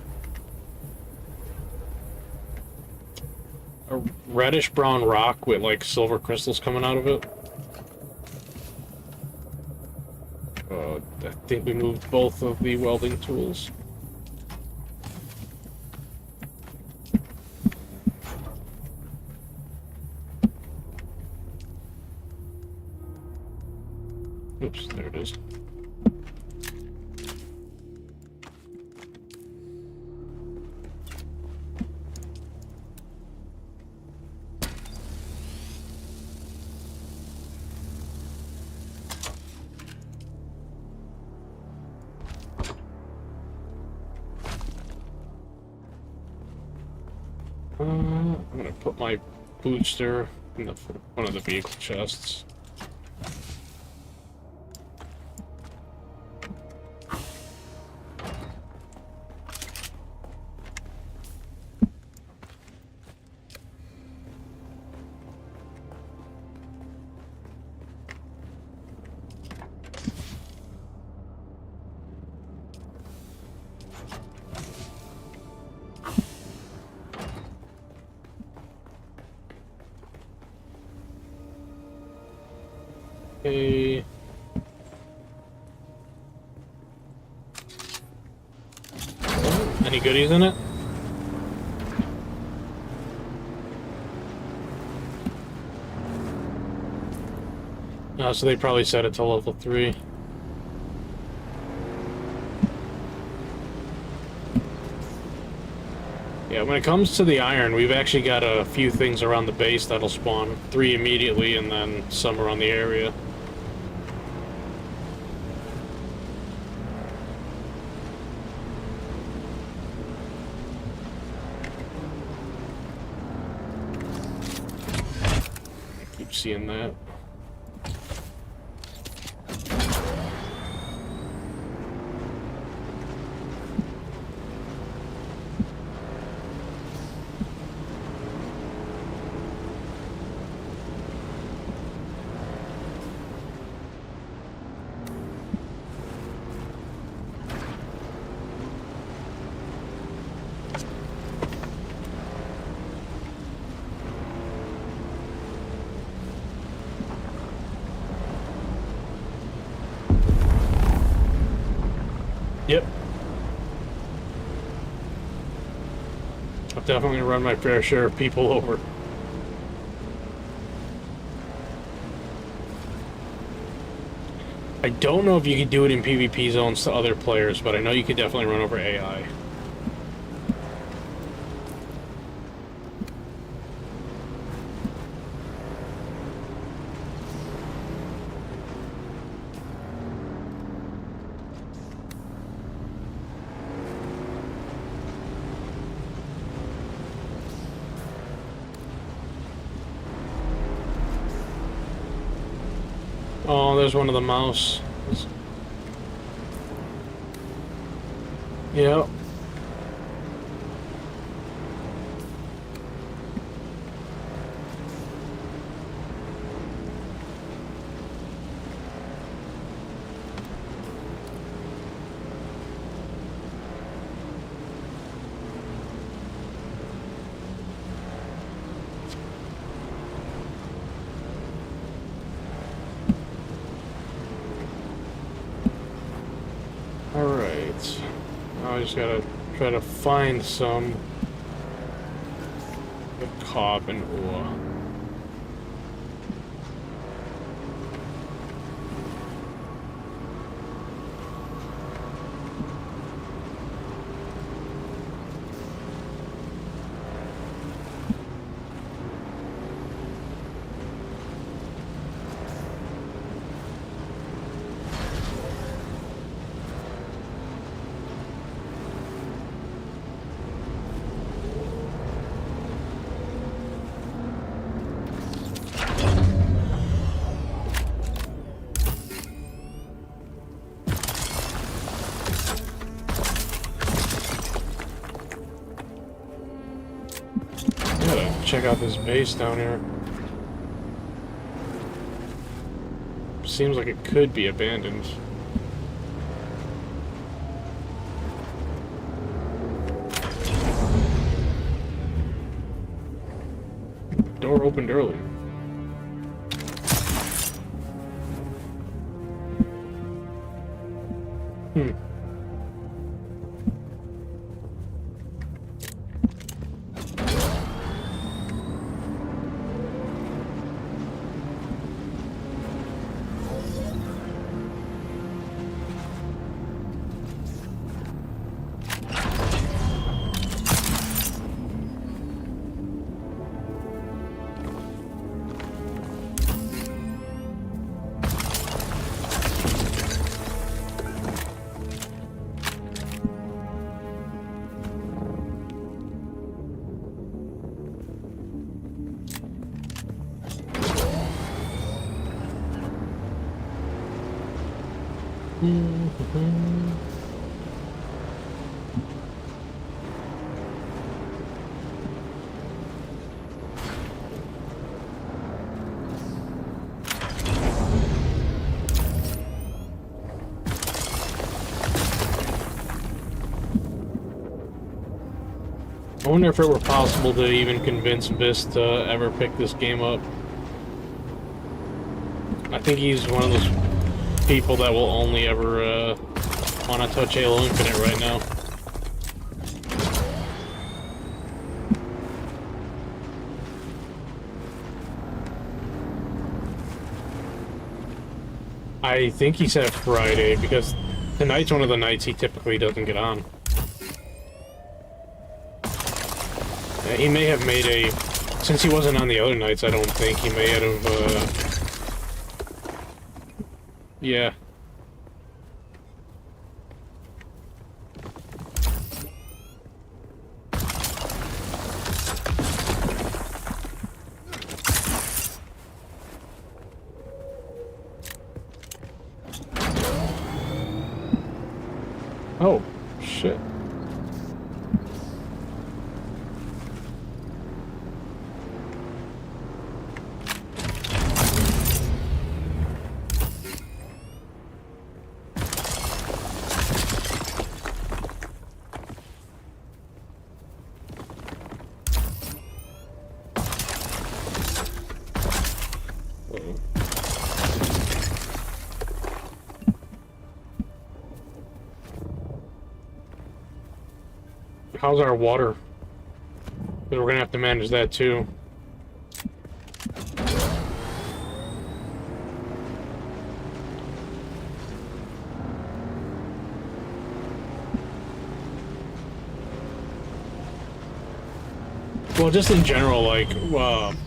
A reddish brown rock with like silver crystals coming out of it. I think we moved both of the welding tools. Oops, there it is. I'm gonna put my booster in one of the vehicle chests. Okay. Any goodies in it? No, so they probably set it to level 3. Yeah, when it comes to the iron, we've actually got a few things around the base that'll spawn. 3 immediately, and then some around the area. I keep seeing that. Yep. I've definitely run my fair share of people over. I don't know if you could do it in PvP zones to other players, but I know you could definitely run over AI. Oh, there's one of the mouse. Yep. Alright. Now I just gotta try to find some carbon ore. I gotta check out this base down here. Seems like it could be abandoned. Door opened early. I wonder if it were possible to even convince Vis to ever pick this game up. I think he's one of those people that will only ever want to touch Halo Infinite right now. I think he said Friday, because tonight's one of the nights he typically doesn't get on. He may have made a... Since he wasn't on the other nights, I don't think he may have, yeah. Oh, shit. How's our water? Because we're gonna have to manage that too. Well, just in general, like,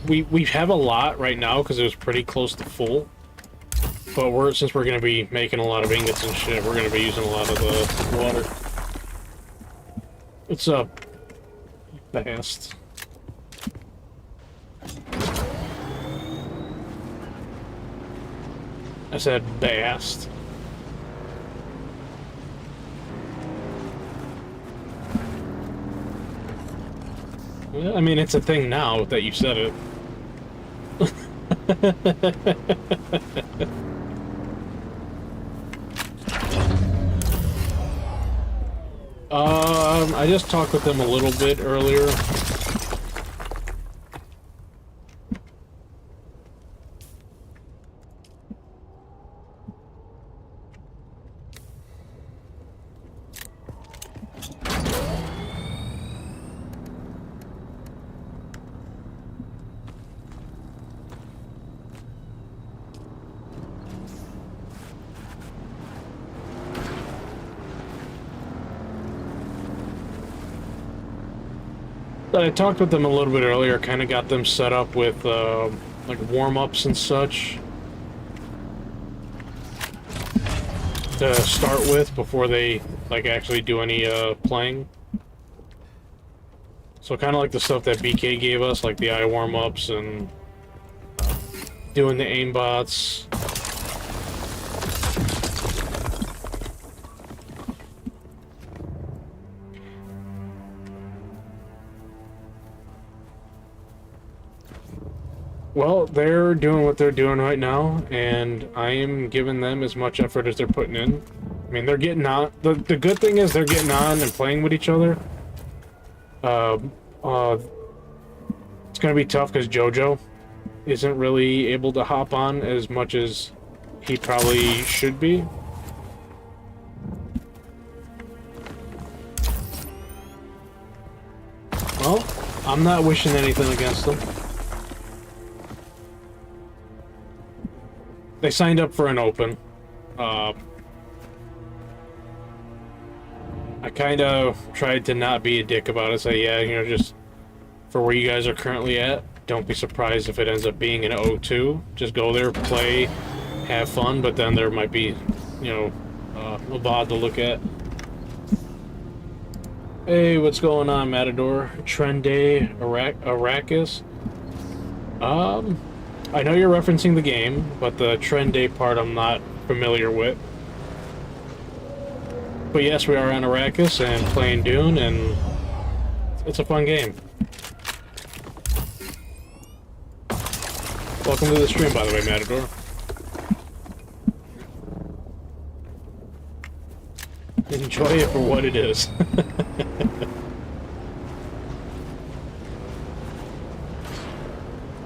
we have a lot right now because it was pretty close to full. But since we're gonna be making a lot of ingots and shit, we're gonna be using a lot of the water. What's up, Bast? I said Bast. Well, I mean, it's a thing now that you said it. I just talked with them a little bit earlier. I talked with them a little bit earlier, kind of got them set up with, like, warm-ups and such to start with before they, like, actually do any, playing. So kind of like the stuff that BK gave us, like the eye warm-ups and doing the aimbots. Well, they're doing what they're doing right now, and I am giving them as much effort as they're putting in. I mean, they're getting on. The good thing is they're getting on and playing with each other. It's gonna be tough because JoJo isn't really able to hop on as much as he probably should be. Well, I'm not wishing anything against them. They signed up for an open. I kind of tried to not be a dick about it. Say, yeah, you know, just for where you guys are currently at, don't be surprised if it ends up being an O2. Just go there, play, have fun, but then there might be, you know, a VOD to look at. Hey, what's going on, Matador? Trenday Arrakis? I know you're referencing the game, but the Trenday part I'm not familiar with. But yes, we are on Arrakis and playing Dune, and it's a fun game. Welcome to the stream, by the way, Matador. Enjoy it for what it is.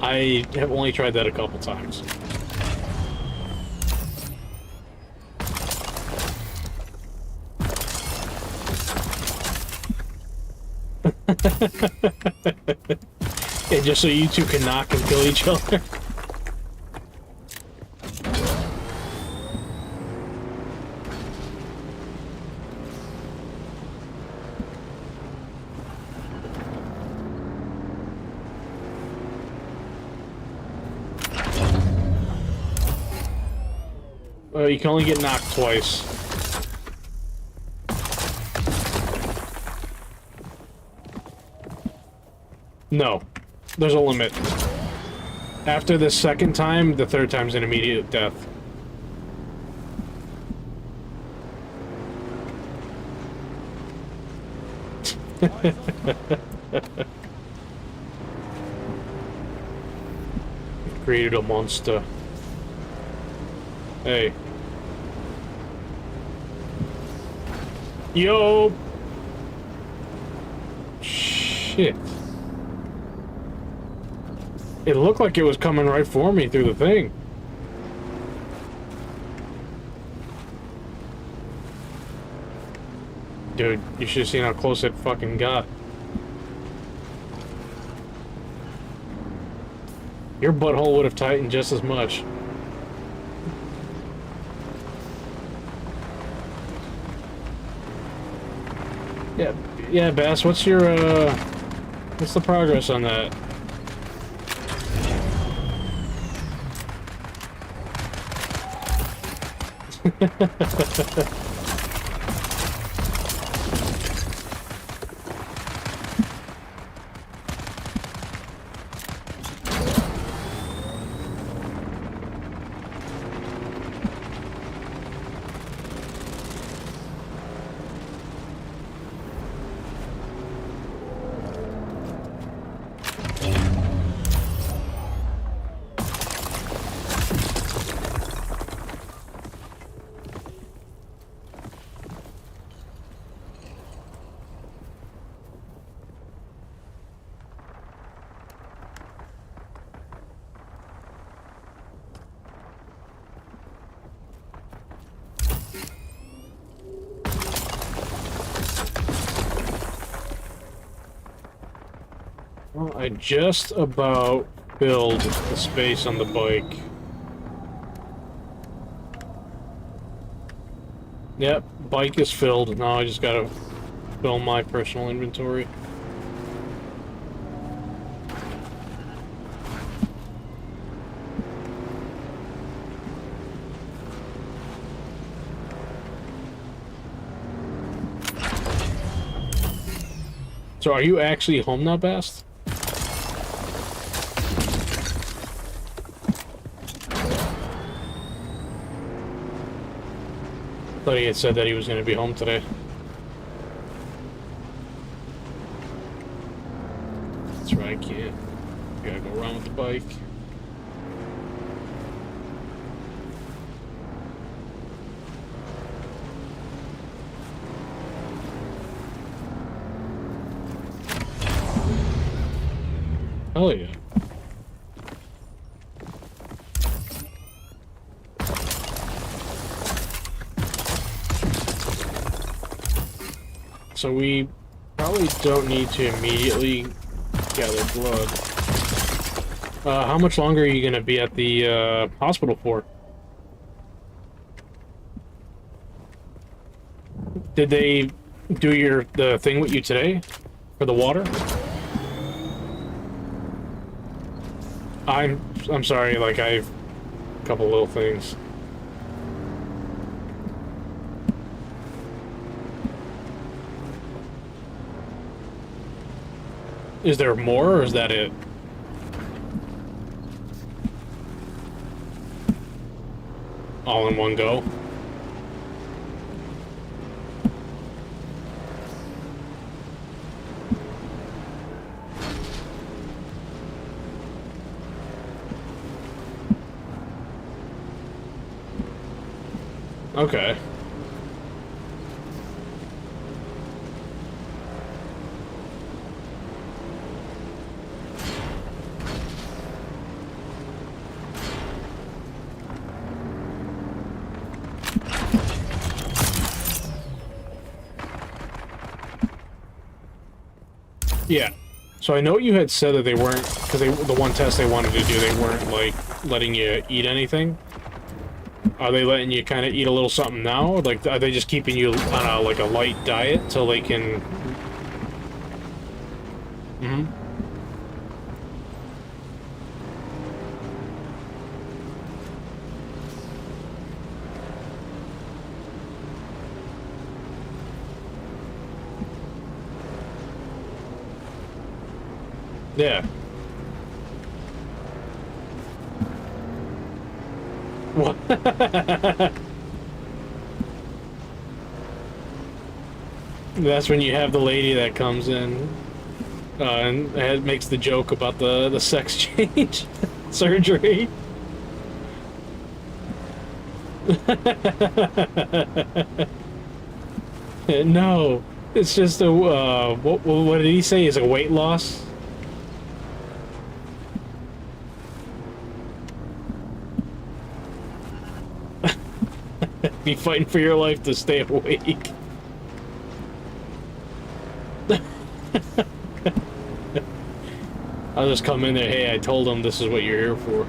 I have only tried that a couple times. Yeah, just so you two can knock and kill each other. You can only get knocked twice. No. There's a limit. After the second time, the third time's an immediate death. Created a monster. Hey. Yo! Shit. It looked like it was coming right for me through the thing. Dude, you should have seen how close it fucking got. Your butthole would have tightened just as much. Yeah, Bass, what's your, what's the progress on that? Well, I just about filled the space on the bike. Yep, bike is filled. Now I just gotta fill my personal inventory. So are you actually home now, Bast? Thought he had said that he was going to be home today. That's right, I can't. Gotta go around with the bike. Oh yeah. So we probably don't need to immediately gather blood. How much longer are you gonna be at the hospital for? Did they do the thing with you today for the water? I'm sorry, like I've a couple little things. Is there more, or is that it? All in one go? Okay. Yeah. So I know you had said that they weren't, because the one test they wanted to do, they weren't, like, letting you eat anything. Are they letting you kind of eat a little something now? Like, are they just keeping you on a, like, a light diet till they can... Mm-hmm. Yeah. What? That's when you have the lady that comes in and makes the joke about the sex change surgery. No, it's just a what did he say? Is a weight loss? Be fighting for your life to stay awake. I'll just come in there. Hey, I told him this is what you're here for.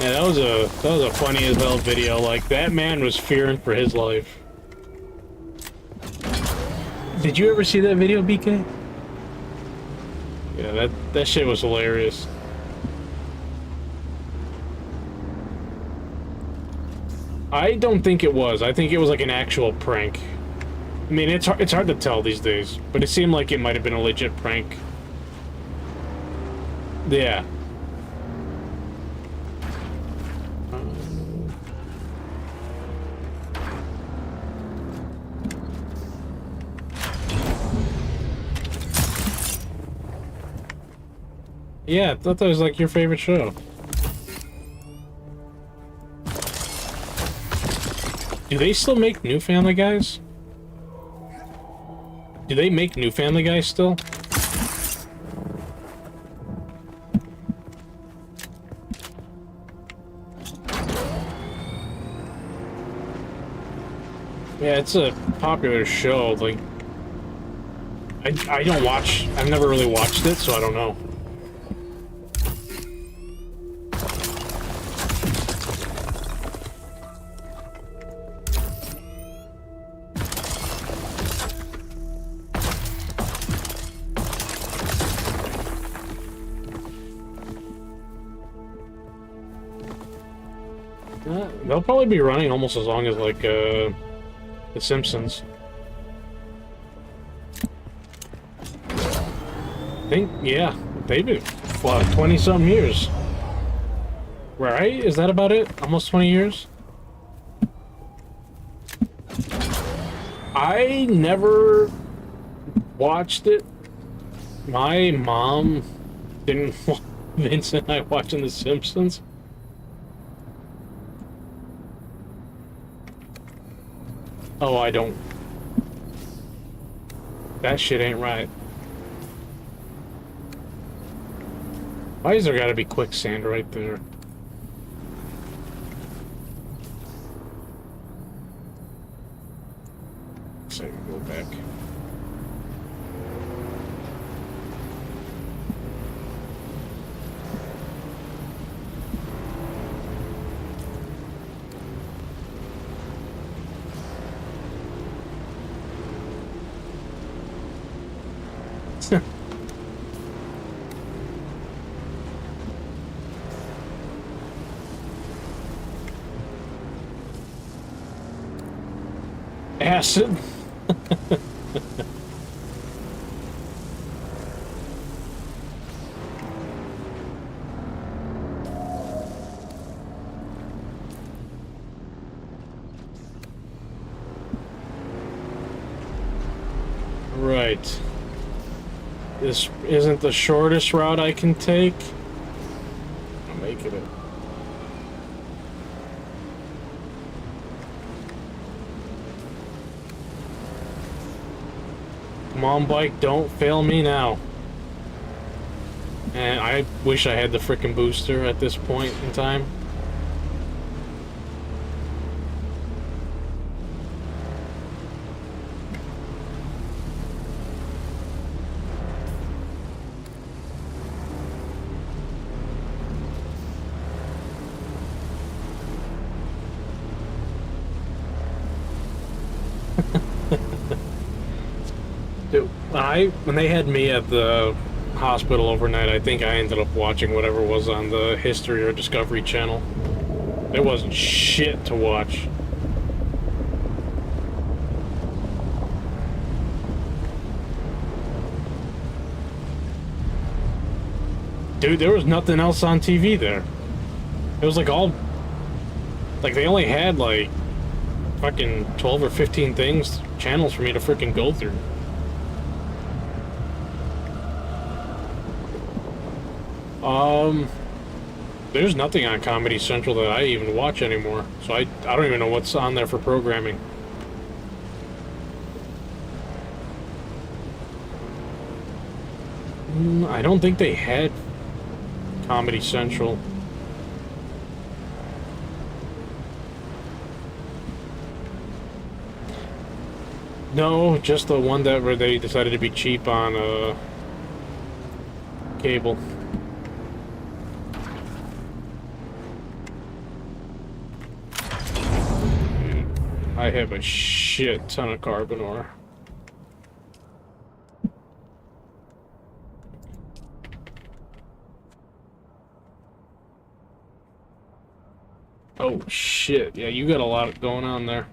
Yeah, that was a funny as hell video. Like, that man was fearing for his life. Did you ever see that video, BK? Yeah, that shit was hilarious. I don't think it was. I think it was like an actual prank. I mean, it's hard to tell these days, but it seemed like it might have been a legit prank. Yeah. Yeah, I thought that was like your favorite show. Do they still make new Family Guys? Do they make new Family Guys still? Yeah, it's a popular show. Like, I don't watch. I've never really watched it, so I don't know. They'll probably be running almost as long as, like, The Simpsons. I think, yeah, they've been, 20-something years. Right? Is that about it? Almost 20 years? I never watched it. My mom didn't want Vince and I watching The Simpsons. Oh, I don't That shit ain't right. Why is there gotta be quicksand right there? So I can go back. Acid. Right. This isn't the shortest route I can take. I'm making it. Come on, bike, don't fail me now. And I wish I had the frickin' booster at this point in time. Dude, when they had me at the hospital overnight, I think I ended up watching whatever was on the History or Discovery Channel. There wasn't shit to watch. Dude, there was nothing else on TV there. It was like all... Like, they only had, like, fucking 12 or 15 channels for me to freaking go through. There's nothing on Comedy Central that I even watch anymore, so I don't even know what's on there for programming. I don't think they had Comedy Central. No, just the one that where they decided to be cheap on cable. I have a shit ton of carbon ore. Oh shit, yeah, you got a lot going on there.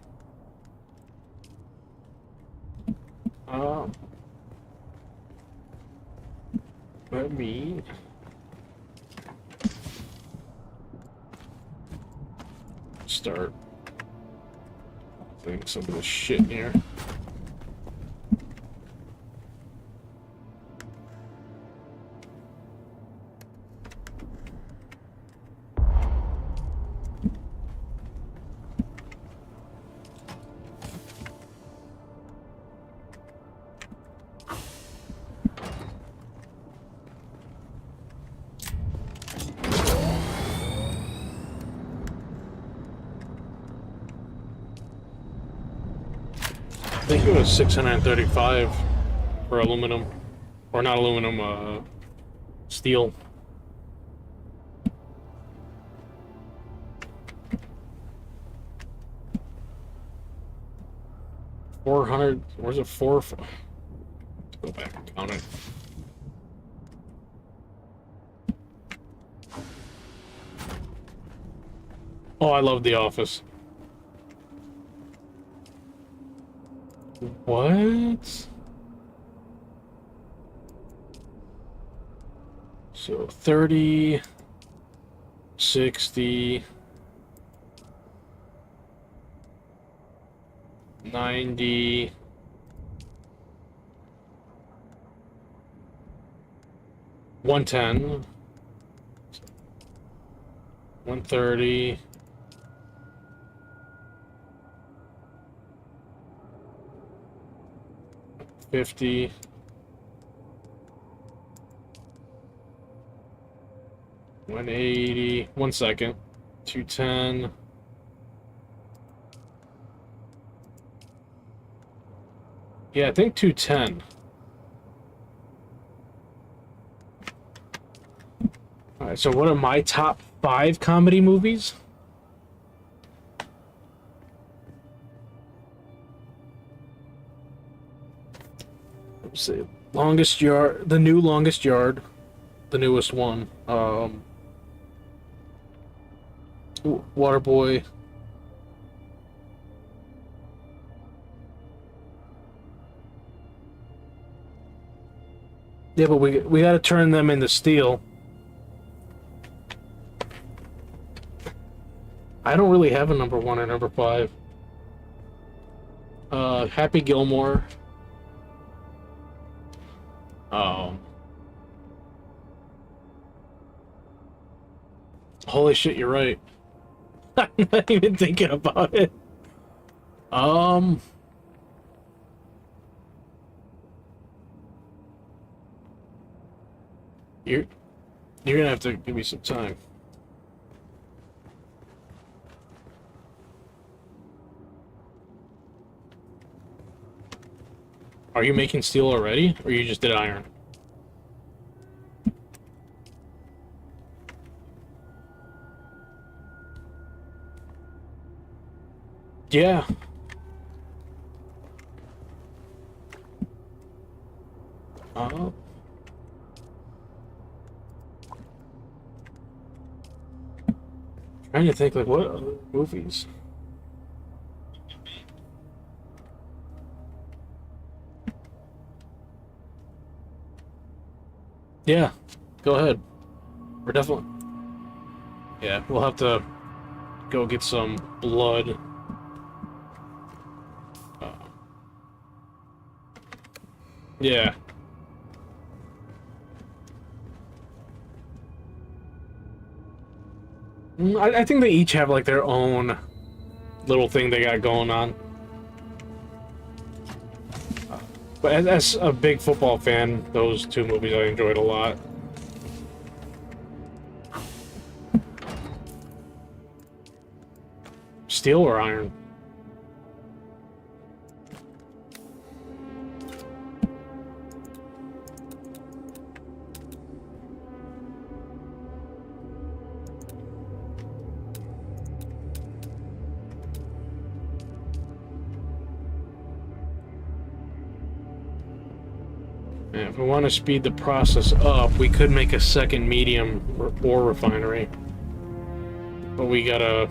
Let me... start putting some of this shit in here. I think it was 635 for aluminum, or not aluminum, steel. $400. Where's it? Let's go back and count it. Oh, I love The Office. What? So 30, 60, 90, 110, 130, 40, 50. $180. 1 second. 210. Yeah, I think 210. Alright, so what are my top 5 comedy movies? Let's see. Longest Yard, the new Longest Yard, the newest one. Waterboy. Yeah, but we got to turn them into steel. I don't really have a number 1 or number 5. Happy Gilmore. Holy shit, you're right. I'm not even thinking about it. You're gonna have to give me some time. Are you making steel already, or you just did iron? Yeah. Trying to think, like, what other movies? Yeah, go ahead. We're definitely... Yeah, we'll have to go get some blood. Yeah. I think they each have, like, their own little thing they got going on. But as a big football fan, those 2 movies I enjoyed a lot. Steel or iron? Yeah, if we want to speed the process up, we could make a second medium ore refinery. But we gotta...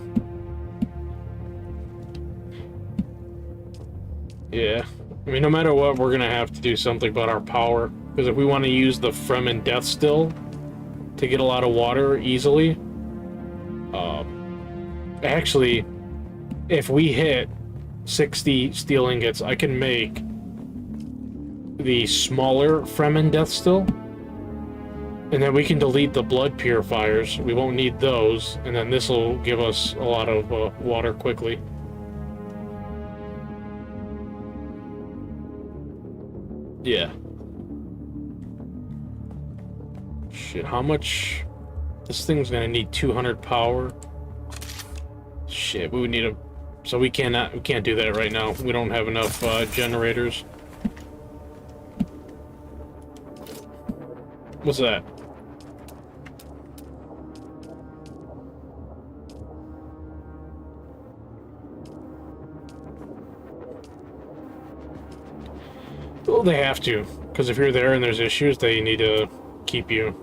Yeah. I mean, no matter what, we're gonna have to do something about our power. Because if we want to use the Fremen Death Still to get a lot of water easily... actually, if we hit 60 steel ingots, I can make the smaller Fremen Death Still, and then we can delete the blood purifiers. We won't need those, and then this will give us a lot of water quickly. Yeah. Shit, how much? This thing's gonna need 200 power. Shit, we would need a... So we can't do that right now. We don't have enough generators. What's that? Well, they have to, because if you're there and there's issues, they need to keep you.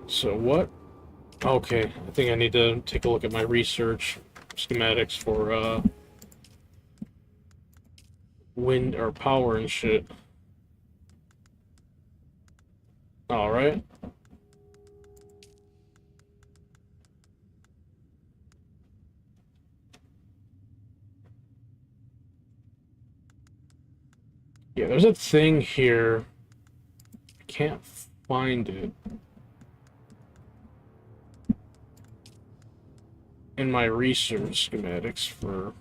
So what? Okay, I think I need to take a look at my research schematics for wind or power and shit. All right. Yeah, there's a thing here. I can't find it. in my research schematics for...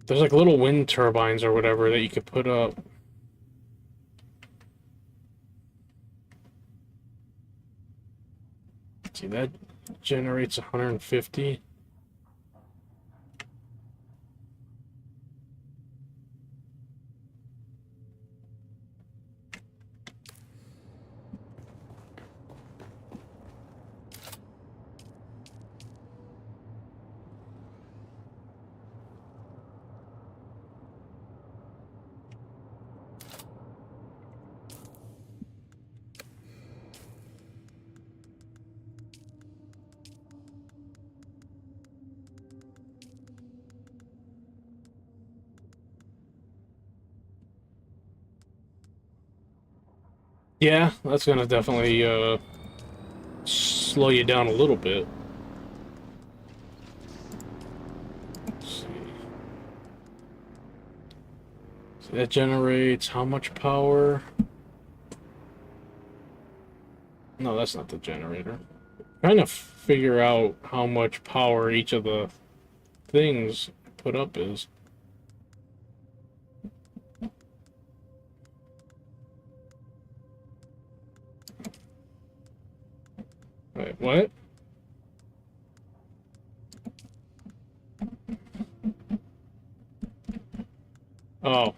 There's like little wind turbines or whatever that you could put up. See, that generates 150. Yeah, that's gonna definitely slow you down a little bit. Let's see. So that generates how much power? No, that's not the generator. Trying to figure out how much power each of the things put up is. Wait, what? Oh.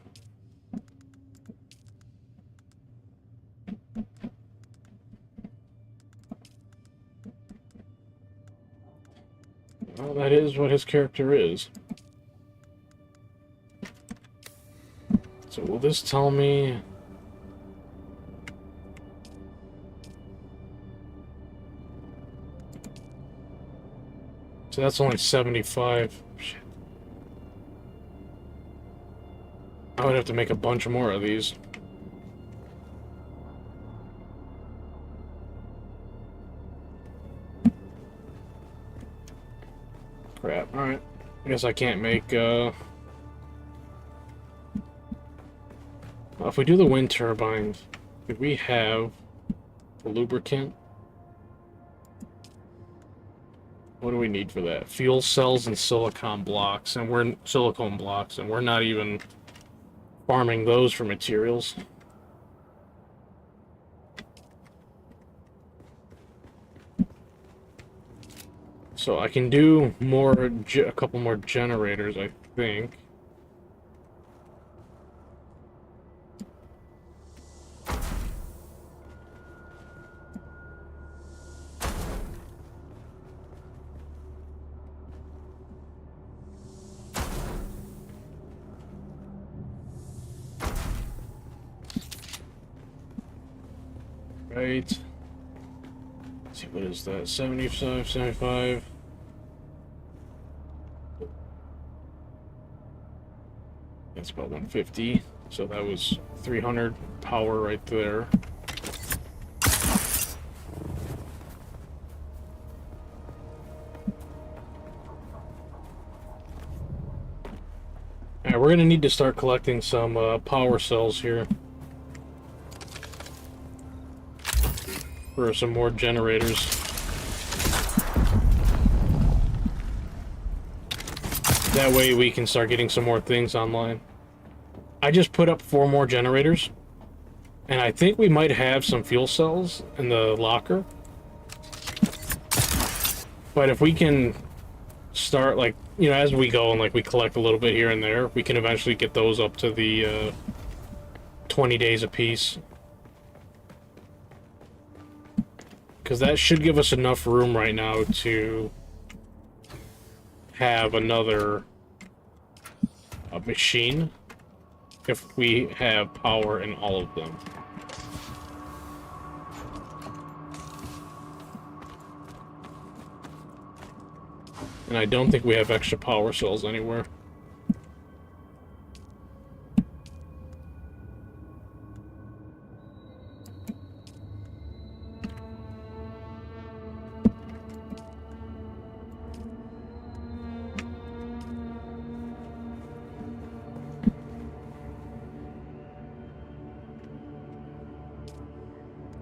Well, that is what his character is. So will this tell me... So that's only 75. Shit. I would have to make a bunch more of these. Crap, alright. I guess I can't make, Well, if we do the wind turbines, could we have the lubricant? What do we need for that? Fuel cells and silicone blocks, and we're not even farming those for materials. So I can do a couple more generators, I think. Right. Let's see, what is that? 75, 75. That's about 150. So that was 300 power right there. Alright, we're gonna need to start collecting some power cells here. For some more generators. That way we can start getting some more things online. I just put up 4 more generators. And I think we might have some fuel cells in the locker. But if we can start, like, you know, as we go and, like, we collect a little bit here and there, we can eventually get those up to the 20 days apiece. Because that should give us enough room right now to have another machine if we have power in all of them. And I don't think we have extra power cells anywhere.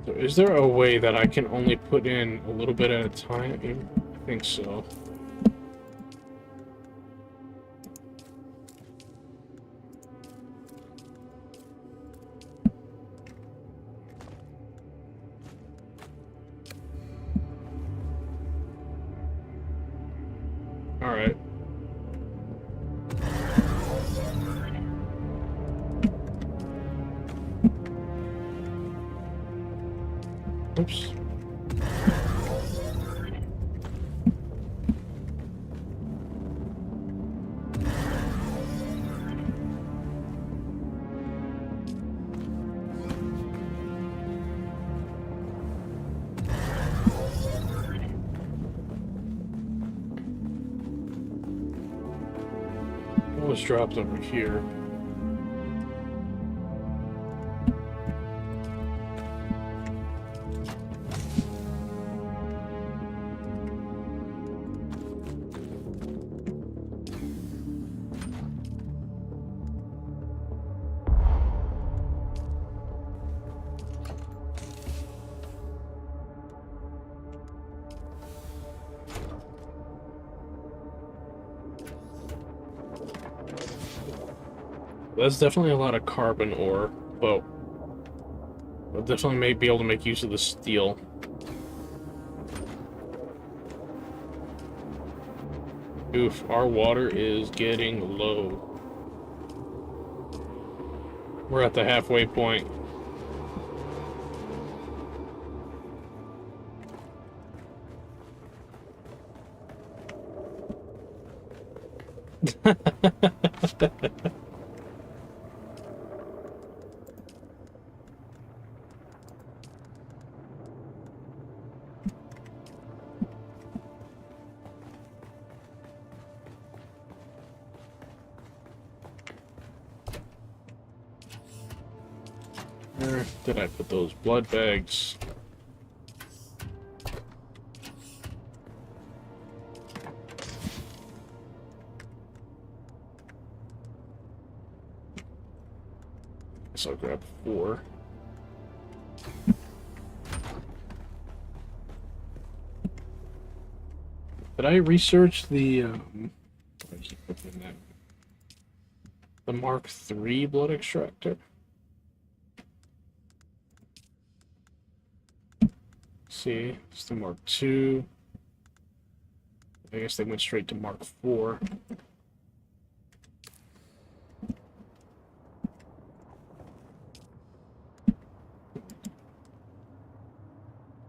So is there a way that I can only put in a little bit at a time? I think so. Alright. Oops. What was dropped over here? That's definitely a lot of carbon ore, but we'll definitely may be able to make use of the steel. Oof, our water is getting low. We're at the halfway point. Where did I put those blood bags? Guess I'll grab 4. Did I research the the Mark III blood extractor? See, it's the Mark II. I guess they went straight to Mark IV.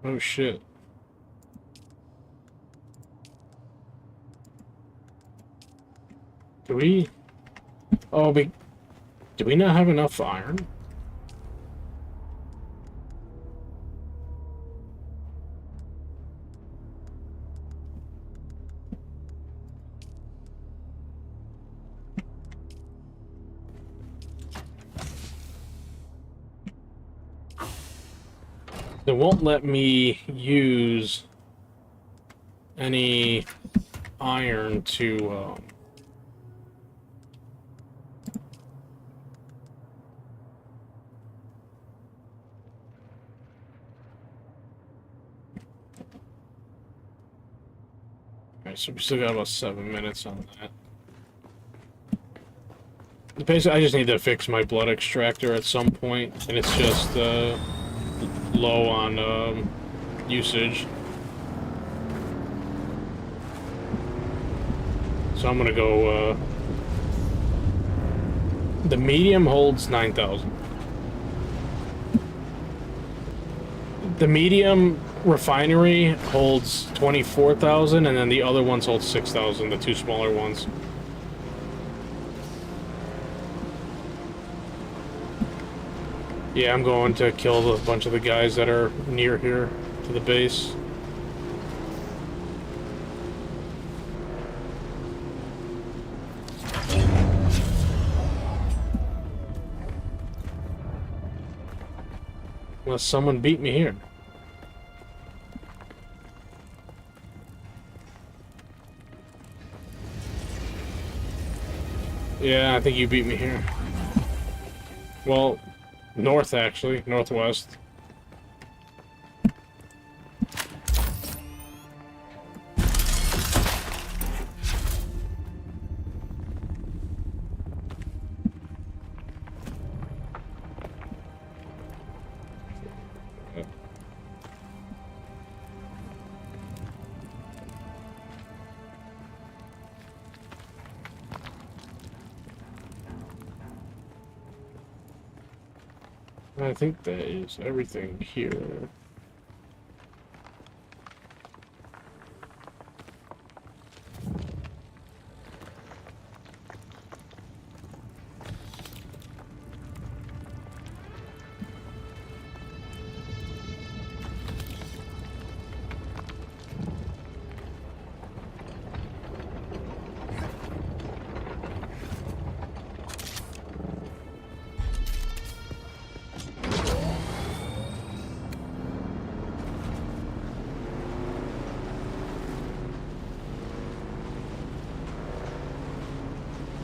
Oh shit. Do we... Oh, do we not have enough iron? It won't let me use any iron to Alright, so we still got about 7 minutes on that. Basically, I just need to fix my blood extractor at some point, and it's just low on usage. So I'm gonna go. The medium holds 9,000. The medium refinery holds 24,000, and then the other ones hold 6,000. The 2 smaller ones. Yeah, I'm going to kill a bunch of the guys that are near here to the base. Unless someone beat me here. Yeah, I think you beat me here. Well, north actually, northwest. I think that is everything here.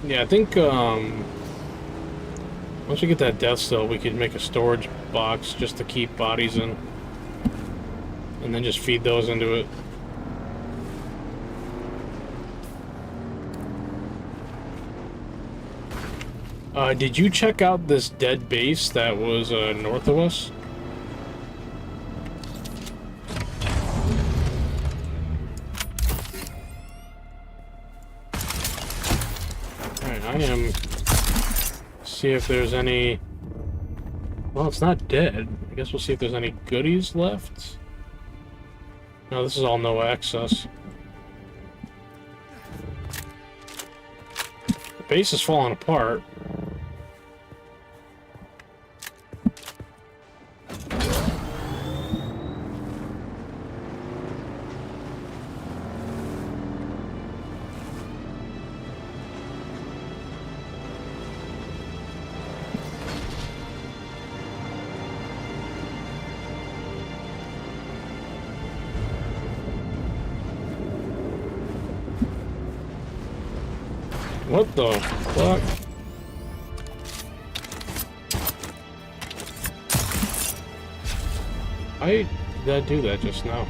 Yeah, I think, once we get that death cell, we could make a storage box just to keep bodies in. And then just feed those into it. Did you check out this dead base that was, north of us? I am. See if there's any. Well, it's not dead. I guess we'll see if there's any goodies left. No, this is all no access. The base is falling apart. What the fuck? Why did I do that just now?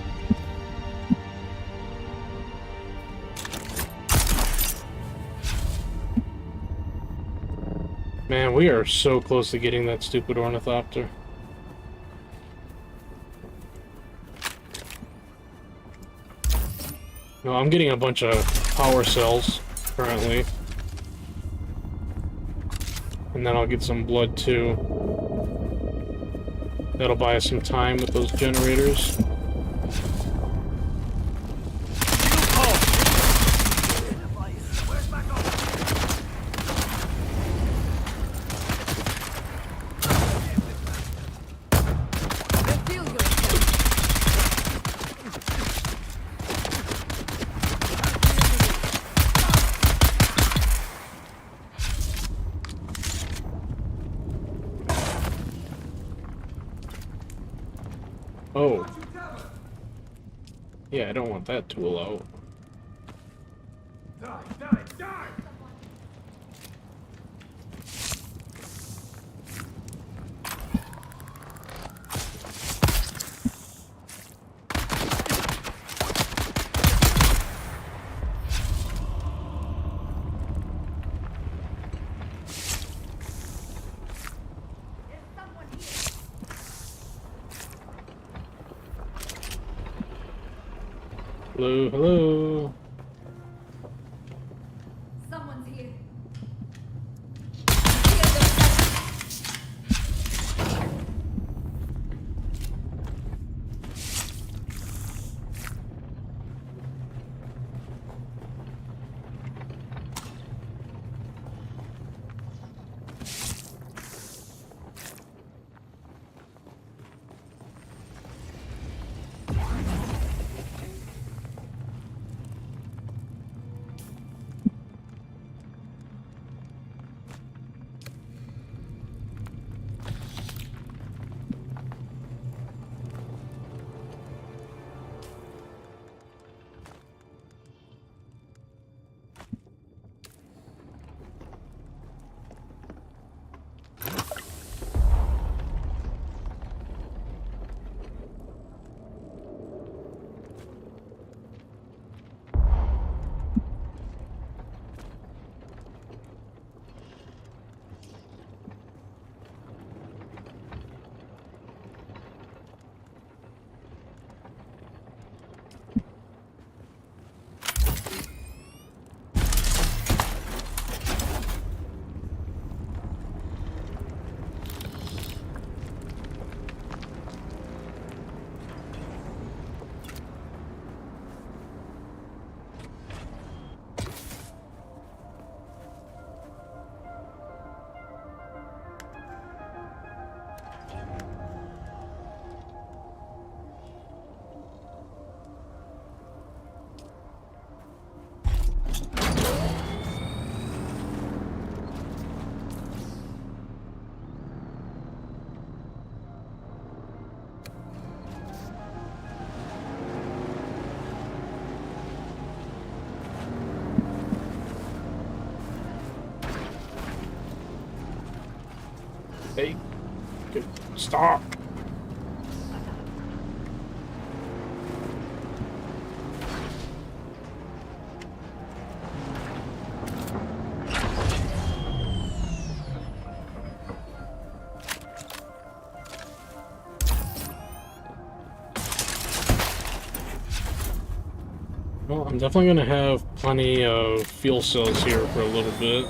Man, we are so close to getting that stupid ornithopter. No, I'm getting a bunch of power cells currently. And then I'll get some blood too. That'll buy us some time with those generators. Oh. Yeah, I don't want that tool out. Die, die, die! Hello, hello. Someone's here. Hey, good. Stop. Well, I'm definitely going to have plenty of fuel cells here for a little bit.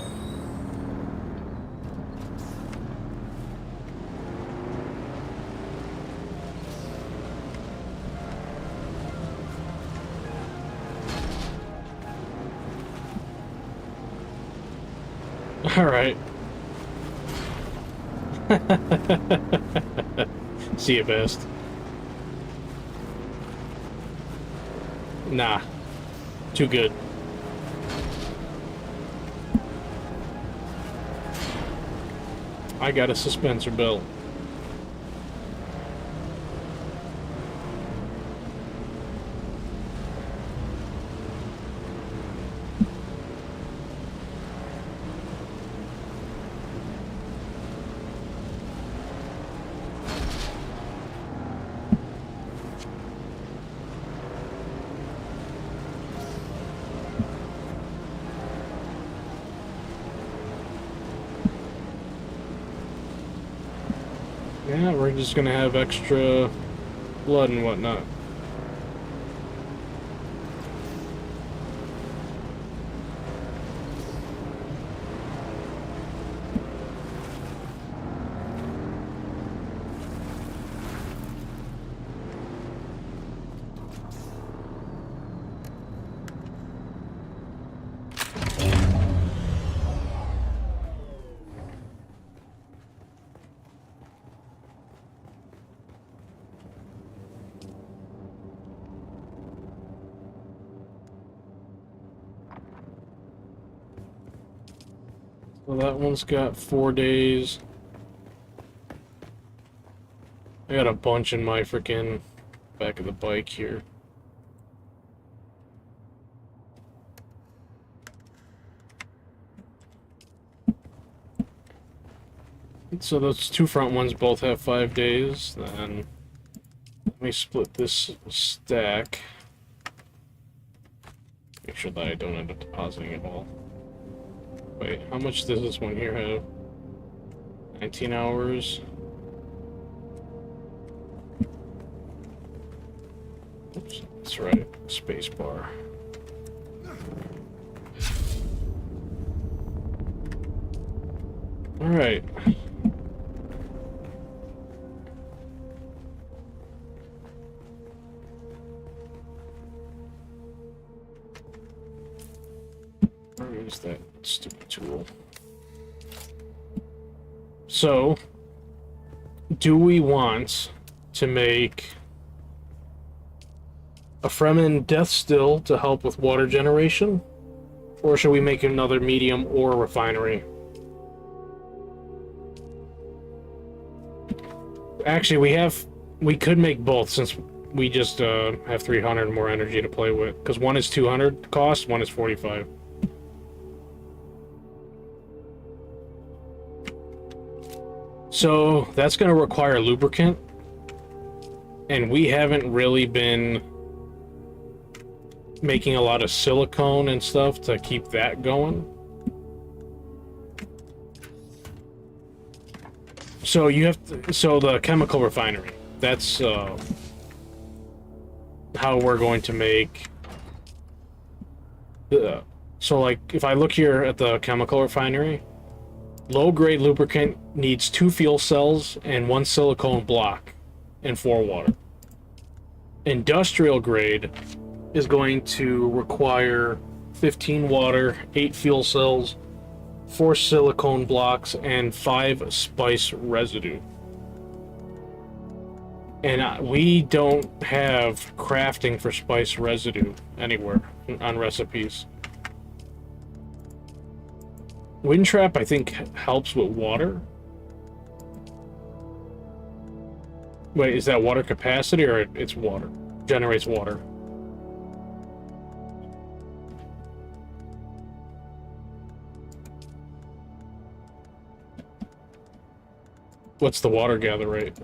Alright. See you best. Nah. Too good. I got a suspensor belt. Yeah, we're just gonna have extra blood and whatnot. So that one's got 4 days. I got a bunch in my freaking back of the bike here. So those two front ones both have 5 days. Then let me split this stack. Make sure that I don't end up depositing it all. Wait, how much does this one here have? 19 hours. Oops, that's right. Spacebar. Alright. Where is that stupid tool? So, do we want to make a Fremen death still to help with water generation? Or should we make another medium ore refinery? Actually, we could make both since we just have 300 more energy to play with. Because one is 200 cost, one is 45. So that's going to require lubricant. And we haven't really been making a lot of silicone and stuff to keep that going. So you have to, so the chemical refinery, that's how we're going to make so like if I look here at the chemical refinery, low grade lubricant needs 2 fuel cells and 1 silicone block and 4 water. Industrial grade is going to require 15 water, 8 fuel cells, 4 silicone blocks, and 5 spice residue. And we don't have crafting for spice residue anywhere on recipes. Wind trap, I think, helps with water. Wait, is that water capacity or it's water? Generates water. What's the water gather rate?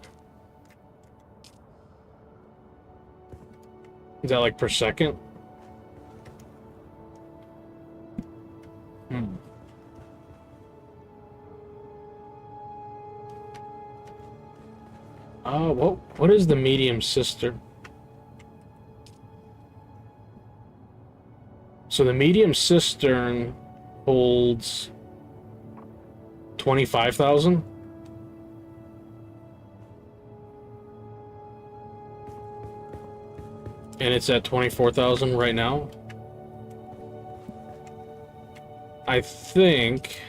Is that like per second? Hmm. What is the medium cistern? So the medium cistern holds 25,000. And it's at 24,000 right now. I think,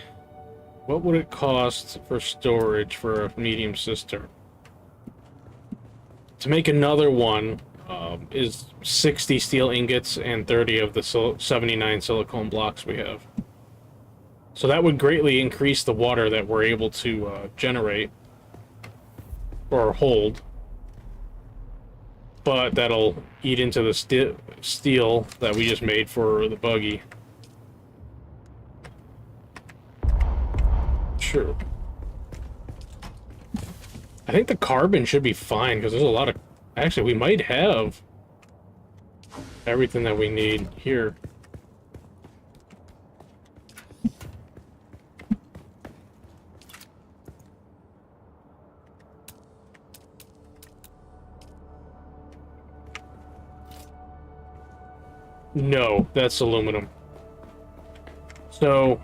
what would it cost for storage for a medium cistern? To make another one is 60 steel ingots and 30 of the 79 silicone blocks we have. So that would greatly increase the water that we're able to generate or hold. But that'll eat into the steel that we just made for the buggy. Sure. I think the carbon should be fine, because there's a lot of... Actually, we might have everything that we need here. No, that's aluminum. So,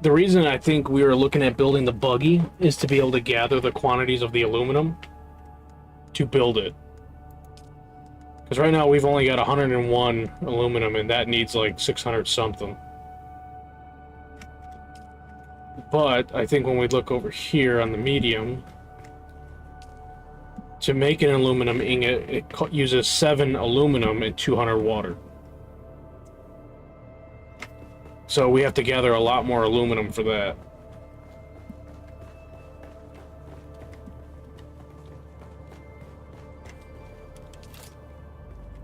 the reason I think we were looking at building the buggy is to be able to gather the quantities of the aluminum to build it. Because right now we've only got 101 aluminum, and that needs like 600 something. But I think when we look over here on the medium, to make an aluminum ingot, it uses 7 aluminum and 200 water. So we have to gather a lot more aluminum for that.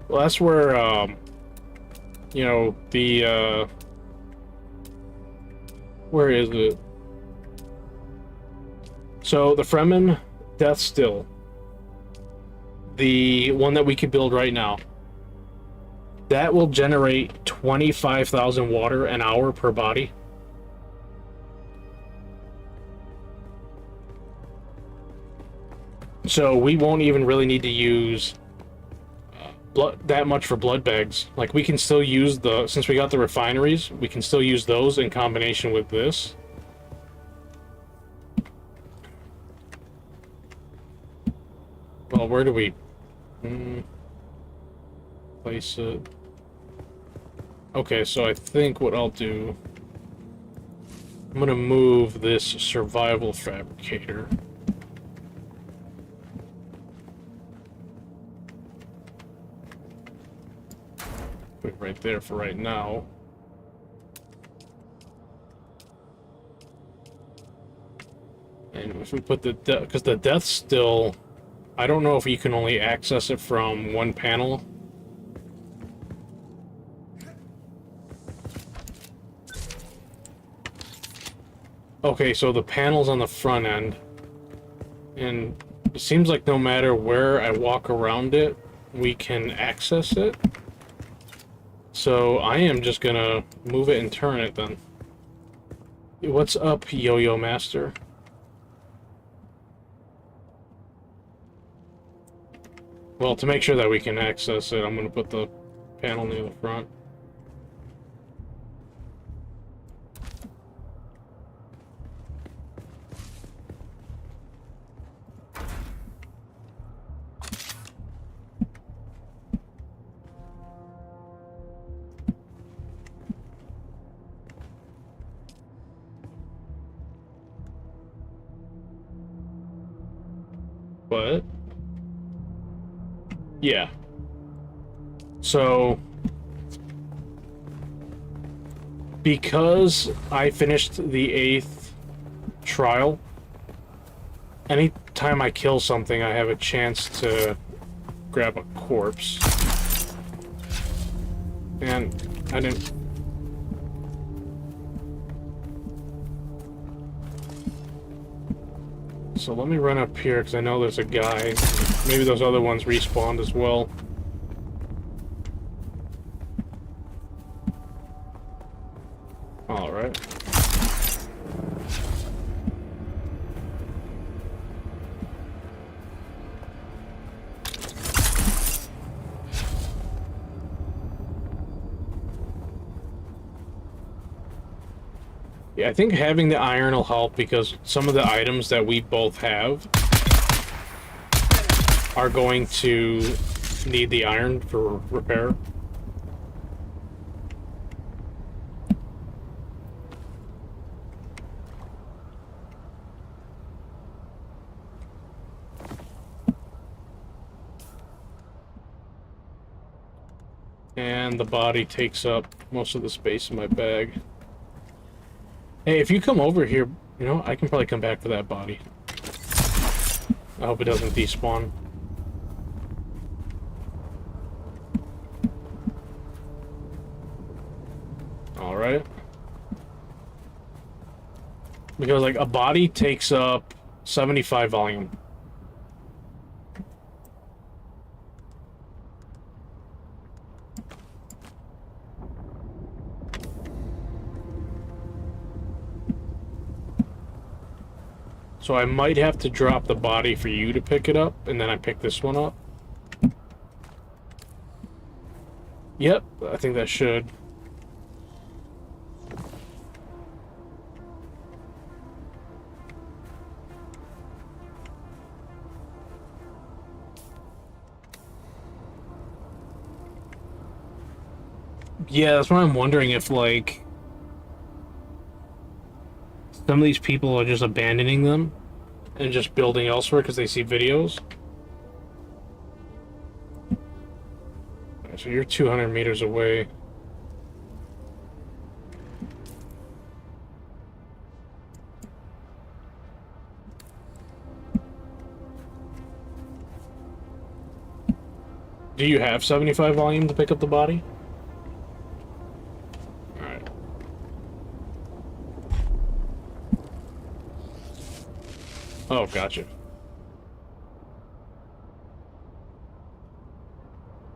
Well, that's where, you know, the, where is it? So, the Fremen Death Still. The one that we could build right now. That will generate 25,000 water an hour per body. So we won't even really need to use that much for blood bags. Like, we can still use the... Since we got the refineries, we can still use those in combination with this. Well, where do we... place it? Okay, so I think what I'll do... I'm gonna move this survival fabricator. Put it right there for right now. And if we put the... because the Death Still... I don't know if you can only access it from one panel. Okay, so the panel's on the front end. And it seems like no matter where I walk around it, we can access it. So I am just gonna move it and turn it then. What's up, Yo-Yo Master? Well, to make sure that we can access it, I'm gonna put the panel near the front. But yeah. So because I finished the 8th trial, anytime I kill something, I have a chance to grab a corpse. And I didn't... So let me run up here, because I know there's a guy. Maybe those other ones respawned as well. Alright. Yeah, I think having the iron will help, because some of the items that we both have are going to need the iron for repair. And the body takes up most of the space in my bag. Hey, if you come over here, you know, I can probably come back for that body. I hope it doesn't despawn. Alright. Because, like, a body takes up 75 volume. So I might have to drop the body for you to pick it up, and then I pick this one up. Yep, I think that should. Yeah, that's why I'm wondering if, like, some of these people are just abandoning them and just building elsewhere because they see videos. So you're 200 meters away. Do you have 75 volume to pick up the body? Alright. Oh, gotcha.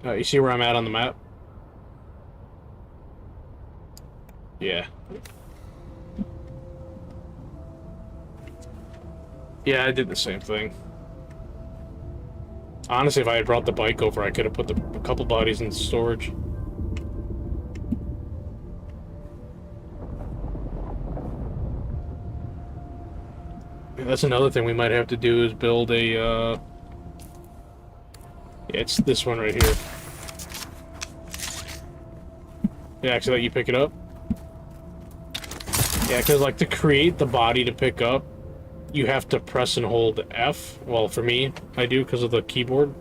You see where I'm at on the map? Yeah. Yeah, I did the same thing. Honestly, if I had brought the bike over, I could have put a couple bodies in storage. Yeah, that's another thing we might have to do, is build a, yeah, it's this one right here. Yeah, actually let you pick it up. Yeah, because, like, to create the body to pick up, you have to press and hold F. Well, for me, I do, because of the keyboard.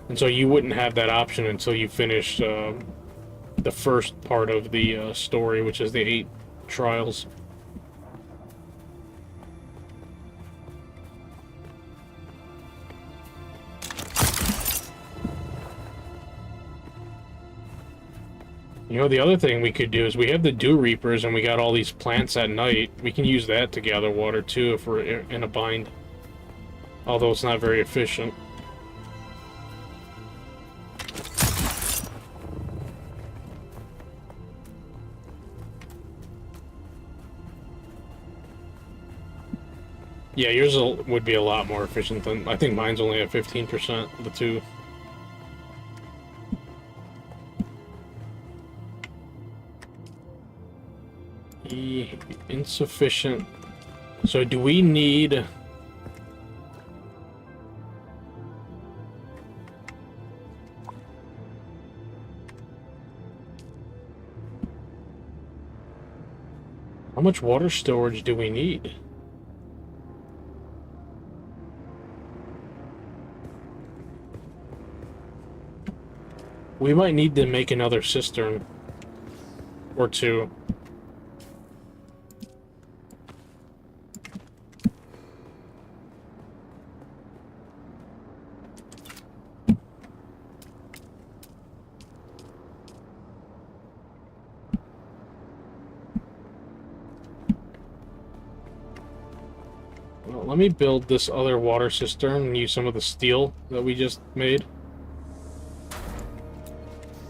And so you wouldn't have that option until you finish the first part of the story, which is the 8 trials. You know, the other thing we could do is we have the Dew Reapers and we got all these plants at night. We can use that to gather water too if we're in a bind. Although it's not very efficient. Yeah, yours would be a lot more efficient than... I think mine's only at 15%, the 2. Insufficient. So do we need... How much water storage do we need? We might need to make another cistern. Or 2. let me build this other water cistern and use some of the steel that we just made.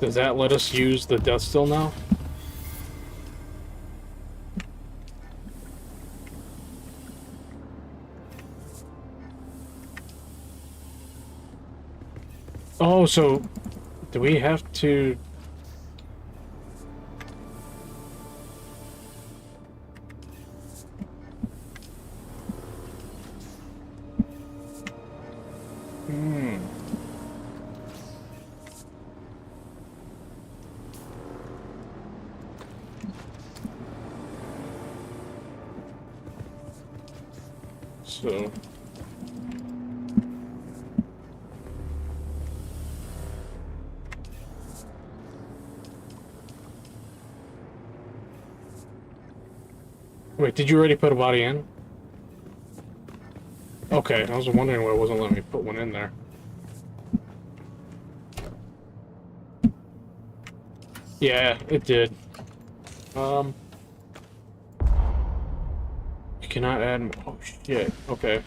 Does that let us use the death still now? Oh, so do we have to... So... Wait, did you already put a body in? Okay, I was wondering why it wasn't letting me put one in there. Yeah, it did. You cannot add... Oh, shit. Okay.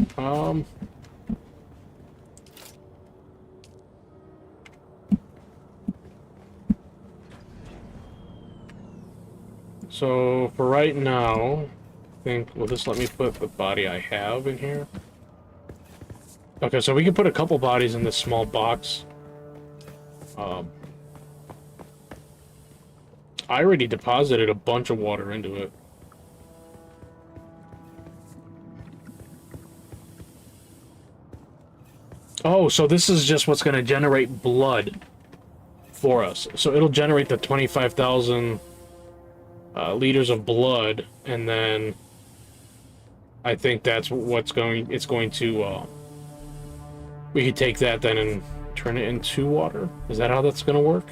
So, for right now, I think... Will this let me put the body I have in here? Okay, so we can put a couple bodies in this small box. I already deposited a bunch of water into it. Oh, so this is just what's going to generate blood for us. So it'll generate the 25,000 liters of blood, and then I think that's what's going... It's going to... we could take that then and turn it into water? Is that how that's going to work?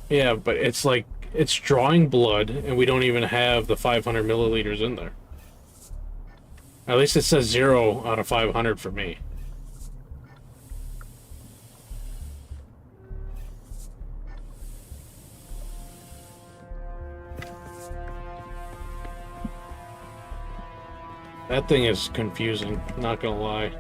Yeah, but it's like, it's drawing blood, and we don't even have the 500 milliliters in there. At least it says 0 out of 500 for me. That thing is confusing, not gonna lie.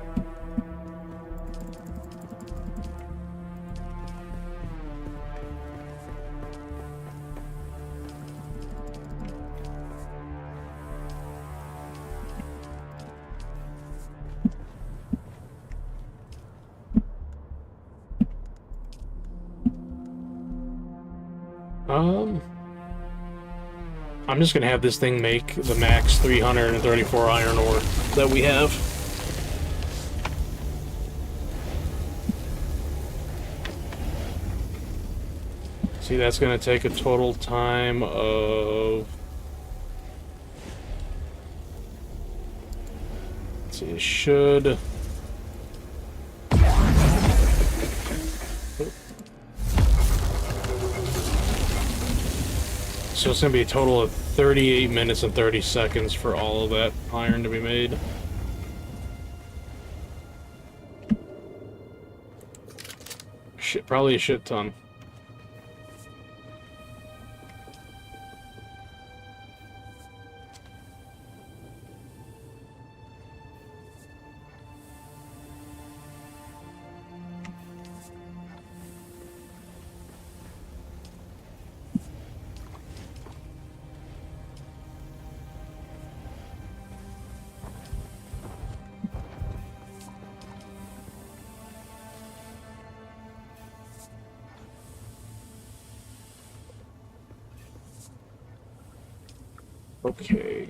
I'm just gonna have this thing make the max 334 iron ore that we have. See, that's gonna take a total time of... Let's see, it should... So it's going to be a total of 38 minutes and 30 seconds for all of that iron to be made. Shit, probably a shit ton. Okay.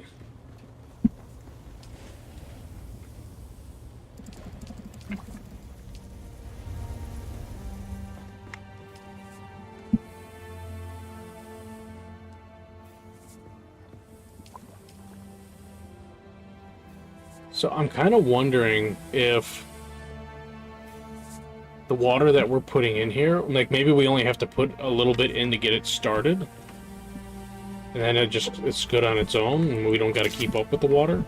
So I'm kind of wondering if the water that we're putting in here, like maybe we only have to put a little bit in to get it started. And then it's good on its own, and we don't got to keep up with the water.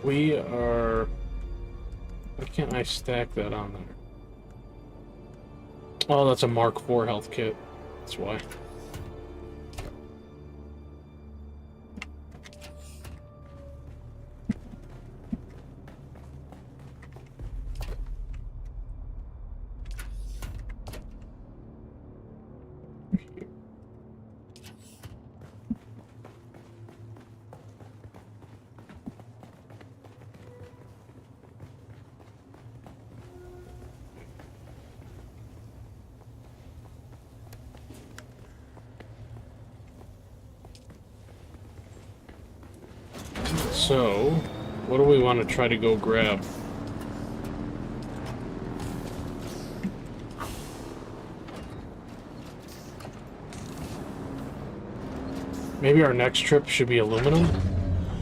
We are... Why can't I stack that on there? Oh, that's a Mark IV health kit. That's why. So, what do we want to try to go grab? Maybe our next trip should be aluminum?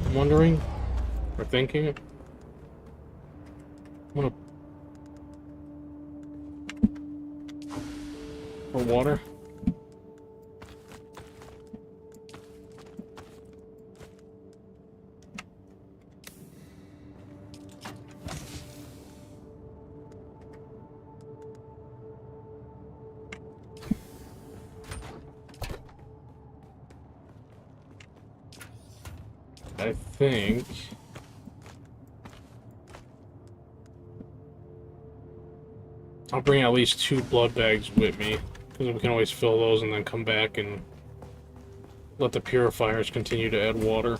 I'm wondering. Or thinking. I'm gonna... Or water. I think... I'll bring at least 2 blood bags with me, because we can always fill those and then come back and let the purifiers continue to add water.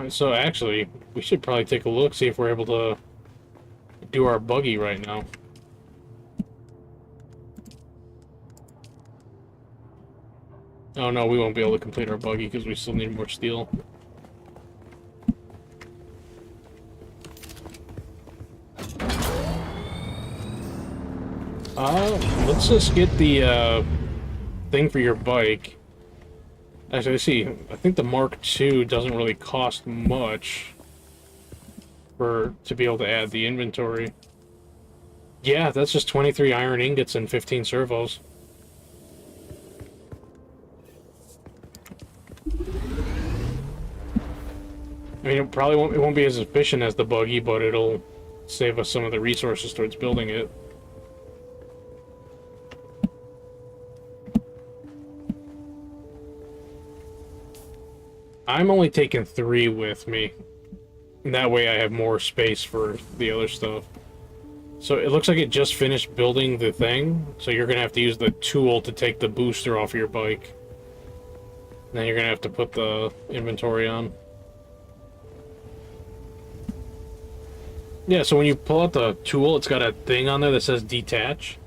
So actually, we should probably take a look, see if we're able to do our buggy right now. Oh no, we won't be able to complete our buggy because we still need more steel. Let's just get the thing for your bike. Actually, see, I think the Mark II doesn't really cost much to be able to add the inventory. Yeah, that's just 23 iron ingots and 15 servos. I mean, it won't be as efficient as the buggy, but it'll save us some of the resources towards building it. I'm only taking 3 with me. And that way I have more space for the other stuff. So it looks like it just finished building the thing. So you're going to have to use the tool to take the booster off your bike. And then you're going to have to put the inventory on. Yeah, so when you pull out the tool, it's got a thing on there that says detach.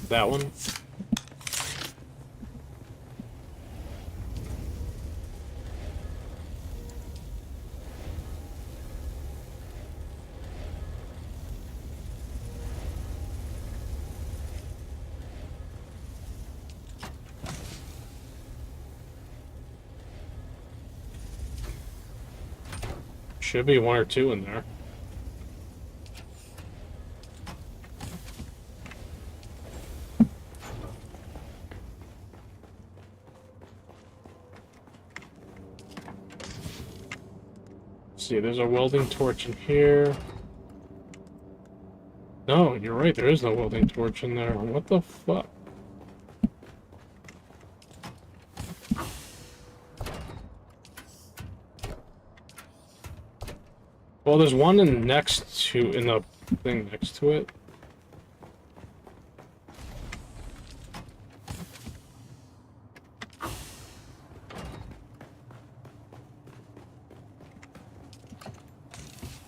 That one. Should be 1 or 2 in there. Let's see, there's a welding torch in here. No, you're right, there is no welding torch in there. What the fuck? Well, there's one in the thing next to it.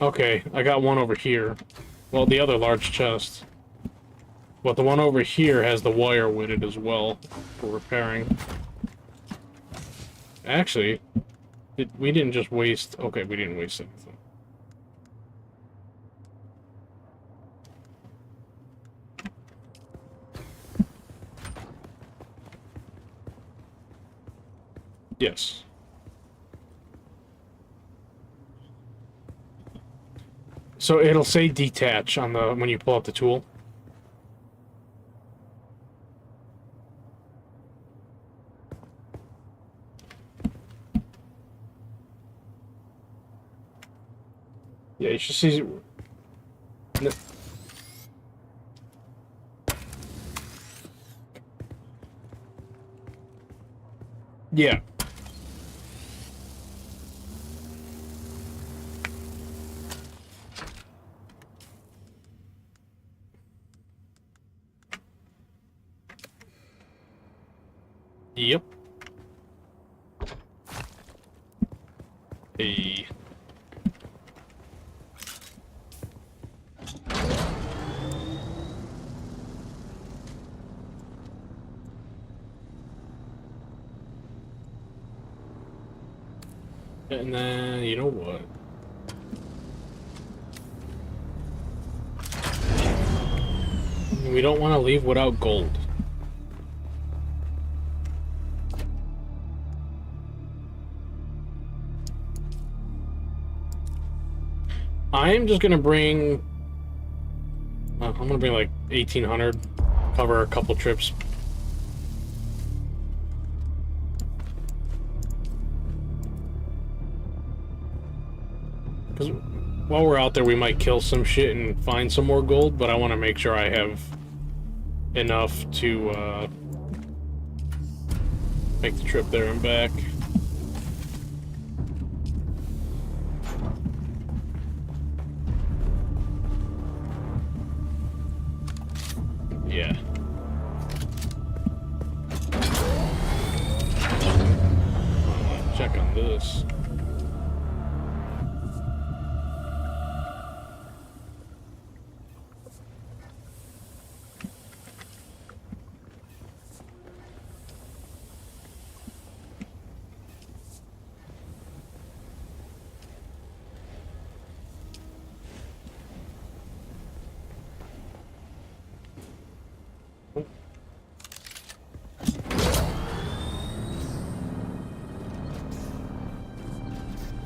Okay, I got one over here. Well, the other large chest. But the one over here has the wire with it as well for repairing. Actually, We didn't just waste... Okay, we didn't waste anything. Yes. So it'll say detach on the when you pull up the tool. Yeah, you should see. Yeah. Yep. Hey. And then, you know what? We don't want to leave without gold. I am just gonna bring... I'm gonna bring like 1,800, cover a couple trips. Because while we're out there, we might kill some shit and find some more gold, but I want to make sure I have enough to make the trip there and back. Yeah. Check on this.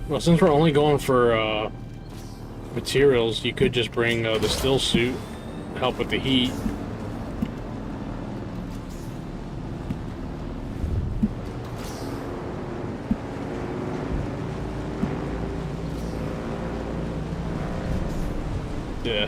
Well, since we're only going for materials, you could just bring the still suit, help with the heat. Yeah.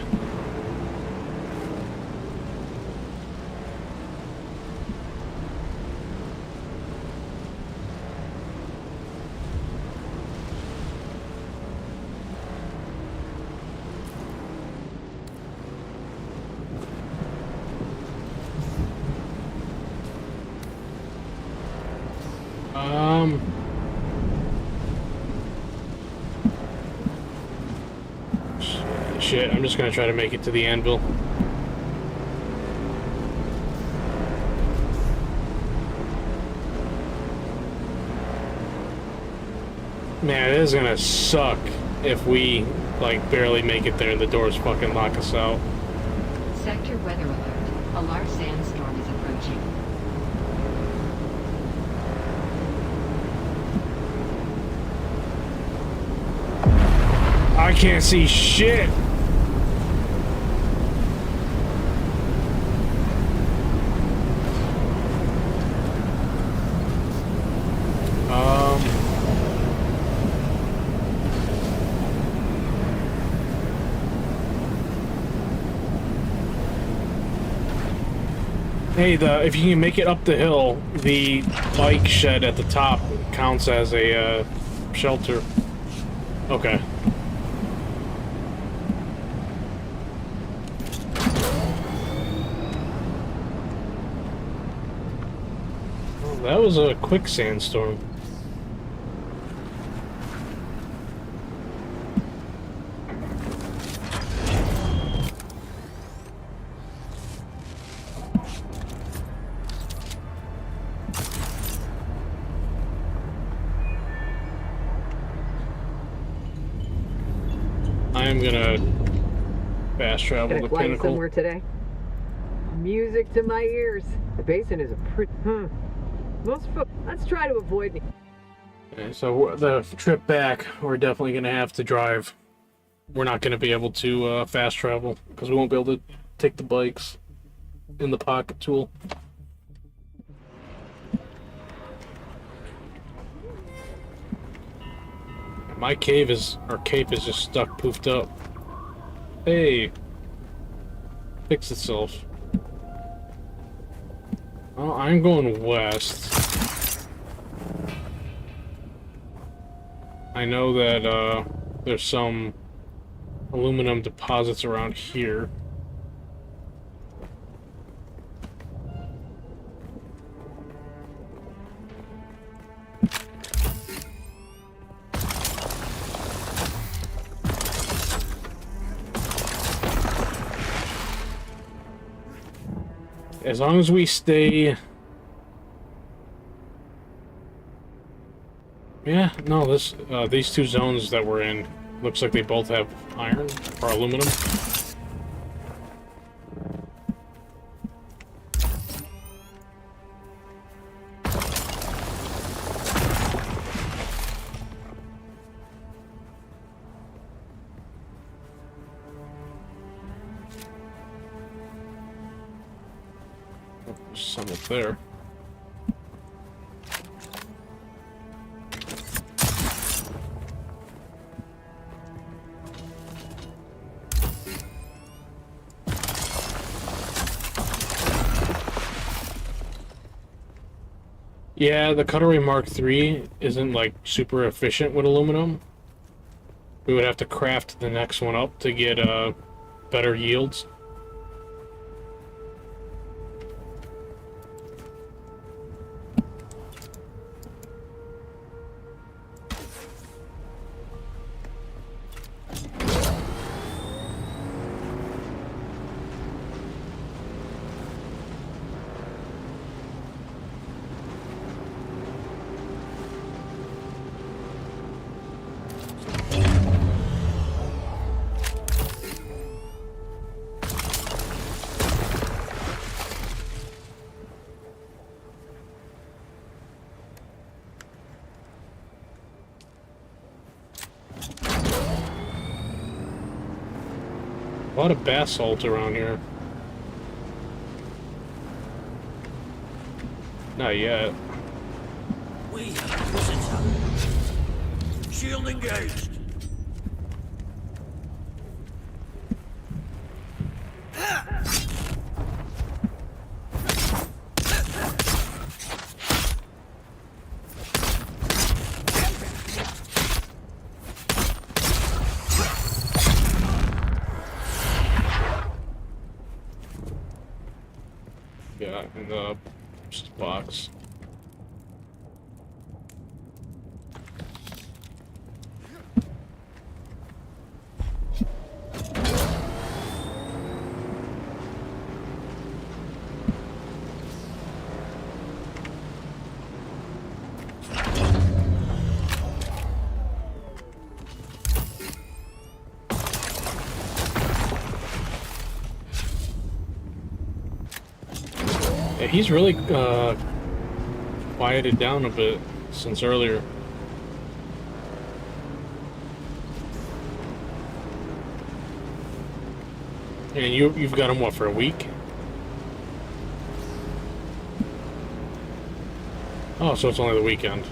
Shit, I'm just gonna try to make it to the anvil. Man, it is gonna suck if we, like, barely make it there and the doors fucking lock us out. Sector weather alert. A large sandstorm is approaching. I can't see shit! Hey, if you can make it up the hill, the bike shed at the top counts as a shelter. Okay. Well, that was a quick sandstorm. I'm gonna fast travel Gonna to fly you Pinnacle. somewhere today? Music to my ears. The basin is a pretty. Let's try to avoid. Okay, so the trip back, we're definitely gonna have to drive. We're not gonna be able to fast travel because we won't be able to take the bikes in the pocket tool. My cape is just stuck, poofed up. Hey, fix itself. Well, I'm going west. I know that there's some aluminum deposits around here. As long as we stay... Yeah, no, these two zones that we're in, looks like they both have iron, or aluminum. There's some up there. Yeah, the Cutaway Mark III isn't like super efficient with aluminum. We would have to craft the next one up to get better yields. A lot of basalt around here. Not yet. We have a visitor. Shield engaged. Yeah, in the box. Yeah, he's really quieted down a bit since earlier. And you've got him, what, for a week? Oh, so it's only the weekend.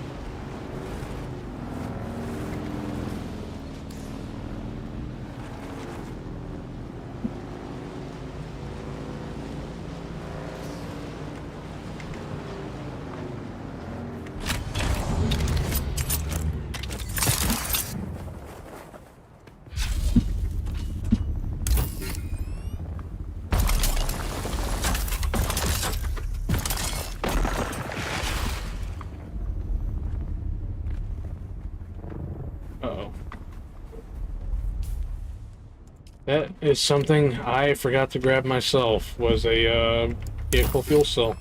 That is something I forgot to grab myself, was a vehicle fuel cell.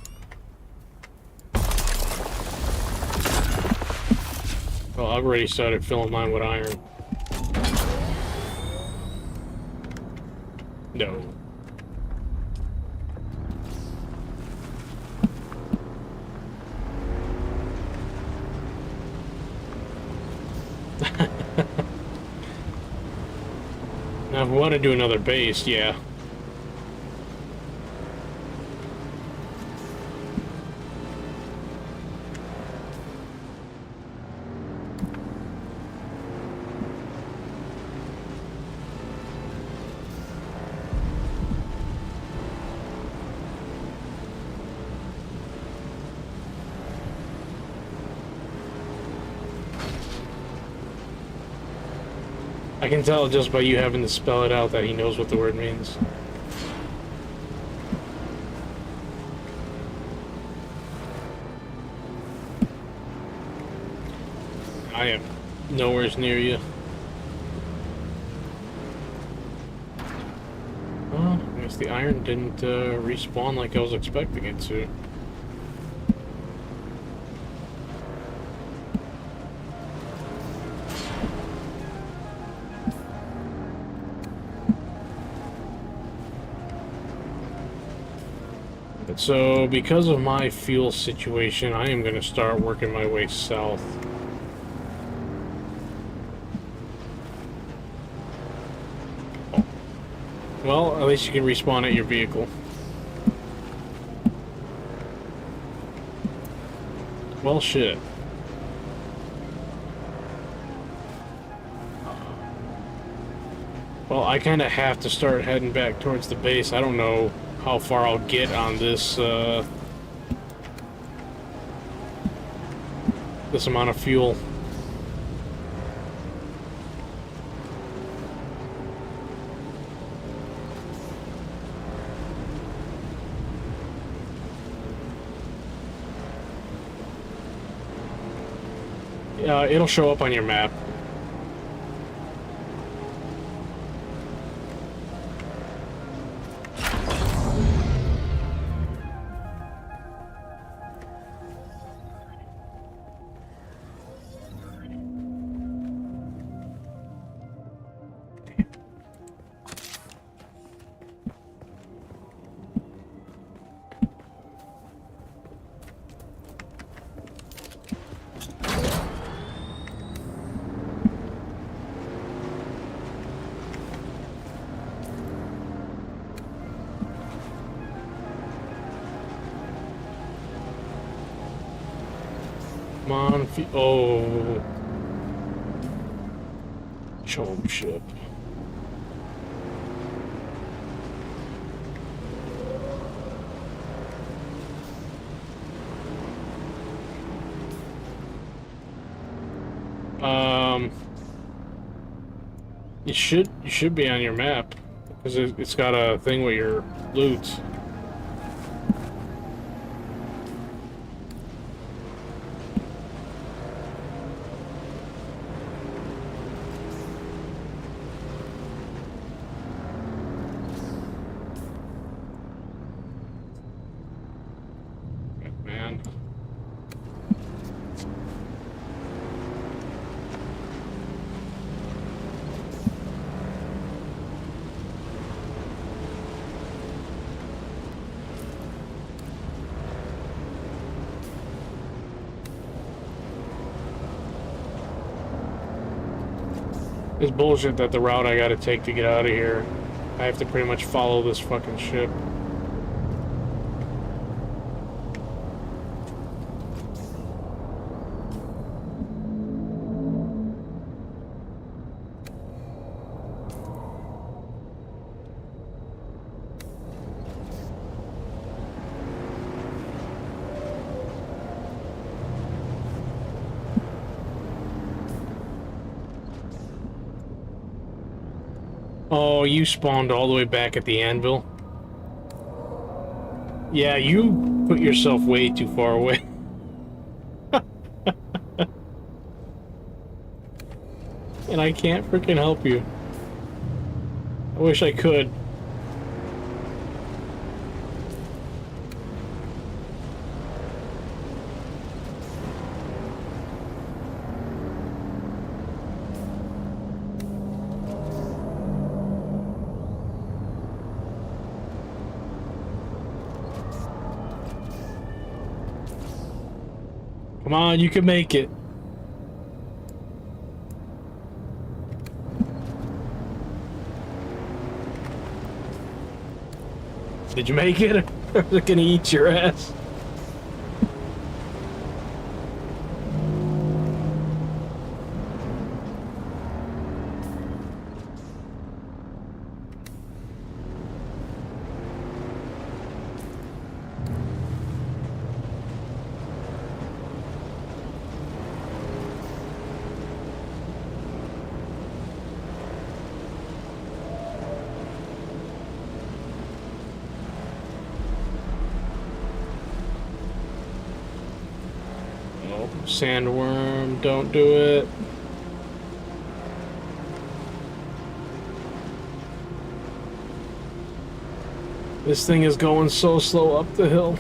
Well, I've already started filling mine with iron. No. Now, if we want to do another base, yeah. I can tell just by you having to spell it out that he knows what the word means. I am nowhere near you. Well, I guess the iron didn't respawn like I was expecting it to. So, because of my fuel situation, I am going to start working my way south. Well, at least you can respawn at your vehicle. Well, shit. Well, I kind of have to start heading back towards the base. I don't know how far I'll get on this, this amount of fuel. It'll show up on your map. Come on, oh. Chome ship. You should be on your map because it's got a thing with your loot. Man. It's bullshit that the route I gotta take to get out of here, I have to pretty much follow this fucking ship. Oh, you spawned all the way back at the anvil? Yeah, you put yourself way too far away. And I can't freaking help you. I wish I could. Come on, you can make it. Did you make it? Or is it gonna eat your ass? Sandworm, don't do it. This thing is going so slow up the hill.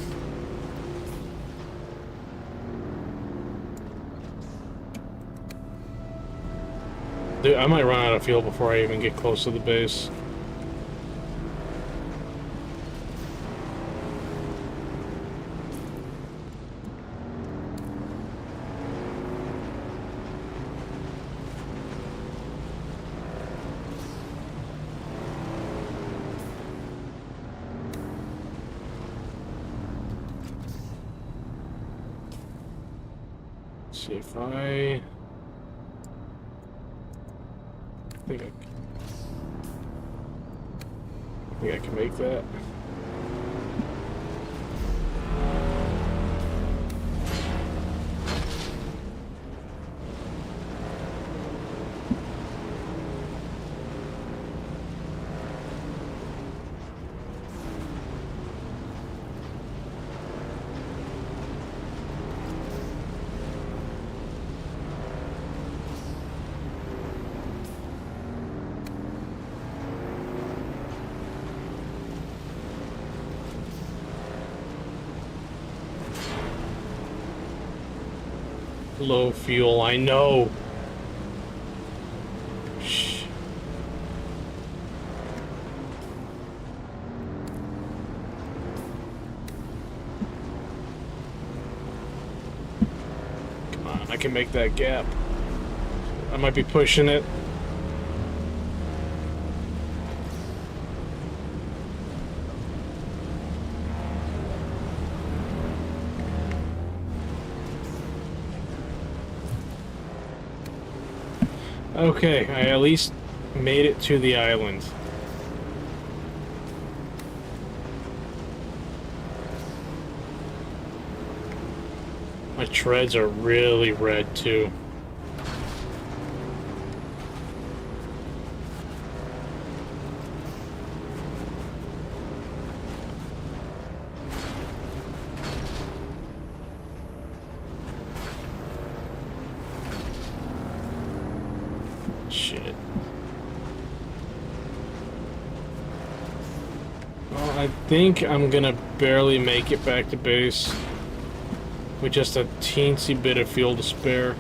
Dude, I might run out of fuel before I even get close to the base. See if I think I can make that. Low fuel, I know. Shh. Come on, I can make that gap. I might be pushing it. Okay, I at least made it to the island. My treads are really red too. Shit. Well, I think I'm gonna barely make it back to base with just a teensy bit of fuel to spare.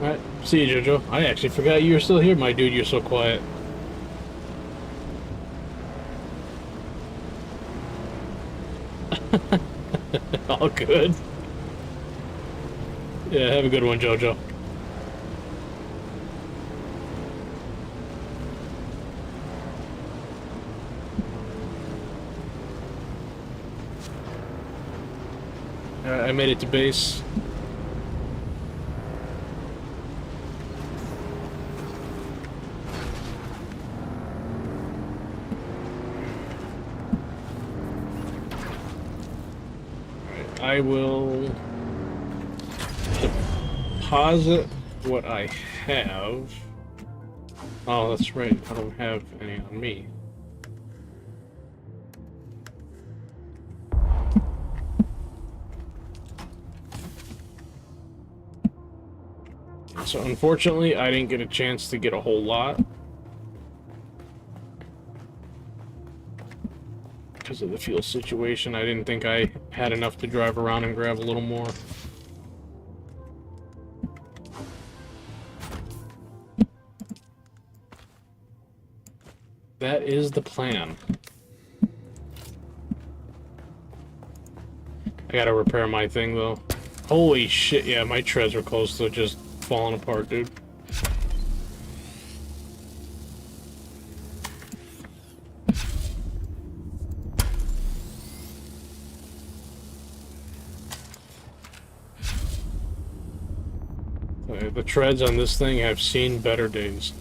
Alright, see you, Jojo. I actually forgot you were still here, my dude. You're so quiet. All good. Yeah, have a good one, Jojo. I made it to base. I will deposit what I have. Oh, that's right. I don't have any on me. So unfortunately, I didn't get a chance to get a whole lot because of the fuel situation. I didn't think I had enough to drive around and grab a little more. That is the plan. I gotta repair my thing, though. Holy shit, yeah, my treads are close to just falling apart, dude. The treads on this thing have seen better days.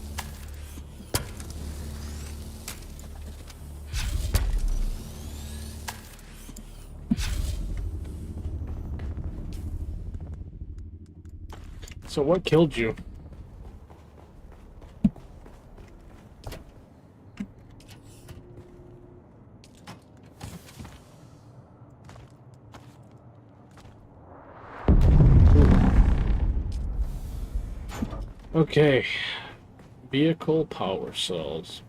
So what killed you? Okay. Vehicle power cells.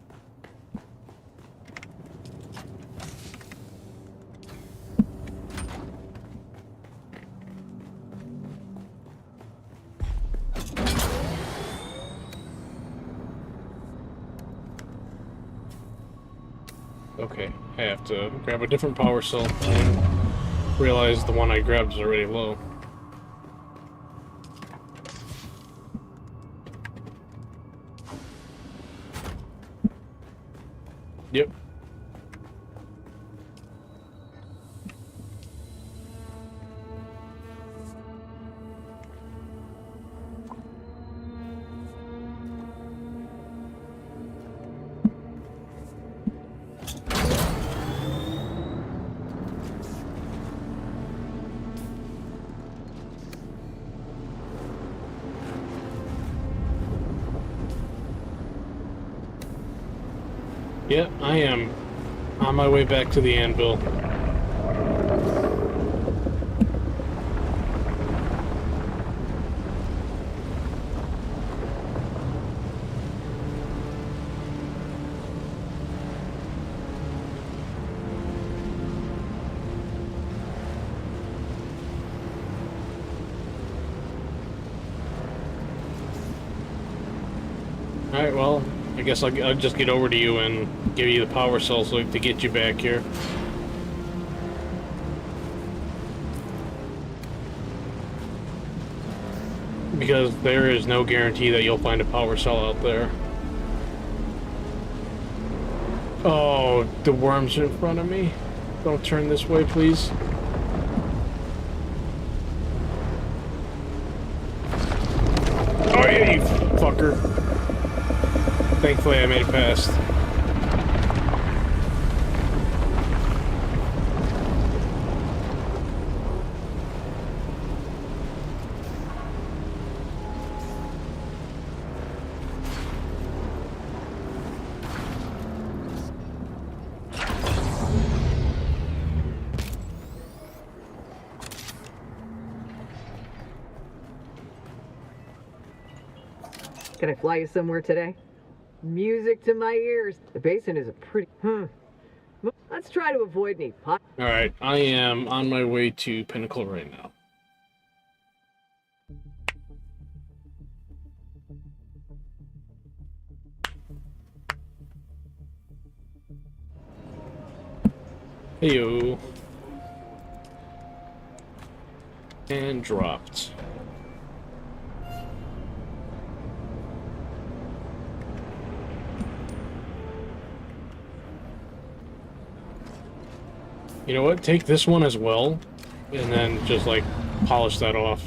Okay, I have to grab a different power cell and realize the one I grabbed is already low. Yep. Yep, I am on my way back to the anvil. Alright, well, I guess I'll just get over to you and give you the power cells to get you back here. Because there is no guarantee that you'll find a power cell out there. Oh, the worms are in front of me. Don't turn this way, please. Oh yeah, you fucker. Thankfully I made it past. Can I fly you somewhere today? Music to my ears. The basin is a pretty... Let's try to avoid any pot... Alright, I am on my way to Pinnacle right now. Heyo. And dropped. You know what? Take this one as well, and then just like polish that off.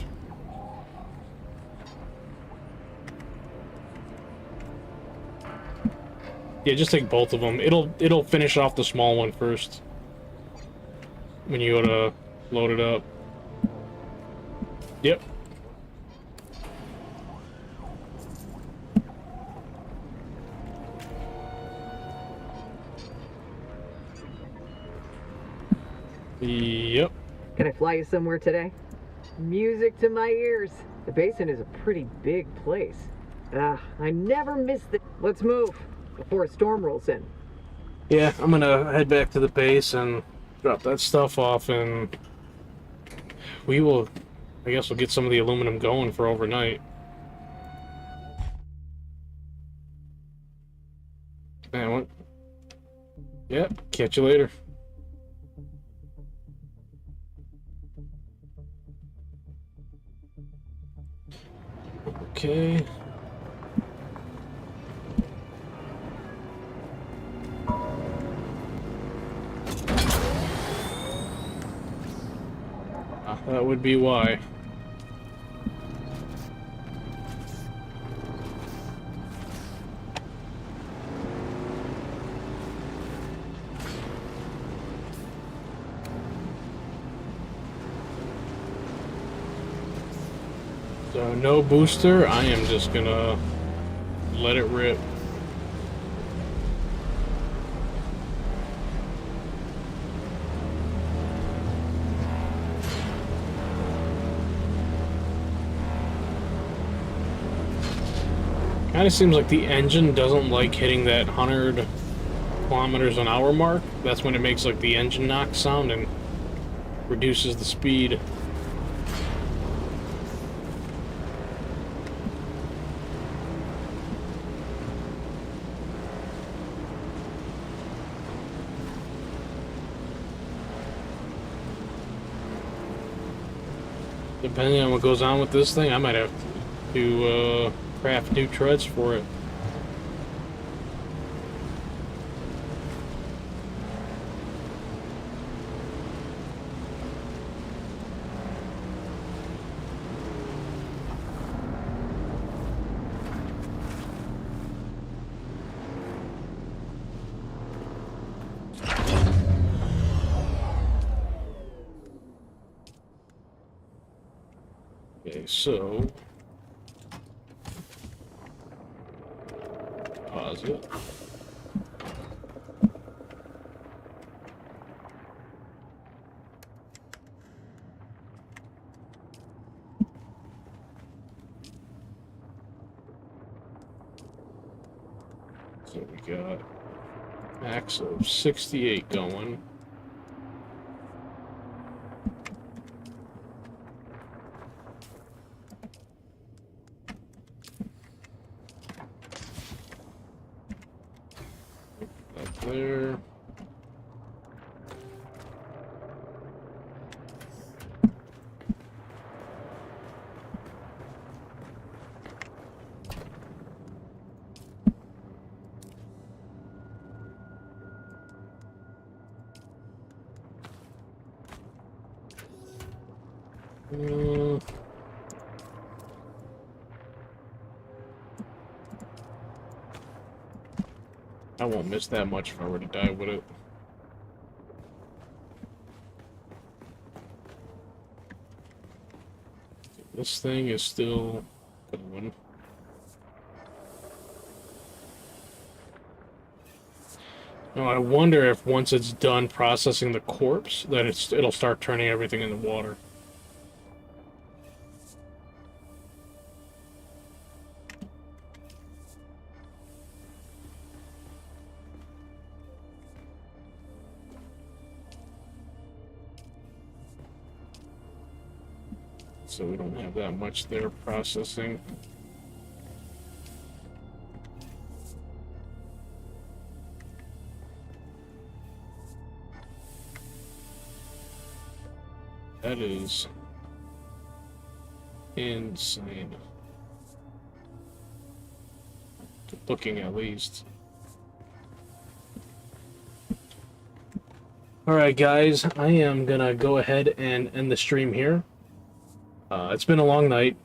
Yeah, just take both of them. It'll finish off the small one first when you go to load it up. Yep. Yep. Can I fly you somewhere today? Music to my ears. The basin is a pretty big place. I never miss the... Let's move before a storm rolls in. Yeah, I'm gonna head back to the base and drop that stuff off, and we will, I guess we'll get some of the aluminum going for overnight. Man, Yep, catch you later. Okay. That would be why. So no booster, I am just gonna let it rip. Kind of seems like the engine doesn't like hitting that 100 kilometers an hour mark. That's when it makes like the engine knock sound and reduces the speed. Depending on what goes on with this thing, I might have to craft new treads for it. Okay, so pause it. So we got max of 68 going. There. I won't miss that much if I were to die with it. This thing is still going. Now I wonder if once it's done processing the corpse, that it'll start turning everything into water. So we don't have that much there processing. That is insane. Looking at least. Alright guys, I am gonna go ahead and end the stream here. It's been a long night.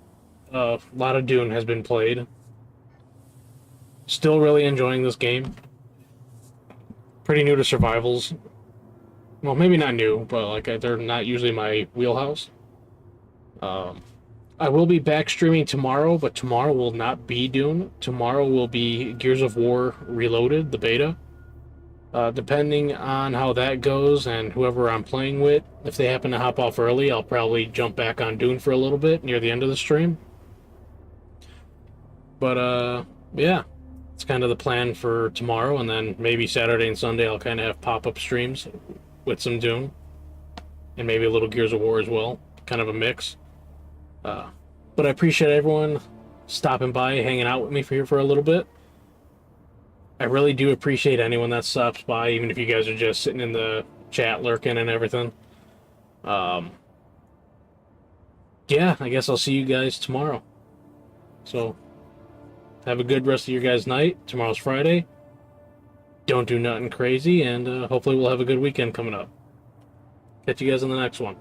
A lot of Dune has been played. Still really enjoying this game. Pretty new to survivals. Well, maybe not new, but like they're not usually my wheelhouse. I will be back streaming tomorrow, but tomorrow will not be Dune. Tomorrow will be Gears of War Reloaded, the beta. Depending on how that goes and whoever I'm playing with, if they happen to hop off early, I'll probably jump back on Dune for a little bit near the end of the stream. But, yeah, it's kind of the plan for tomorrow, and then maybe Saturday and Sunday I'll kind of have pop-up streams with some Dune, and maybe a little Gears of War as well, kind of a mix. But I appreciate everyone stopping by, hanging out with me for a little bit. I really do appreciate anyone that stops by, even if you guys are just sitting in the chat lurking and everything. Yeah, I guess I'll see you guys tomorrow. So, have a good rest of your guys' night. Tomorrow's Friday. Don't do nothing crazy, and hopefully we'll have a good weekend coming up. Catch you guys on the next one.